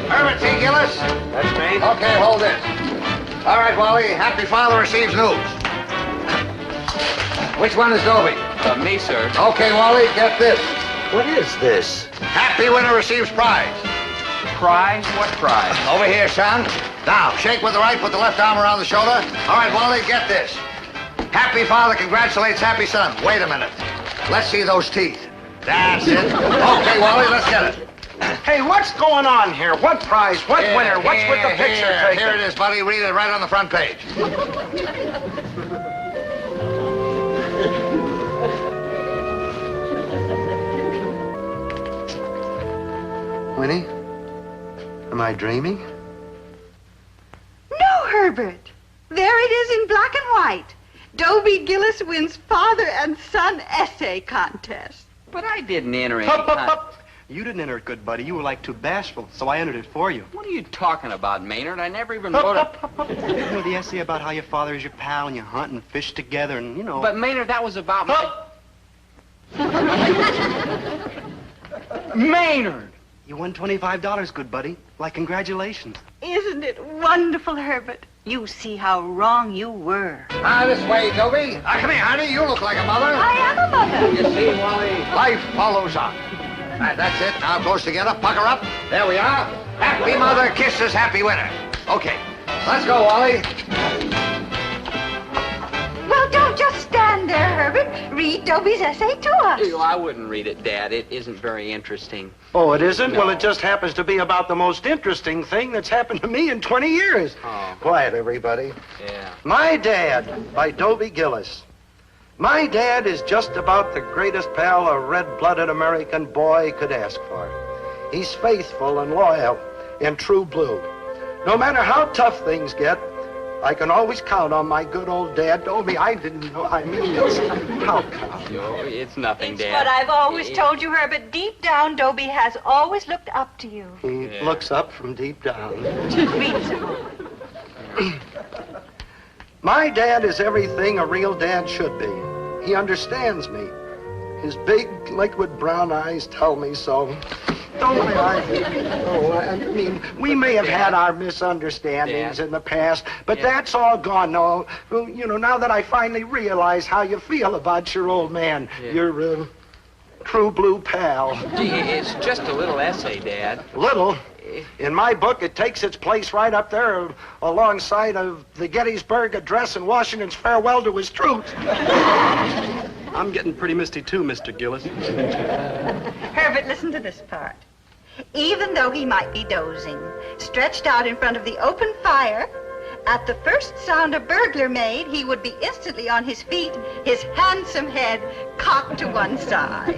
Herbert T. Gillis? That's me. Okay, hold this. All right, Wally, happy father receives news. Which one is Dobie? Me, sir. Okay, Wally, get this. What is this? Happy winner receives prize. Prize? What prize? Over here, son. Now, shake with the right, put the left arm around the shoulder. All right, Wally, get this. Happy father congratulates happy son. Wait a minute. Let's see those teeth. That's it. Okay, Wally, let's get it. Hey, what's going on here? What prize? What winner? What's with the picture taken? Here it is, buddy. Read it right on the front page. Winnie? Am I dreaming? No, Herbert. There it is in black and white. Dobie Gillis wins father and son essay contest. But I didn't enter it. Hup. You didn't enter it, good buddy. You were like too bashful, so I entered it for you. What are you talking about, Maynard? I never even wrote it. You know, the essay about how your father is your pal and you hunt and fish together and, you know... But, Maynard, that was about my... Maynard! You won $25, good buddy. Like, congratulations. Isn't it wonderful, Herbert? You see how wrong you were. This way, Dobie. Come here, honey. You look like a mother. I am a mother. You see, Wally, life follows on. That's it. Now close together. Pucker up. There we are. Happy mother kisses happy winner. Okay. Let's go, Wally. Well, don't just stand there, Herbert. Read Dobie's essay to us. I wouldn't read it, Dad. It isn't very interesting. Oh, it isn't? No. Well, it just happens to be about the most interesting thing that's happened to me in 20 years. Oh. Quiet, everybody. Yeah. My Dad by Dobie Gillis. My dad is just about the greatest pal a red-blooded American boy could ask for. He's faithful and loyal and true blue. No matter how tough things get, I can always count on my good old dad. Dobie, I didn't know. I mean, it's... How come? It's nothing, It's Dad. what I've always told you, Herbert. Deep down, Dobie has always looked up to you. He looks up from deep down. Read some. My dad is everything a real dad should be. He understands me. His big, liquid brown eyes tell me so. Don't I? Oh, I mean, we may have had our misunderstandings in the past, but that's all gone now. You know, now that I finally realize how you feel about your old man, your true blue pal. Gee, it's just a little essay, Dad. Little? In my book, it takes its place right up there alongside of the Gettysburg Address and Washington's farewell to his troops. I'm getting pretty misty too, Mr. Gillis. Herbert, listen to this part. Even though he might be dozing, stretched out in front of the open fire, at the first sound a burglar made, he would be instantly on his feet, his handsome head cocked to one side.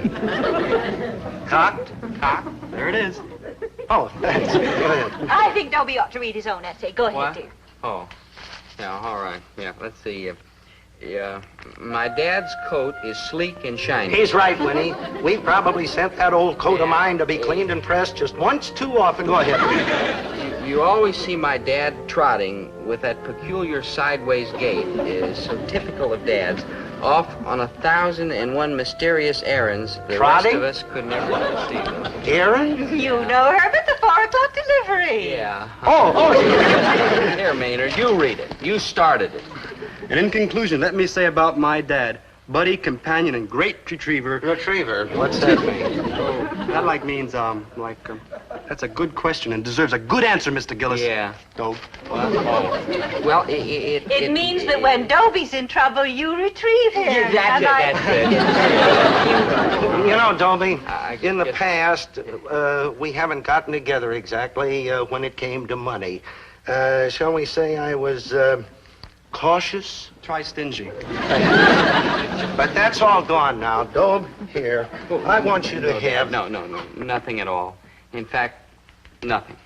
Cocked? There it is. Oh, thanks. Go ahead. I think Dobie ought to read his own essay. Go ahead, What? dear. Oh. Yeah, all right. Yeah, let's see. My dad's coat is sleek and shiny. He's right, Winnie. We probably sent that old coat of mine to be cleaned and pressed just once too often. Go ahead. You always see my dad trotting with that peculiar sideways gait. It is so typical of dads. Off on 1,001 mysterious errands the Trotting? rest of us could never see. Aaron? You know, Herbert, the 4 o'clock delivery. Yeah. Oh. Here, Maynard, you read it. You started it. And in conclusion, let me say about my dad, buddy, companion, and great retriever. Retriever? What's that mean? That means, that's a good question and deserves a good answer, Mr. Gillis. Yeah. Dope. Well, It means that when Dobie's in trouble, you retrieve him. Yeah, that's it. You know, Dobie, in the past, we haven't gotten together exactly when it came to money. Shall we say I was cautious? Try stingy. But that's all gone now. Dobe, here. I want you to have... No, nothing at all. In fact, nothing.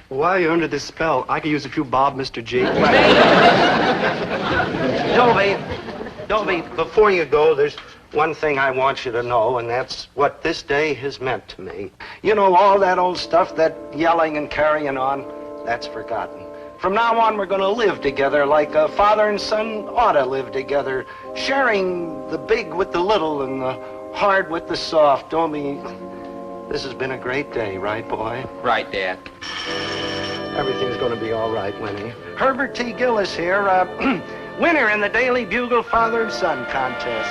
While you're under this spell, I could use a few Bob, Mr. G. Dobie, before you go, there's one thing I want you to know, and that's what this day has meant to me. You know, all that old stuff, that yelling and carrying on, that's forgotten. From now on, we're going to live together like a father and son ought to live together, sharing the big with the little and the hard with the soft. Dobie, this has been a great day, right, boy? Right, Dad. Everything's going to be all right, Winnie. Herbert T. Gillis here, winner in the Daily Bugle Father and Son contest.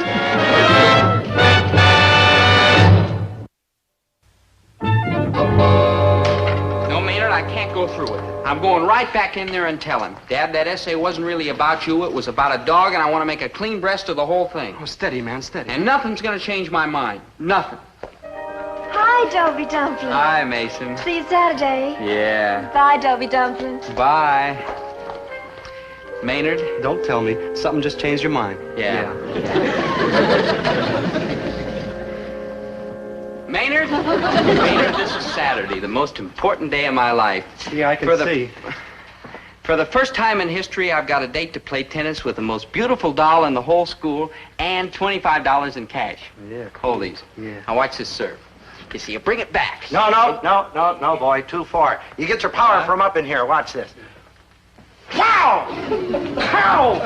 No, Maynard, I can't go through with it. I'm going right back in there and tell him. Dad, that essay wasn't really about you. It was about a dog, and I want to make a clean breast of the whole thing. Oh, steady, man, steady. And nothing's going to change my mind. Nothing. Hi, Dobie Dumpling. Hi, Mason. See you Saturday. Yeah. Bye, Dobie Dumpling. Bye. Maynard? Don't tell me. Something just changed your mind. Yeah. Maynard? Maynard, this is Saturday, the most important day of my life. Yeah, I can see. For the first time in history, I've got a date to play tennis with the most beautiful doll in the whole school and $25 in cash. Yeah. Hold these. Yeah. Now watch this serve. You see, you bring it back. No, boy, too far. You get your power from up in here. Watch this. Wow! Ow!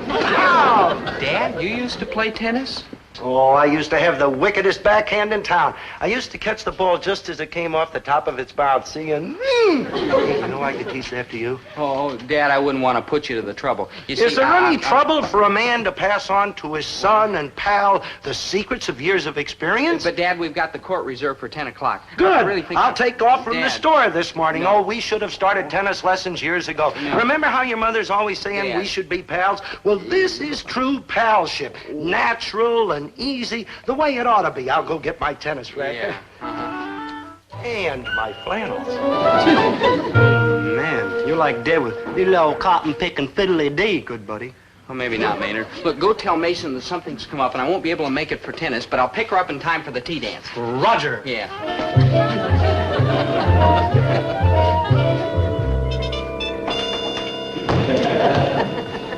Ow! Dad, you used to play tennis? Oh, I used to have the wickedest backhand in town. I used to catch the ball just as it came off the top of its mouth, see, and... Hey, you know I could teach that to you? Oh, Dad, I wouldn't want to put you to the trouble. You see, Is there any trouble for a man to pass on to his son and pal the secrets of years of experience? But, Dad, we've got the court reserved for 10 o'clock. Good. I really think I'll take off from the Dad. store this morning. No. Oh, we should have started tennis lessons years ago. No. Remember how your mother's always saying Dad. we should be pals? Well, this is true palship. Natural and easy, the way it ought to be. I'll go get my tennis racket. Yeah. And my flannels. Man, you're like Dad with little old cotton-picking fiddly-dee, good buddy. Well, maybe not, Maynard. Look, go tell Mason that something's come up and I won't be able to make it for tennis, but I'll pick her up in time for the tea dance. Roger. Yeah.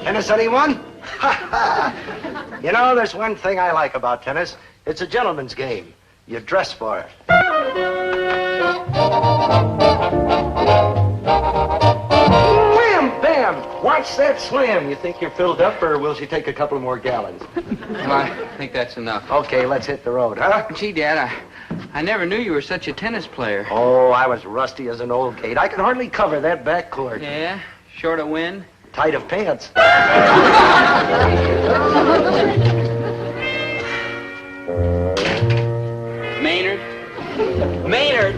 Tennis, anyone? You know, there's one thing I like about tennis. It's a gentleman's game. You dress for it. Wham! Bam! Watch that slam. You think you're filled up, or will she take a couple more gallons? Well, I think that's enough. Okay, let's hit the road, huh? Gee, Dad, I never knew you were such a tennis player. Oh, I was rusty as an old gate. I could hardly cover that back court. Yeah? Short of wind? Tight of pants. Maynard? Maynard!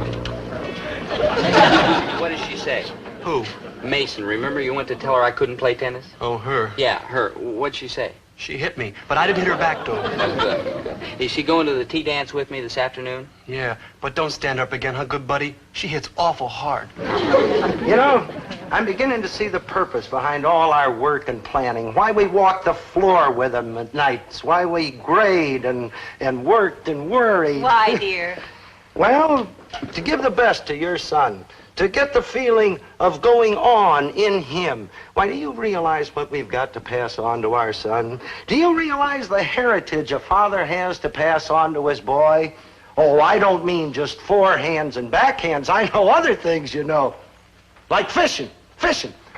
What did she say? Who? Mason. Remember you went to tell her I couldn't play tennis? Oh, her. Yeah, her. What'd she say? She hit me, but I didn't hit her back, though. Oh, good. Is she going to the tea dance with me this afternoon? Yeah, but don't stand up again, huh, good buddy? She hits awful hard. You know, I'm beginning to see the purpose behind all our work and planning. Why we walked the floor with them at nights. Why we grayed and worked and worried. Why, dear? Well, to give the best to your son. To get the feeling of going on in him. Why, do you realize what we've got to pass on to our son? Do you realize the heritage a father has to pass on to his boy? Oh, I don't mean just forehands and backhands. I know other things, you know. Like fishing.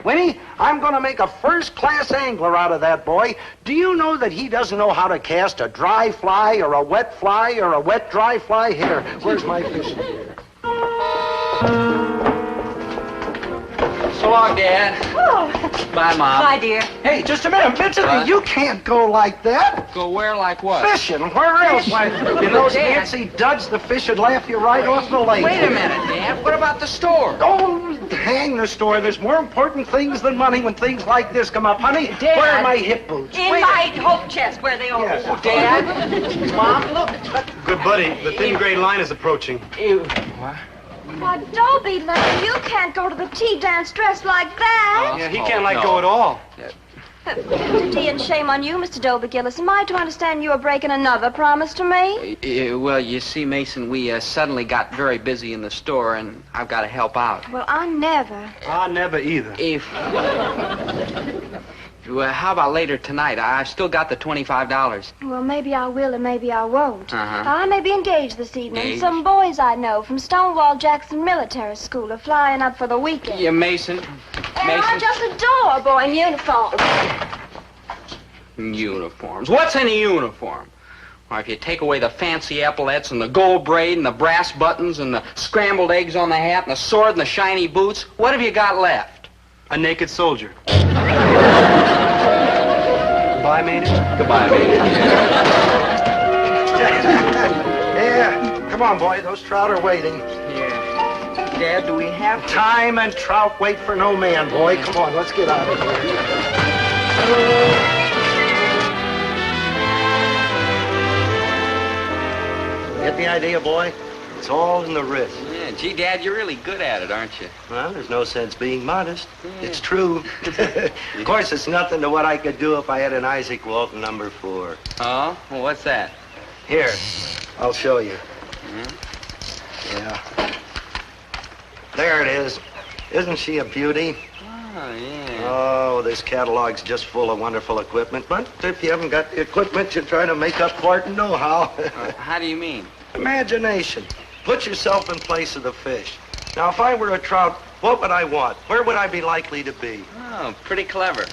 Winnie, I'm going to make a first-class angler out of that boy. Do you know that he doesn't know how to cast a dry fly or a wet fly or a wet dry fly? Here, where's my fishing gear? So long, Dad. Oh. Bye, Mom. Bye, dear. Hey, just a minute, Vincent. What? You can't go like that. Go where, like what? Fishing. Where else? Why, in those Nancy duds, the fish would laugh you right off the lake. Wait a minute, Dad. What about the store? Oh, hang the store. There's more important things than money when things like this come up. Honey, Dad. where are my hip boots? In my hope chest where they always Yes. are. Dad? Mom, look. Good buddy, the thin gray line is approaching. What? Why, Dobie, love, you can't go to the tea dance dressed like that. Yeah, he can't let go at all. Tea and shame on you, Mr. Dobie Gillis. Am I to understand you are breaking another promise to me? Well, you see, Mason, we suddenly got very busy in the store, and I've got to help out. Well, I never. I never either. Well, how about later tonight? I've still got the $25. Well, maybe I will and maybe I won't. Uh-huh. I may be engaged this evening. Engaged? Some boys I know from Stonewall Jackson Military School are flying up for the weekend. Yeah, Mason. And I just adore a boy in uniform. Uniforms. What's in a uniform? Well, if you take away the fancy epaulettes and the gold braid and the brass buttons and the scrambled eggs on the hat and the sword and the shiny boots, what have you got left? A naked soldier. Goodbye, Maynard. Goodbye, Maynard. Yeah, come on, boy. Those trout are waiting. Yeah. Dad, do we have time and trout wait for no man, boy. Come on, let's get out of here. Get the idea, boy? It's all in the wrist. Yeah, gee, Dad, you're really good at it, aren't you? Well, there's no sense being modest. It's true. Of course, it's nothing to what I could do if I had an Isaac Walton number 4. Oh? Well, what's that? Here, I'll show you. Hmm? Yeah. There it is. Isn't she a beauty? Oh, yeah. Oh, this catalog's just full of wonderful equipment. But if you haven't got the equipment, you try to make up for it and know how. How do you mean? Imagination. Put yourself in place of the fish. Now, if I were a trout, what would I want? Where would I be likely to be? Oh, pretty clever.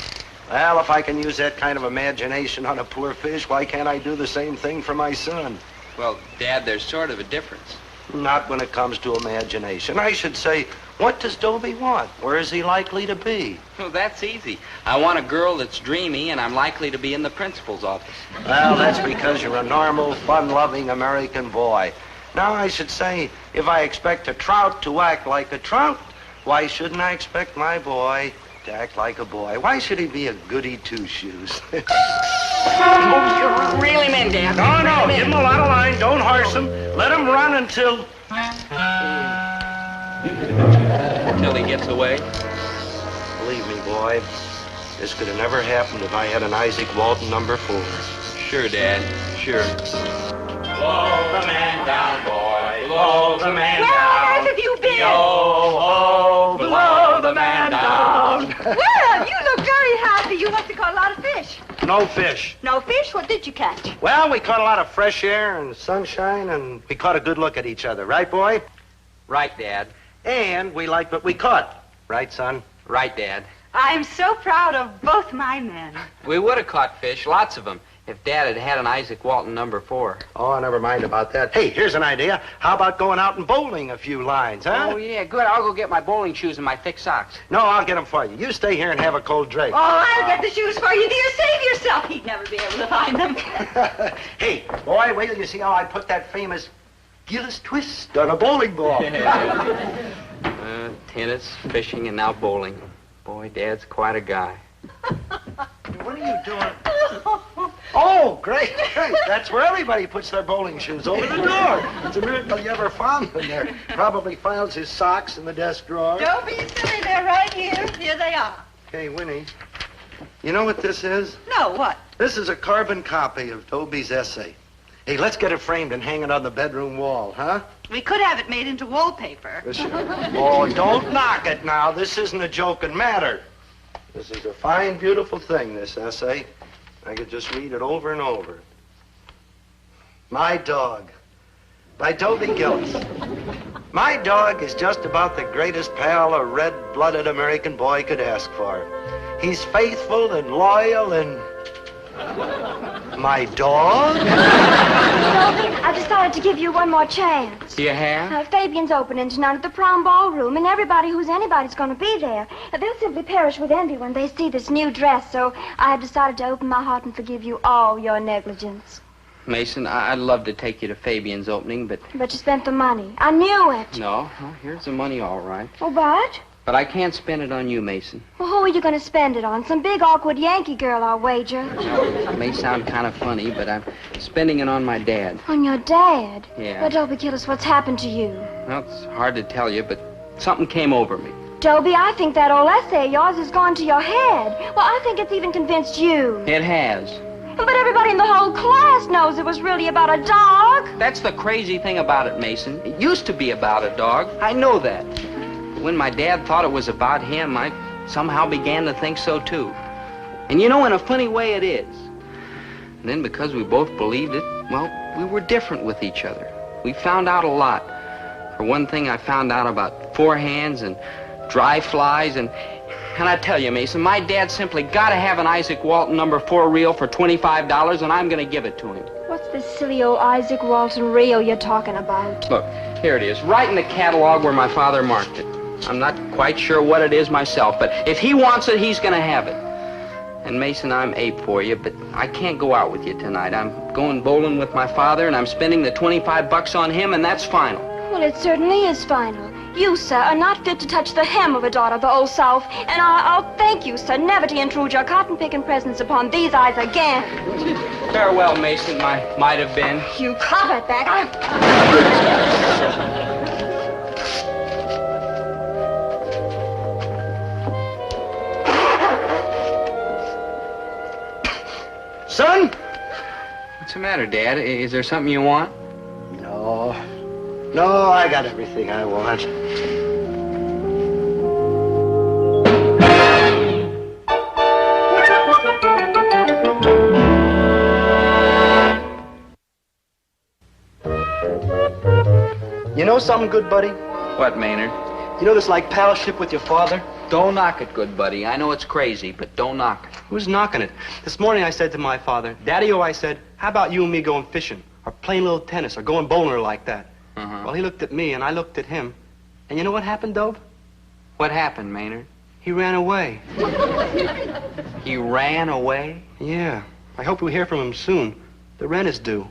Well, if I can use that kind of imagination on a poor fish, why can't I do the same thing for my son? Well, Dad, there's sort of a difference. Not when it comes to imagination. I should say, what does Dobie want? Where is he likely to be? Well, that's easy. I want a girl that's dreamy, and I'm likely to be in the principal's office. Well, that's because you're a normal, fun-loving American boy. Now, I should say, if I expect a trout to act like a trout, why shouldn't I expect my boy to act like a boy? Why should he be a goody two-shoes? Oh, you really mean, Dad? No, give him a lot of line. Don't horse him. Let him run until... Until he gets away? Believe me, boy, this could have never happened if I had an Isaac Walton number 4. Sure, Dad. Sure. Blow the man down, boy. Blow the man Where down. on earth have you been? Yo-ho, blow the man down. Well, you look very happy. You must have caught a lot of fish. No fish. No fish? What did you catch? Well, we caught a lot of fresh air and sunshine, and we caught a good look at each other. Right, boy? Right, Dad. And we liked what we caught. Right, son? Right, Dad. I'm so proud of both my men. We would have caught fish, lots of them, if Dad had had an Isaac Walton number 4. Oh, never mind about that. Hey, here's an idea. How about going out and bowling a few lines, huh? Oh, yeah, good. I'll go get my bowling shoes and my thick socks. No, I'll get them for you. You stay here and have a cold drink. Oh, I'll get the shoes for you, dear. Save yourself. He'd never be able to find them. Hey, boy, wait till you see how I put that famous Gillis twist on a bowling ball. Tennis, fishing, and now bowling. Boy, Dad's quite a guy. What are you doing? Oh, great. That's where everybody puts their bowling shoes, over the door. It's a miracle you ever found them there. Probably files his socks in the desk drawer. Don't be silly. They're right here. Here they are. Hey, Winnie, you know what this is? No, what? This is a carbon copy of Dobie's essay. Hey, let's get it framed and hang it on the bedroom wall, huh? We could have it made into wallpaper. Oh, don't knock it now. This isn't a joking matter. This is a fine, beautiful thing, this essay. I could just read it over and over. My Dog, by Dobie Gillis. My dog is just about the greatest pal a red-blooded American boy could ask for. He's faithful and loyal and... My dog? Dobie, I decided to give you one more chance. You have? Fabian's opening tonight at the prom ballroom, and everybody who's anybody's going to be there. They'll simply perish with envy when they see this new dress, so I have decided to open my heart and forgive you all your negligence. Mason, I'd love to take you to Fabian's opening, but... But you spent the money. I knew it. No, here's the money, all right. Oh, but? But I can't spend it on you, Mason. Well, who are you going to spend it on? Some big, awkward Yankee girl, I'll wager. It may sound kind of funny, but I'm spending it on my dad. On your dad? Yeah. Well, Dobie Gillis, what's happened to you? Well, it's hard to tell you, but something came over me. Dobie, I think that old essay of yours has gone to your head. Well, I think it's even convinced you. It has. But everybody in the whole class knows it was really about a dog. That's the crazy thing about it, Mason. It used to be about a dog. I know that. When my dad thought it was about him, I somehow began to think so, too. And you know, in a funny way, it is. And then because we both believed it, well, we were different with each other. We found out a lot. For one thing, I found out about forehands and dry flies, and I tell you, Mason, my dad simply got to have an Isaac Walton #4 reel for $25, and I'm going to give it to him. What's this silly old Isaac Walton reel you're talking about? Look, here it is, right in the catalog where my father marked it. I'm not quite sure what it is myself, but if he wants it, he's going to have it. And Mason, I'm ape for you, but I can't go out with you tonight. I'm going bowling with my father, and I'm spending the $25 on him, and that's final. Well, it certainly is final. You, sir, are not fit to touch the hem of a daughter of the Old South, and I'll thank you, sir, never to intrude your cotton-picking presence upon these eyes again. Farewell, Mason, might have been. You carpetbagger. Son? What's the matter, Dad? Is there something you want? No, I got everything I want. You know something good, buddy? What, Maynard? You know this like palship with your father? Don't knock it, good buddy. I know it's crazy, but don't knock it. Who's knocking it? This morning I said to my father, Daddy-o, I said, how about you and me going fishing, or playing a little tennis, or going bowling or like that? Well, he looked at me, and I looked at him. And you know what happened, Dobe? What happened, Maynard? He ran away. He ran away? Yeah. I hope we hear from him soon. The rent is due.